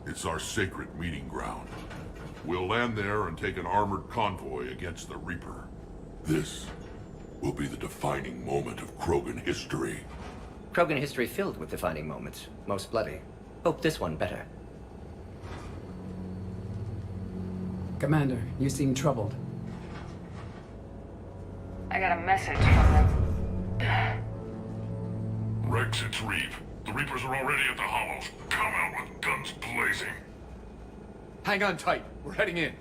It's our sacred meeting ground. We'll land there and take an armored convoy against the Reaper. This will be the defining moment of Krogan history. Krogan history filled with defining moments, most bloody. Hope this one better. Commander, you seem troubled. I got a message from them. Rex, it's Reeve. The Reapers are already at the Hollows. Come out with guns blazing. Hang on tight. We're heading in.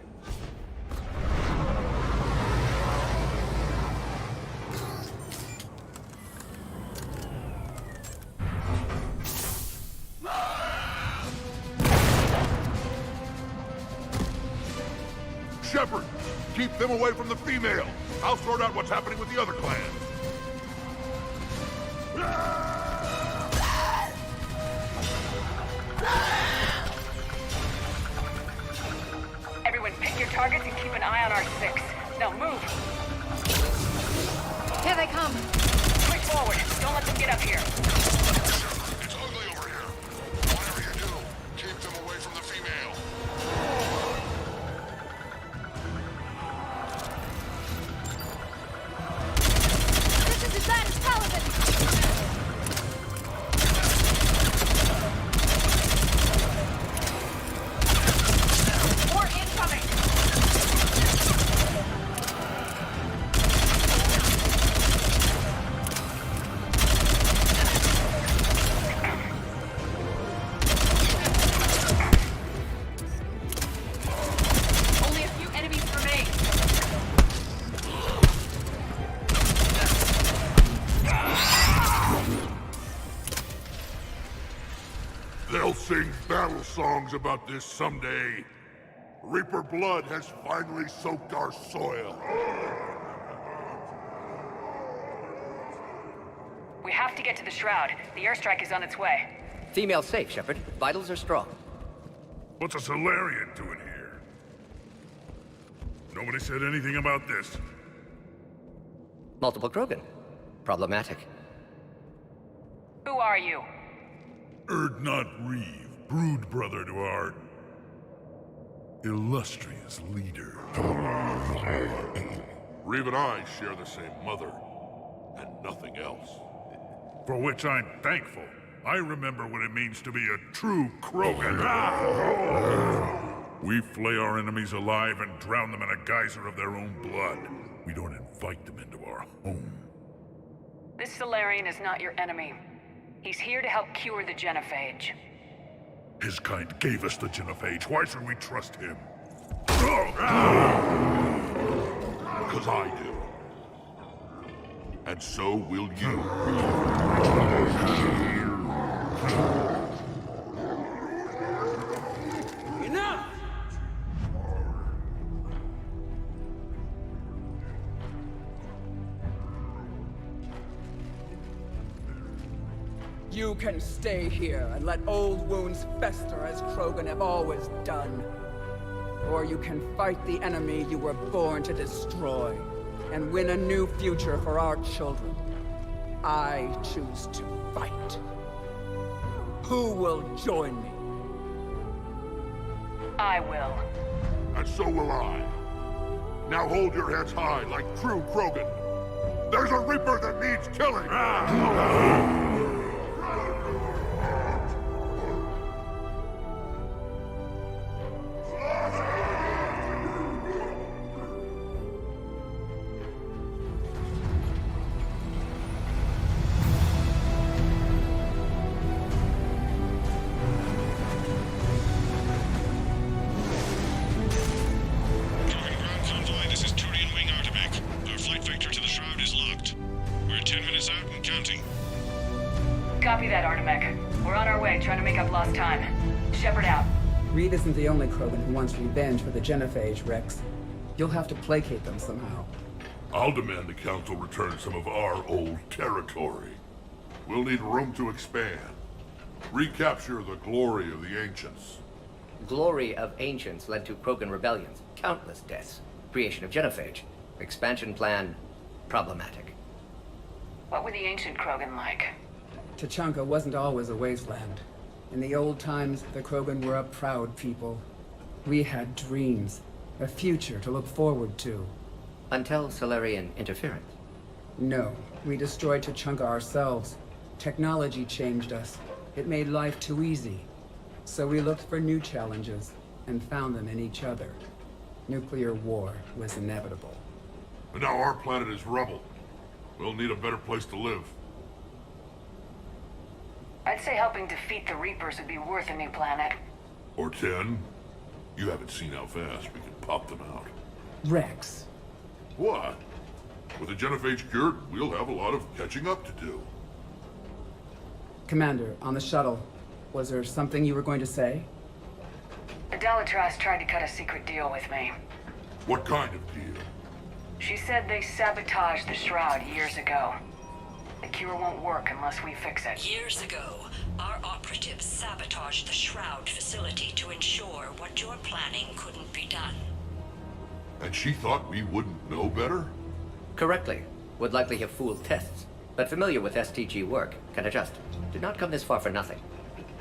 keep them away from the female. I'll sort out what's happening with the other clans. Everyone pick your targets and keep an eye on our 6. Now move! Here they come! Push forward! Don't let them get up here! It's ugly over here. Whatever you do, keep them away from the female. This is Advanced Paladin! More incoming! Only a few enemies remain. They'll sing battle songs about this someday. Reaper blood has finally soaked our soil. We have to get to the Shroud. The airstrike is on its way. Female safe, Shepard. Vitals are strong. What's a Solarian doing here? Nobody said anything about this. Multiple Krogan. Problematic. Who are you? Urdnot Reeve, brood brother to our illustrious leader. Reeve and I share the same mother, and nothing else. For which I'm thankful. I remember what it means to be a true Krogan. We flay our enemies alive and drown them in a geyser of their own blood. We don't invite them into our home. This Solarian is not your enemy. He's here to help cure the Genophage. His kind gave us the Genophage. Why should we trust him? Because I do. And so will you. Enough! You can stay here and let old wounds fester as Krogan have always done. Or you can fight the enemy you were born to destroy, and win a new future for our children. I choose to fight. Who will join me? I will. And so will I. Now hold your heads high like true Krogan. There's a Reaper that needs killing! This is Turian Wing Artimac. Our flight vector to the Shroud is locked. We're 10 minutes out and counting. Copy that, Artemek. We're on our way, trying to make up lost time. Shepard out. Reed isn't the only Krogan who wants revenge for the Genophage, Rex. You'll have to placate them somehow. I'll demand the Council return some of our old territory. We'll need room to expand. Recapture the glory of the Ancients. Glory of Ancients led to Krogan rebellions, countless deaths, creation of Genophage. Expansion plan, problematic. What were the ancient Krogan like? Tuchanka wasn't always a wasteland. In the old times, the Krogan were a proud people. We had dreams, a future to look forward to. Until Solarian interference. No, we destroyed Tuchanka ourselves. Technology changed us. It made life too easy. So we looked for new challenges, and found them in each other. Nuclear war was inevitable. But now our planet is rubble. We'll need a better place to live. I'd say helping defeat the Reapers would be worth a new planet. Or 10. You haven't seen how fast we can pop them out. Rex. What? With the Genophage cured, we'll have a lot of catching up to do. Commander, on the shuttle, was there something you were going to say? Adalitras tried to cut a secret deal with me. What kind of deal? She said they sabotaged the Shroud years ago. The cure won't work unless we fix it. Years ago, our operatives sabotaged the Shroud facility to ensure what you're planning couldn't be done. And she thought we wouldn't know better? Correctly. Would likely have fooled tests, but familiar with STG work, can adjust. Did not come this far for nothing.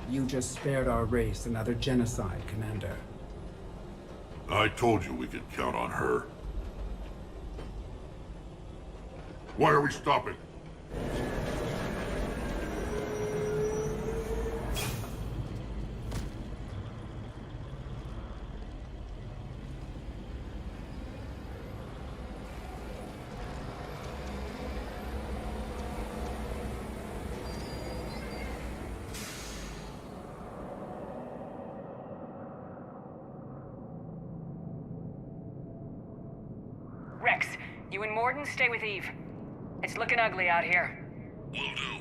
You just spared our race another genocide, Commander. I told you we could count on her. Why are we stopping? Rex, you and Morden stay with Eve. It's looking ugly out here. Will do.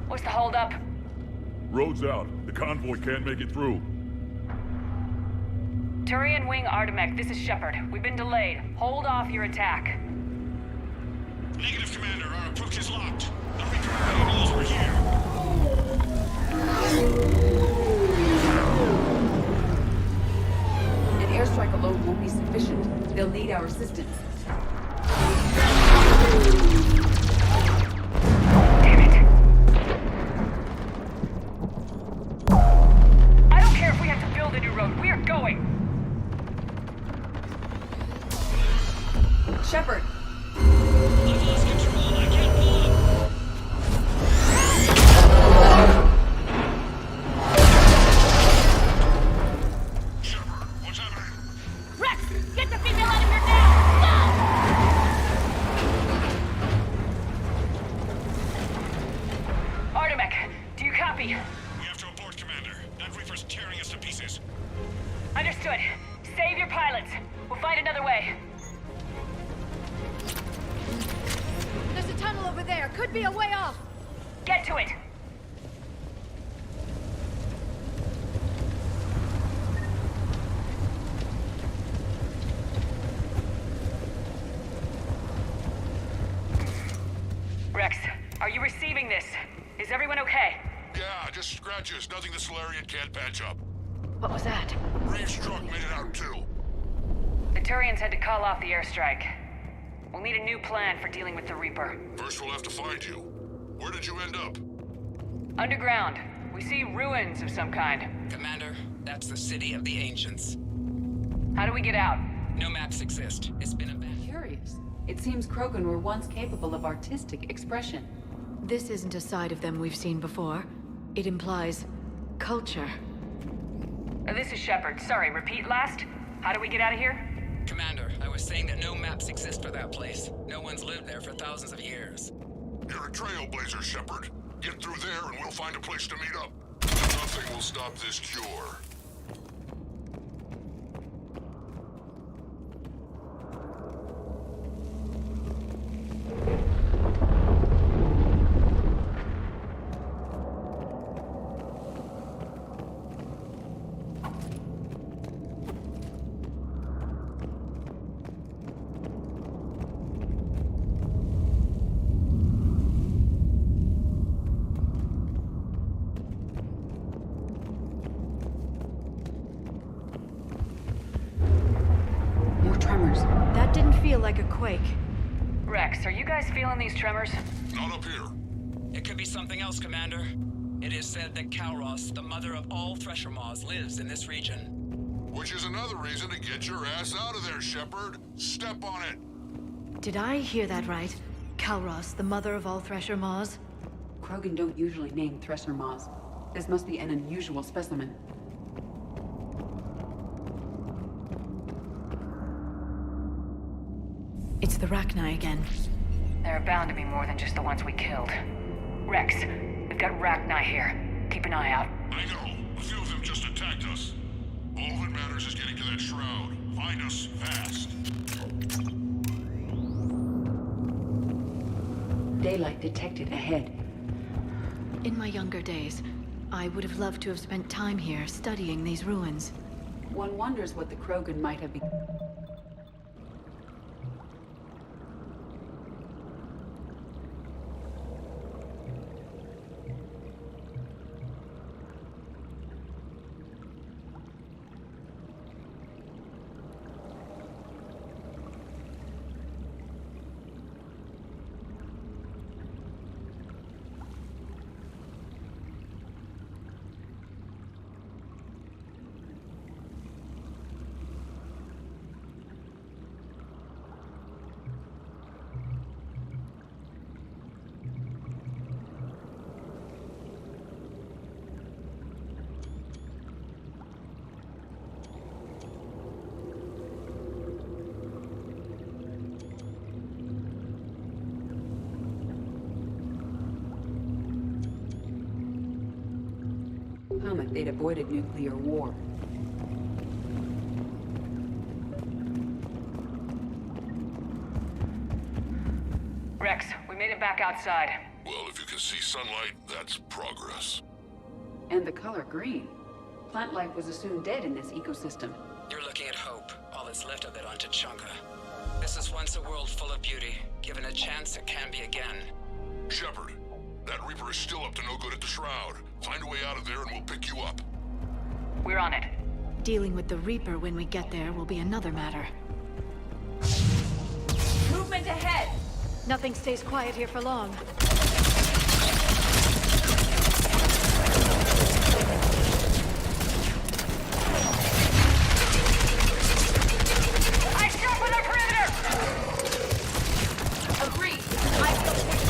What's the holdup? Road's out. The convoy can't make it through. Turian Wing Artemek, this is Shepard. We've been delayed. Hold off your attack. Negative, Commander. Our approach is locked. The Reaper vehicles are here. An airstrike alone won't be sufficient. They'll need our assistance. Damn it. I don't care if we have to build a new road. We are going. Shepard! I've lost control. I can't pull up. Shepard, what's happening? Rex, get the female out of here now! Go! Artemek, do you copy? We have to abort, Commander. That Reaper's tearing us to pieces. Understood. Save your pilots. We'll find another way. There's a tunnel over there. Could be a way off. Get to it. Rex, are you receiving this? Is everyone okay? Yeah, just scratches. Nothing the Solarian can't patch up. What was that? Reeves' truck made it out too. The Turians had to call off the airstrike. We'll need a new plan for dealing with the Reaper. First we'll have to find you. Where did you end up? Underground. We see ruins of some kind. Commander, that's the City of the Ancients. How do we get out? No maps exist. It's been abandoned. Curious. It seems Krogan were once capable of artistic expression. This isn't a side of them we've seen before. It implies culture. This is Shepard. Sorry, repeat last? How do we get out of here? Commander, I was saying that no maps exist for that place. No one's lived there for thousands of years. You're a trailblazer, Shepard. Get through there and we'll find a place to meet up. Nothing will stop this cure. That didn't feel like a quake. Rex, are you guys feeling these tremors? Not up here. It could be something else, Commander. It is said that Kalros, the mother of all Thresher Maws, lives in this region. Which is another reason to get your ass out of there, Shepard. Step on it. Did I hear that right? Kalros, the mother of all Thresher Maws? Krogan don't usually name Thresher Maws. This must be an unusual specimen. It's the Rachni again. There are bound to be more than just the ones we killed. Rex, we've got Rachni here. Keep an eye out. I know. A few of them just attacked us. All that matters is getting to that shroud. Find us fast. daylight detected ahead. In my younger days, I would have loved to have spent time here studying these ruins. One wonders what the Krogan might have become. If they'd avoided nuclear war. Rex, we made it back outside. Well, if you can see sunlight, that's progress. And the color green. Plant life was assumed dead in this ecosystem. You're looking at hope, all that's left of it on Tuchanka. This is once a world full of beauty. Given a chance, it can be again. Shepard, that Reaper is still up to no good at the Shroud. Find a way out of there and we'll pick you up. We're on it. Dealing with the Reaper when we get there will be another matter. Movement ahead! Nothing stays quiet here for long. I sharpen our perimeter! Agreed. I will take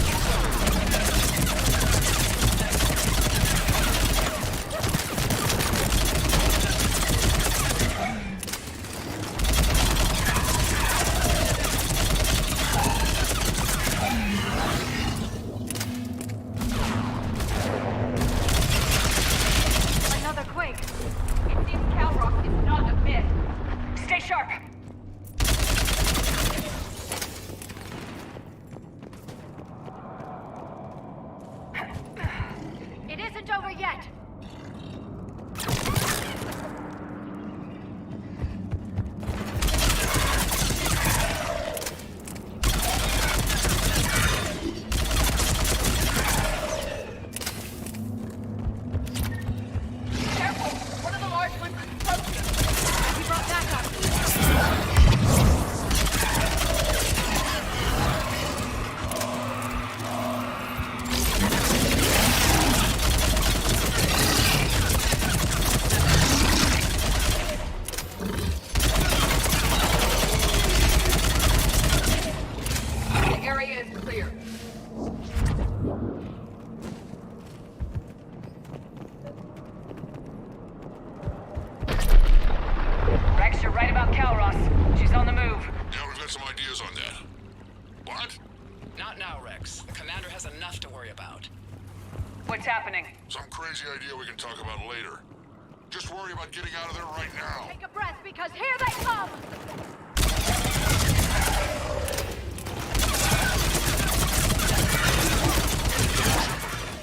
What's happening? Some crazy idea we can talk about later. Just worry about getting out of there right now. Take a breath, because here they come!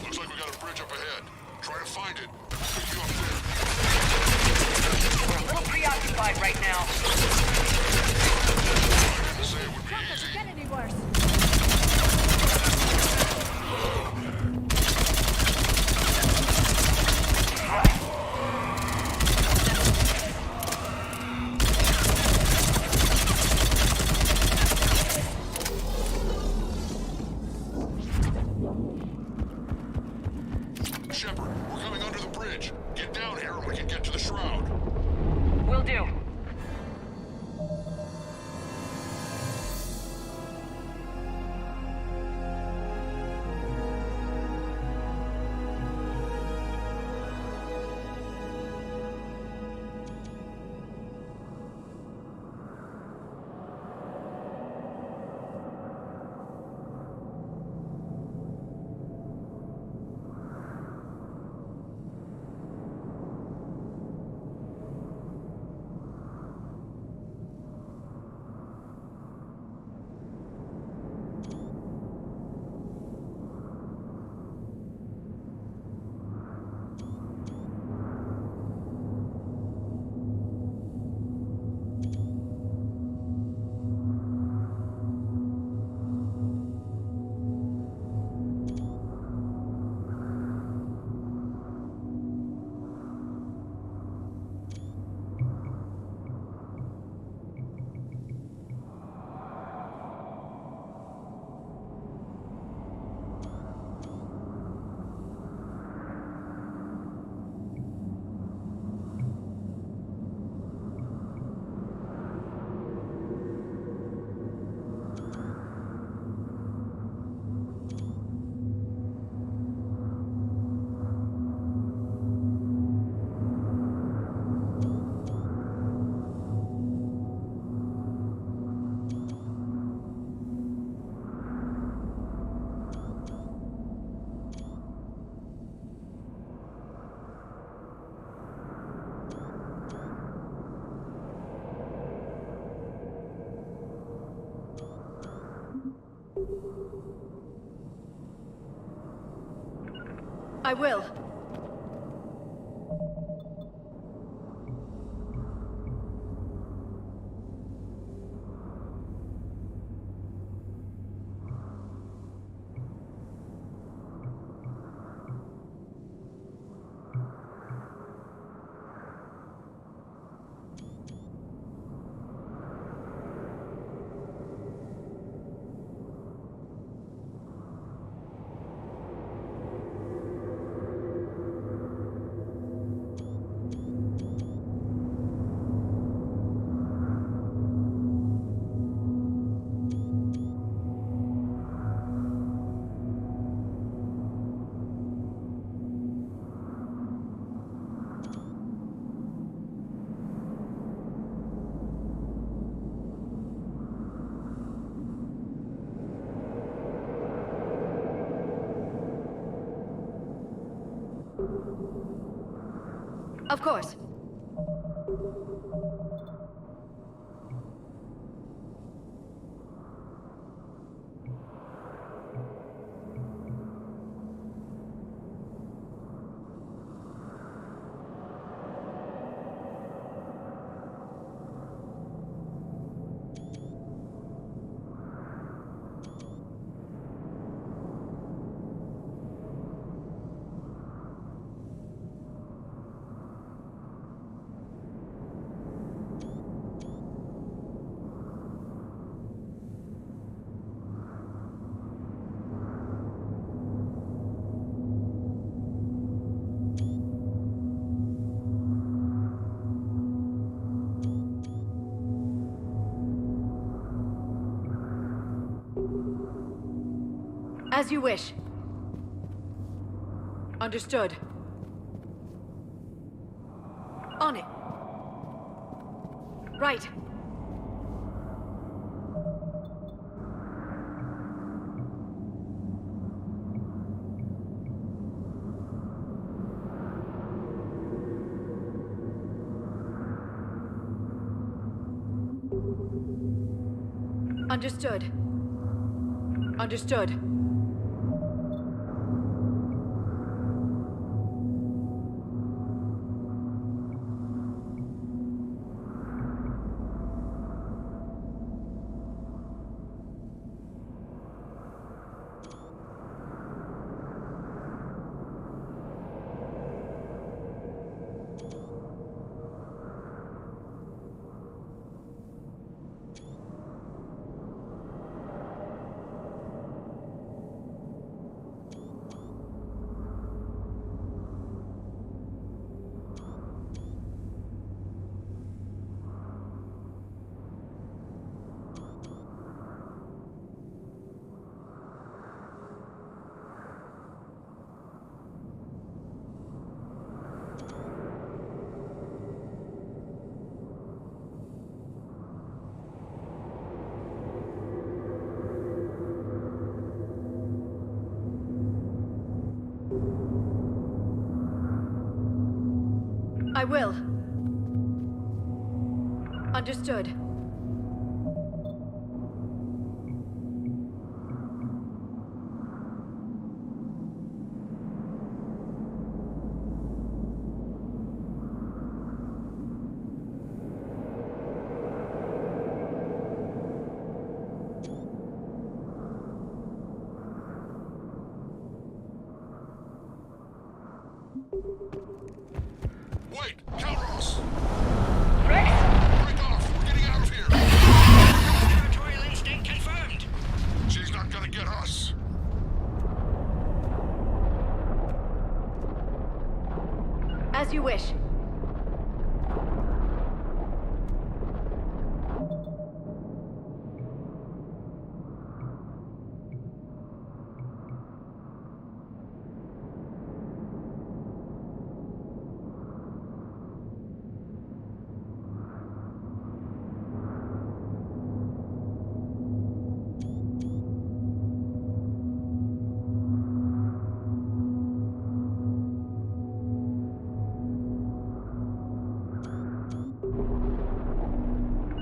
Looks like we got a bridge up ahead. Try to find it. Pick you up there. We're a little preoccupied right now. I didn't say it would be easy. Get any worse. Shepard, we're coming under the bridge. Get down here and we can get to the Shroud. Will do. I will. Of course. As you wish. Understood. On it. Right. Understood. Understood. I will. Understood. Wait! Calros! Rex? Break off! We're getting out of here! Territorial instinct confirmed! She's not gonna get us! As you wish.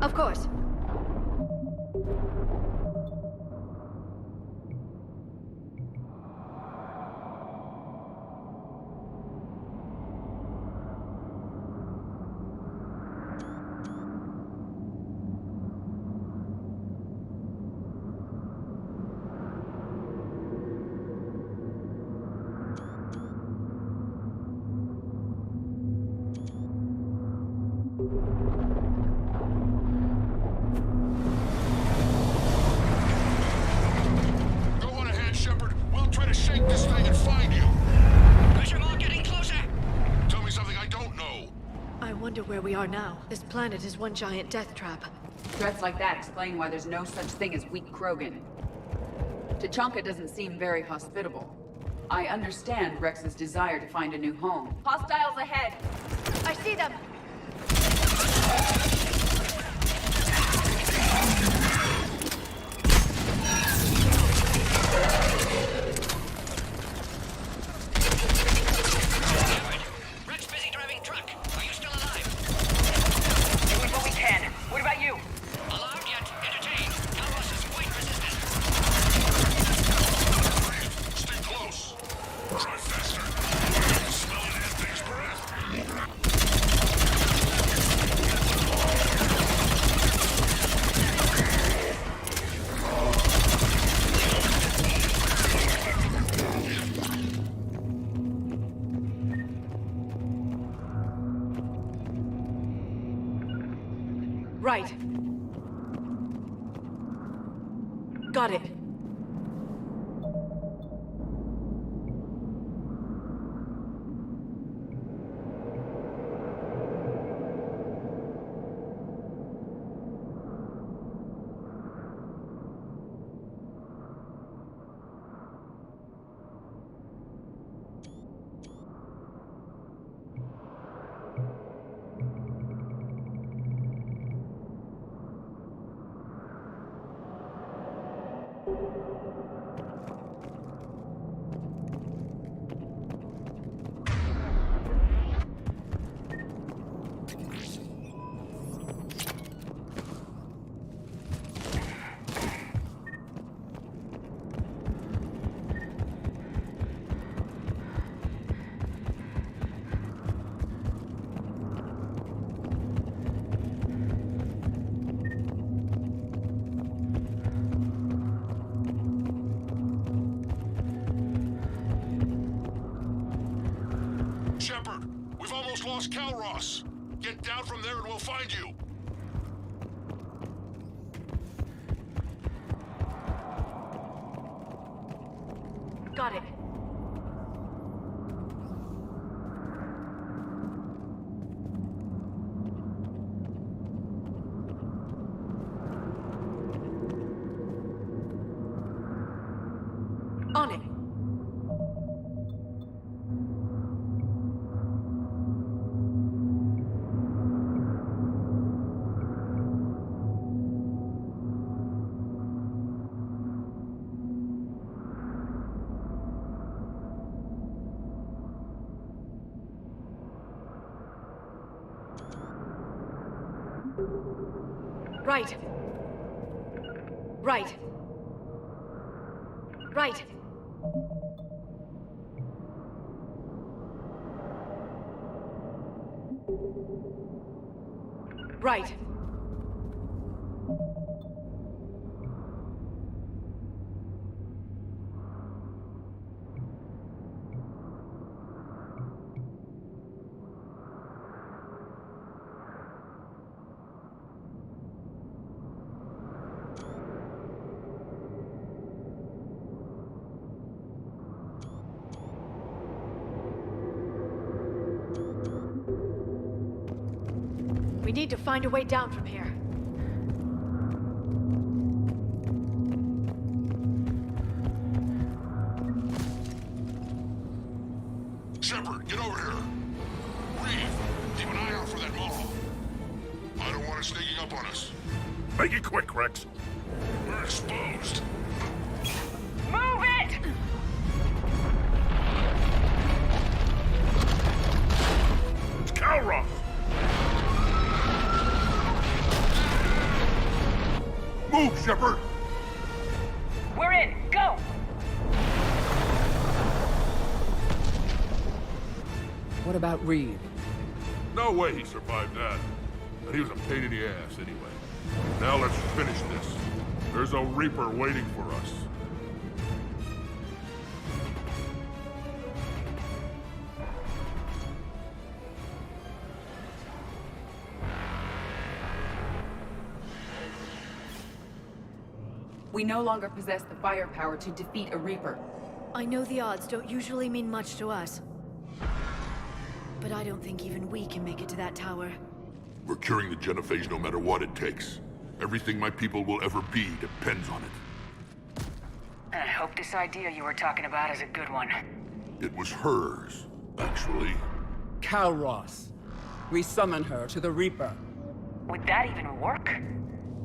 Of course. wonder where we are now. This planet is one giant death trap. Threats like that explain why there's no such thing as weak Krogan. Tachanka doesn't seem very hospitable. I understand Rex's desire to find a new home. Hostiles ahead! I see them! Rex busy driving truck. Are you still alive? Doing what we can. What about you? Alarmed yet? Entertained. Calros is quite resistant. Stay close. Drive faster. Smell an ant-thing's breath. Right. Got it. Shepard, we've almost lost Calros. Get down from there and we'll find you. Got it. On it. Right. Right. Right. Right. We need to find a way down from here. Shepard, get over here. Reeve, keep an eye out for that Maw. I don't want it sneaking up on us. Make it quick, Rex. We're exposed. Move it! It's Calros! Move, Shepard! We're in. Go! What about Reeve? No way he survived that. But he was a pain in the ass anyway. Now let's finish this. There's a Reaper waiting for us. We no longer possess the firepower to defeat a Reaper. I know the odds don't usually mean much to us. but I don't think even we can make it to that tower. We're curing the genophage no matter what it takes. Everything my people will ever be depends on it. And I hope this idea you were talking about is a good one. It was hers, actually. Kalros. We summon her to the Reaper. Would that even work?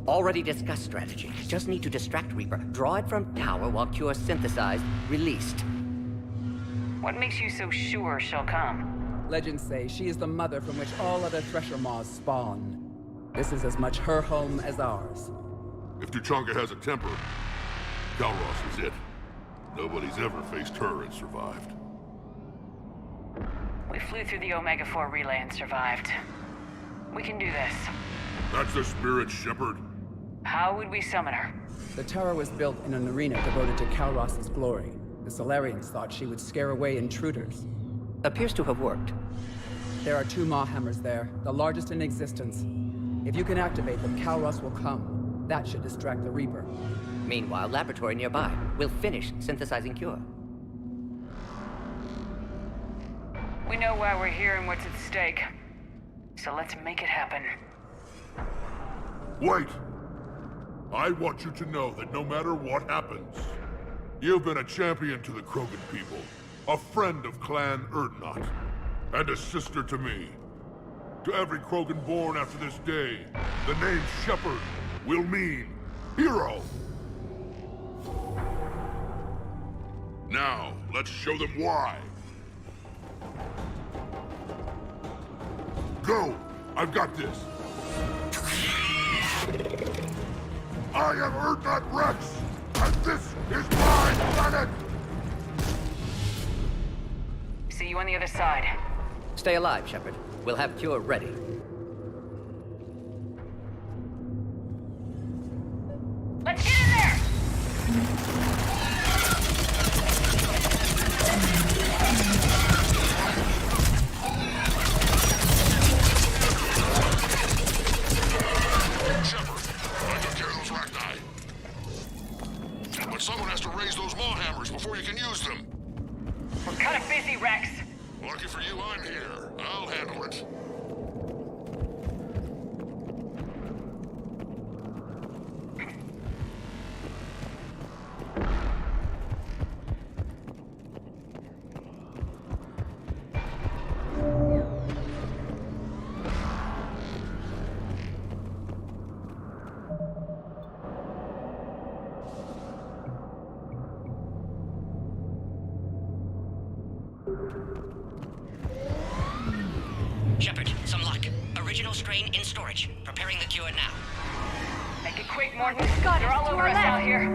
Already discussed strategy. Just need to distract Reaper. Draw it from tower while Cure synthesized, released. What makes you so sure she'll come? Legends say she is the mother from which all other Thresher Maws spawn. This is as much her home as ours. If Tuchanka has a temper, Kalros is it. Nobody's ever faced her and survived. We flew through the Omega-4 relay and survived. We can do this. That's the spirit, Shepard. How would we summon her? The tower was built in an arena devoted to Kalros' glory. The Solarians thought she would scare away intruders. Appears to have worked. There are 2 Maw hammers there, the largest in existence. If you can activate them, Kalros will come. That should distract the Reaper. Meanwhile, laboratory nearby. We'll finish synthesizing Cure. We know why we're here and what's at stake. So let's make it happen. Wait! I want you to know that no matter what happens, you've been a champion to the Krogan people, a friend of Clan Urdnot, and a sister to me. To every Krogan born after this day, the name Shepard will mean hero. Now, let's show them why. Go! I've got this! I am Urdnot Rex, and this is my planet! See you on the other side. Stay alive, Shepard. We'll have Cure ready. Let's get in there! But someone has to raise those Maw hammers before you can use them. We're kind of busy, Rex. Lucky for you, I'm here. I'll handle it. Shepard, some luck. Original strain in storage. Preparing the cure now. Make it quick, Morton. They're all over us out here.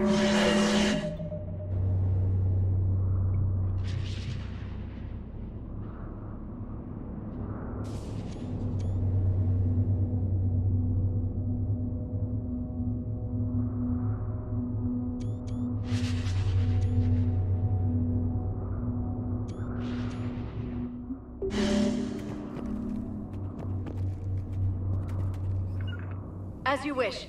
As you wish.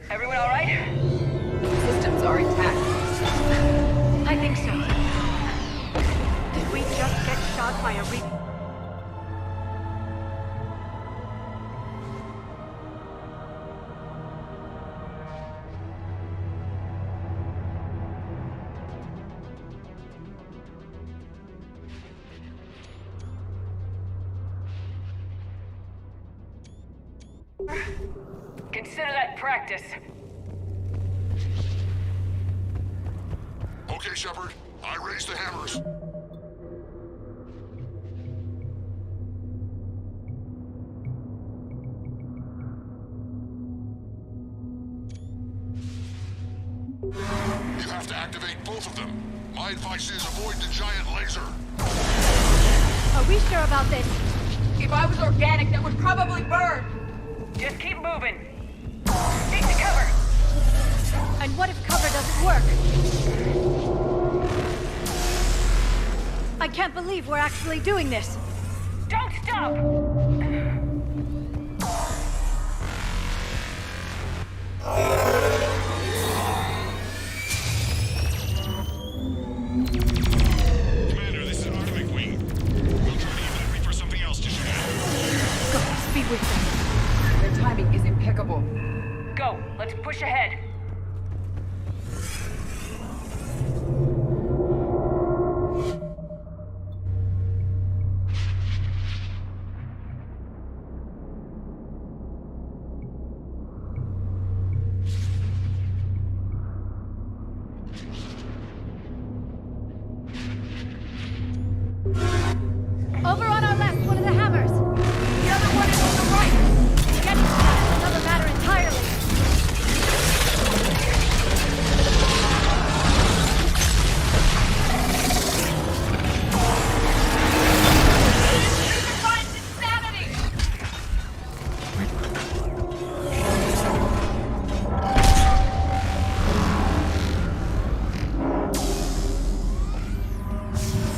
Everyone all right? Systems are intact. I think so. Did we just get shot by a Consider that practice. Okay, Shepard. I raised the hammers. Activate both of them. My advice is avoid the giant laser. Are we sure about this? If I was organic, that would probably burn. Just keep moving. Take the cover. And what if cover doesn't work? I can't believe we're actually doing this. Don't stop! Commander, this is Artemis Queen. We'll try to get that Reaper something else to shoot at. Go, speed with them. Their timing is impeccable. Go, let's push ahead. Over on our left, one of the hammers. The other one is on the right. Get another matter entirely.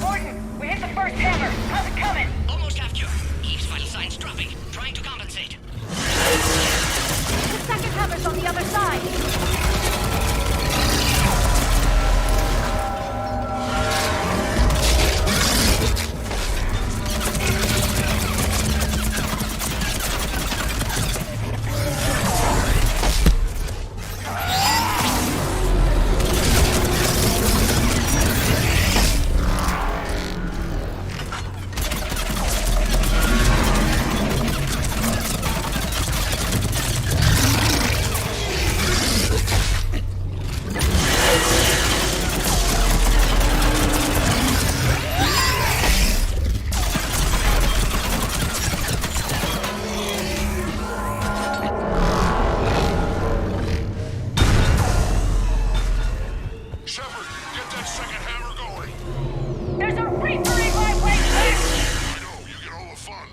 Gordon, we hit the first hammer. How's it coming? Almost half cure. Eve's vital signs dropping. Trying to compensate. The second hammer's on the other side. Shepard, get that second hammer going. There's a Reaper in my way, sir! I know, you get all the fun.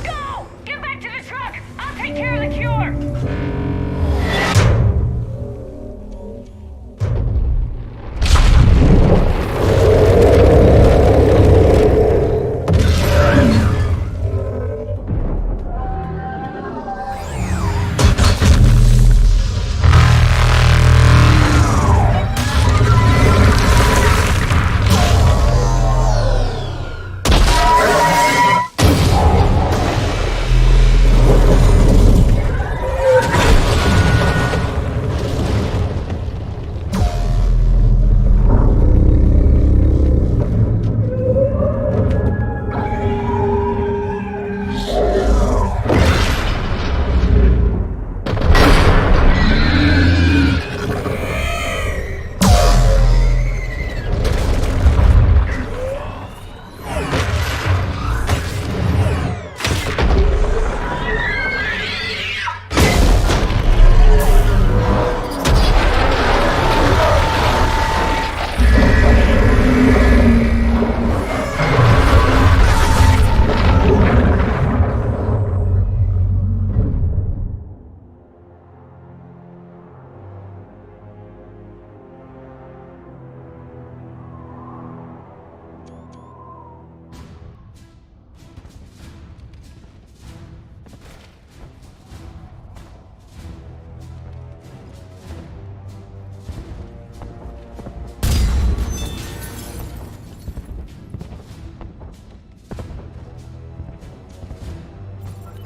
Go! Get back to the truck! I'll take care of the cure!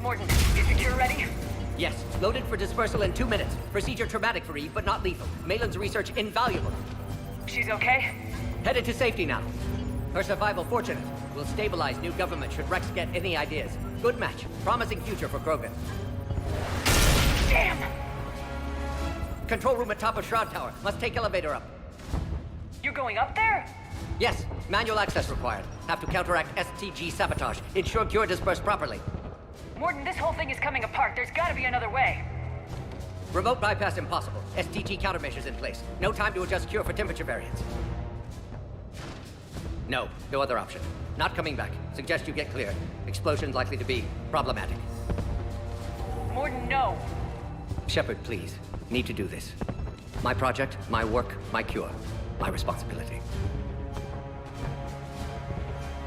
Morton, is the cure ready? Yes, loaded for dispersal in 2 minutes. Procedure traumatic for Eve, but not lethal. Malin's research invaluable. She's okay? Headed to safety now. Her survival fortunate. Will stabilize new government should Rex get any ideas. Good match. Promising future for Krogan. Damn! Control room at top of Shroud Tower. Must take elevator up. You're going up there? Yes, manual access required. Have to counteract STG sabotage. Ensure cure dispersed properly. Mordin, this whole thing is coming apart. There's gotta be another way. Remote bypass impossible. STG countermeasures in place. No time to adjust cure for temperature variance. No other option. Not coming back. Suggest you get clear. Explosion likely to be problematic. Mordin, no. Shepard, please. Need to do this. My project, my work, my cure. My responsibility.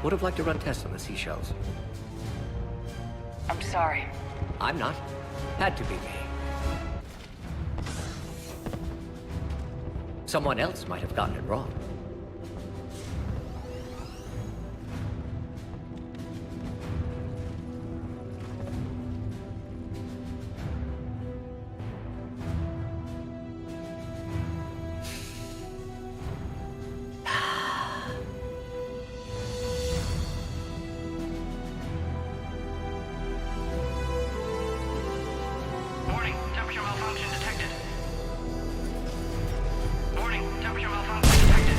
Would have liked to run tests on the seashells. I'm sorry. I'm not. Had to be me. Someone else might have gotten it wrong. Warning, temperature malfunction detected. Warning, temperature malfunction detected.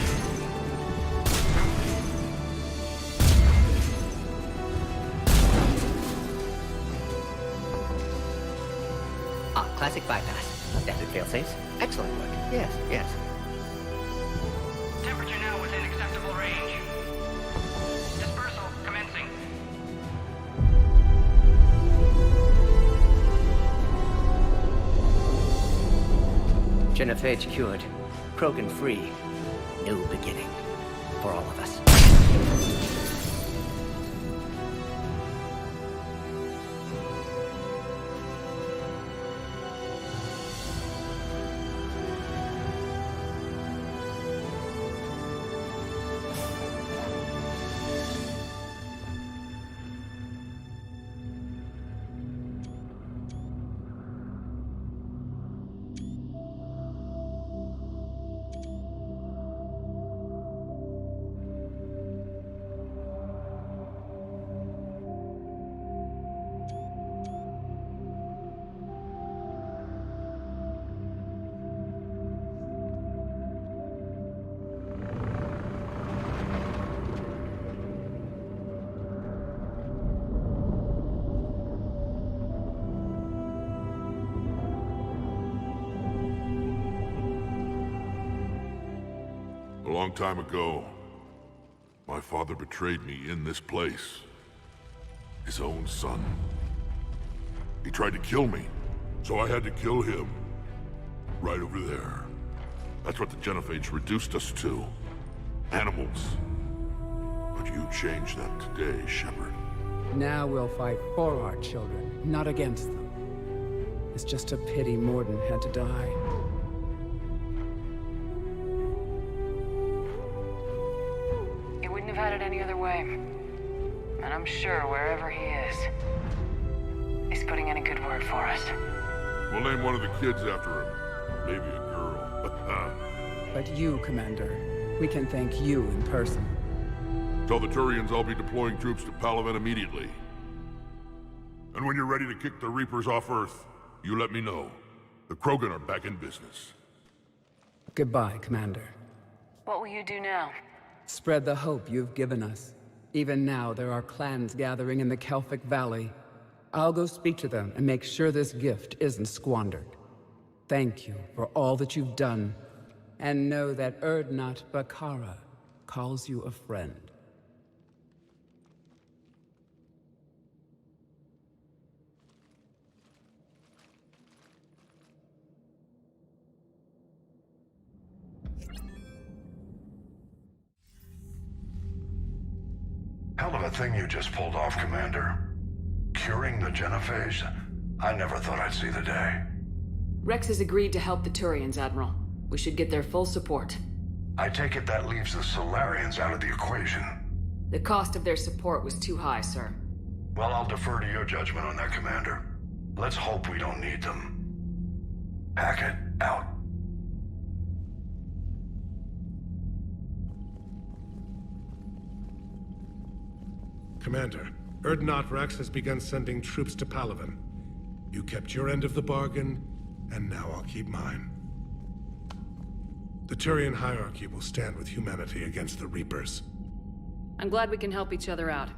Classic bypass. Standard failsafes. Excellent work. Yes. Temperature now within acceptable range. Dispersal commencing. Genophage cured. Krogan free. New beginning. For all of us. A long time ago, my father betrayed me in this place. His own son. He tried to kill me, so I had to kill him. Right over there. That's what the Genophage reduced us to. Animals. But you changed that today, Shepard. Now we'll fight for our children, not against them. It's just a pity Mordin had to die. He wouldn't have had it any other way. And I'm sure wherever he is, he's putting in a good word for us. We'll name one of the kids after him. Maybe a girl. But you, Commander, we can thank you in person. Tell the Turians I'll be deploying troops to Palaven immediately. And when you're ready to kick the Reapers off Earth, you let me know. The Krogan are back in business. Goodbye, Commander. What will you do now? Spread the hope you've given us. Even now, there are clans gathering in the Kelphic Valley. I'll go speak to them and make sure this gift isn't squandered. Thank you for all that you've done, and know that Urdnot Bakara calls you a friend. Hell of a thing you just pulled off, Commander. Curing the Genophage? I never thought I'd see the day. Rex has agreed to help the Turians, Admiral. We should get their full support. I take it that leaves the Solarians out of the equation. The cost of their support was too high, sir. Well, I'll defer to your judgment on that, Commander. Let's hope we don't need them. Hackett, out. Commander, Urdnot Rex has begun sending troops to Palaven. You kept your end of the bargain, and now I'll keep mine. The Turian hierarchy will stand with humanity against the Reapers. I'm glad we can help each other out.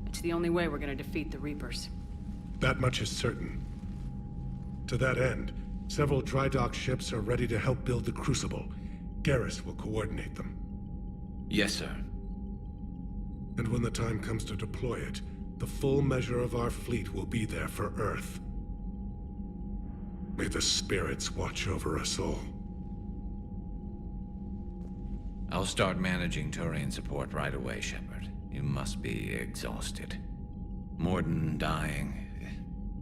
It's the only way we're gonna defeat the Reapers. That much is certain. To that end, several dry dock ships are ready to help build the Crucible. Garrus will coordinate them. Yes, sir. And when the time comes to deploy it, the full measure of our fleet will be there for Earth. May the spirits watch over us all. I'll start managing Turian support right away, Shepard. You must be exhausted. Mordin dying,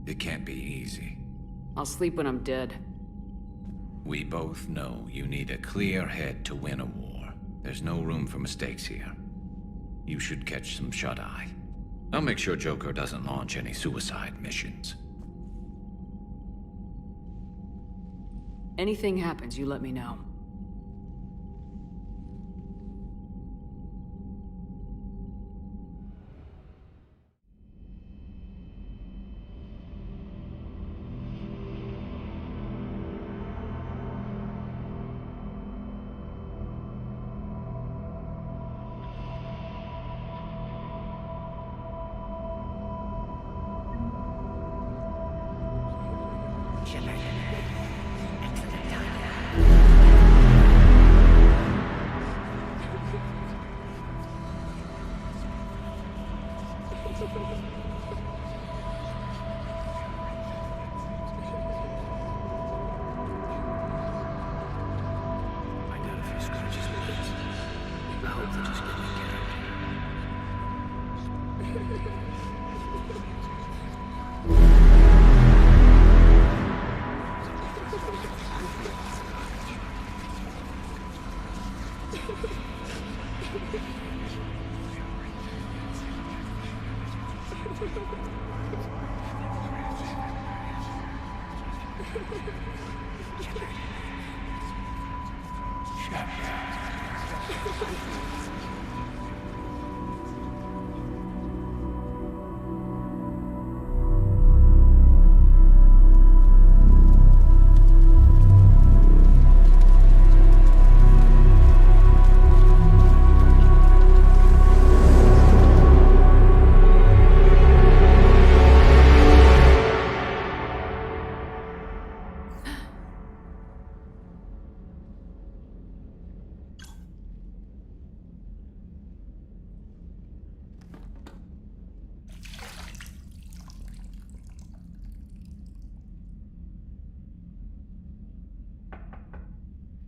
it can't be easy. I'll sleep when I'm dead. We both know you need a clear head to win a war. There's no room for mistakes here. You should catch some shut-eye. I'll make sure Joker doesn't launch any suicide missions. Anything happens, you let me know.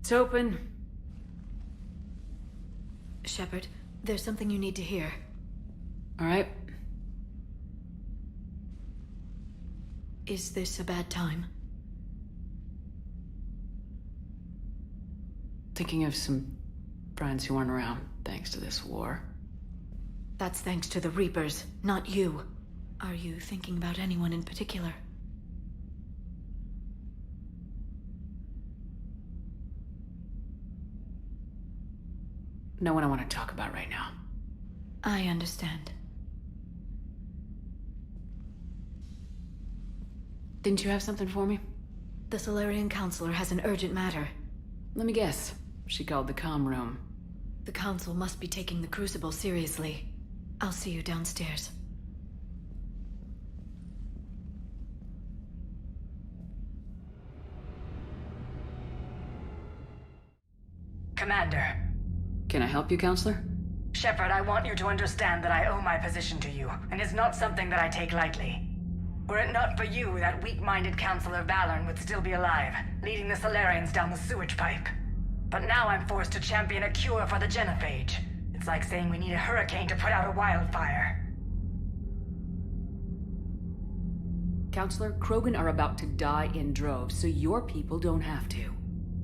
It's open. Shepard, there's something you need to hear. All right. Is this a bad time? Thinking of some friends who aren't around thanks to this war. That's thanks to the Reapers, not you. Are you thinking about anyone in particular? No one I want to talk about right now. I understand. Didn't you have something for me? The Solarian Counselor has an urgent matter. Let me guess. She called the comm room. The Council must be taking the Crucible seriously. I'll see you downstairs. Commander. Can I help you, Counselor? Shepard, I want you to understand that I owe my position to you, and it's not something that I take lightly. Were it not for you, that weak-minded Counselor Valorn would still be alive, leading the Solarians down the sewage pipe. But now I'm forced to champion a cure for the genophage. It's like saying we need a hurricane to put out a wildfire. Counselor, Krogan are about to die in droves, so your people don't have to.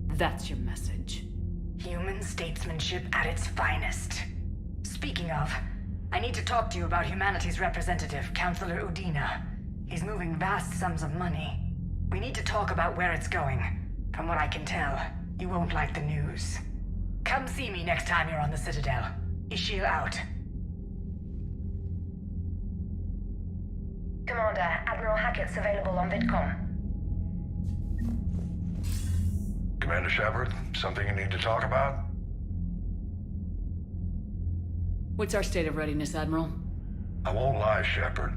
That's your message. Human statesmanship at its finest. Speaking of, I need to talk to you about humanity's representative, Counselor Udina. He's moving vast sums of money. We need to talk about where it's going. From what I can tell, you won't like the news. Come see me next time you're on the Citadel. Ishil out. Commander, Admiral Hackett's available on VidCom. Commander Shepard, something you need to talk about? What's our state of readiness, Admiral? I won't lie, Shepard.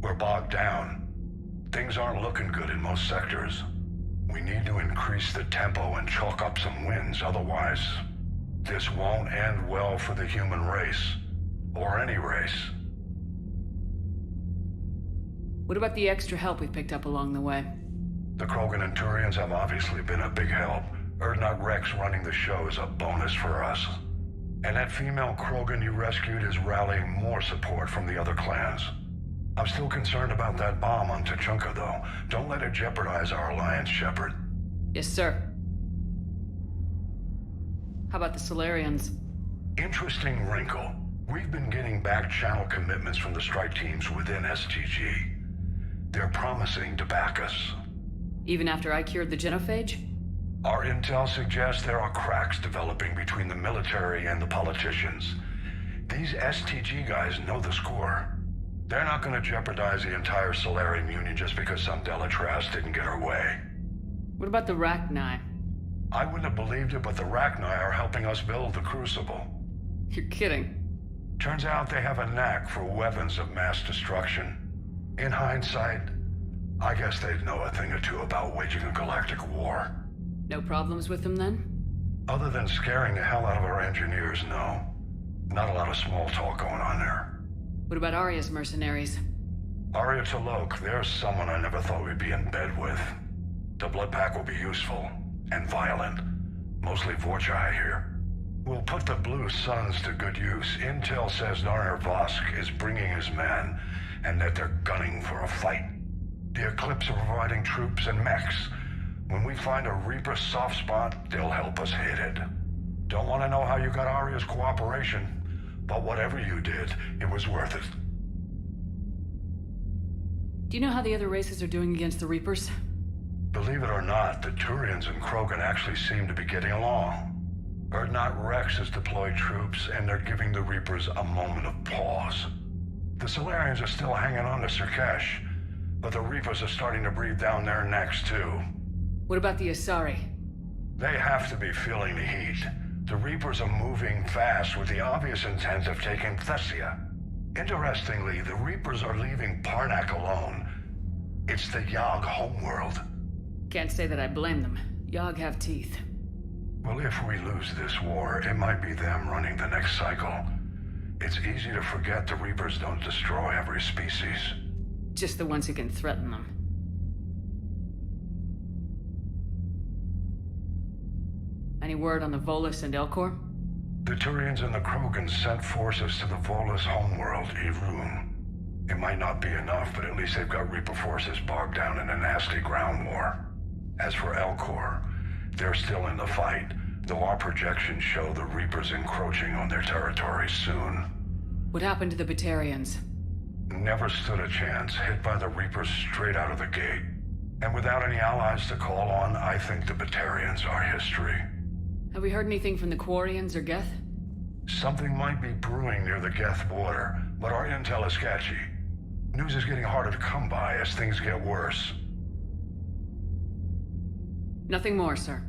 We're bogged down. Things aren't looking good in most sectors. We need to increase the tempo and chalk up some wins, otherwise, this won't end well for the human race. Or any race. What about the extra help we picked up along the way? The Krogan and Turians have obviously been a big help. Urdnot Rex running the show is a bonus for us. And that female Krogan you rescued is rallying more support from the other clans. I'm still concerned about that bomb on Tuchanka, though. Don't let it jeopardize our alliance, Shepard. Yes, sir. How about the Solarians? Interesting wrinkle. We've been getting back channel commitments from the strike teams within STG. They're promising to back us. Even after I cured the genophage? Our intel suggests there are cracks developing between the military and the politicians. These STG guys know the score. They're not going to jeopardize the entire Solarian Union just because some Delatraz didn't get her way. What about the Rachni? I wouldn't have believed it, but the Rachni are helping us build the Crucible. You're kidding. Turns out they have a knack for weapons of mass destruction. In hindsight, I guess they'd know a thing or two about waging a galactic war. No problems with them, then? Other than scaring the hell out of our engineers, no. Not a lot of small talk going on there. What about Arya's mercenaries? Arya T'Loak, there's someone I never thought we'd be in bed with. The Blood Pack will be useful. And violent. Mostly Vorcha here. We'll put the Blue Suns to good use. Intel says Narmer Vosk is bringing his men, and that they're gunning for a fight. The Eclipse are providing troops and mechs. When we find a Reaper soft spot, they'll help us hit it. Don't want to know how you got Arya's cooperation, but whatever you did, it was worth it. Do you know how the other races are doing against the Reapers? Believe it or not, the Turians and Krogan actually seem to be getting along. Urdnot Rex has deployed troops, and they're giving the Reapers a moment of pause. The Solarians are still hanging on to Surkesh, but the Reapers are starting to breathe down their necks, too. What about the Asari? They have to be feeling the heat. The Reapers are moving fast with the obvious intent of taking Thessia. Interestingly, the Reapers are leaving Parnak alone. It's the Yogg homeworld. Can't say that I blame them. Yogg have teeth. Well, if we lose this war, it might be them running the next cycle. It's easy to forget the Reapers don't destroy every species. Just the ones who can threaten them. Any word on the Volus and Elcor? The Turians and the Krogan sent forces to the Volus homeworld, Irun. It might not be enough, but at least they've got Reaper forces bogged down in a nasty ground war. As for Elcor, they're still in the fight, though our projections show the Reapers encroaching on their territory soon. What happened to the Batarians? Never stood a chance, hit by the Reapers straight out of the gate. And without any allies to call on, I think the Batarians are history. Have we heard anything from the Quarians or Geth? Something might be brewing near the Geth border, but our intel is sketchy. News is getting harder to come by as things get worse. Nothing more, sir.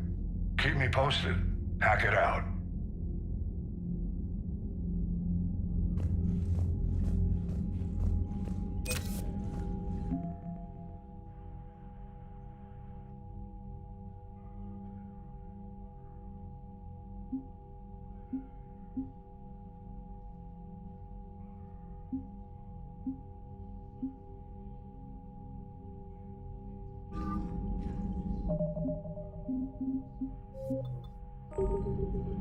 Keep me posted. Hack it out. Thank you.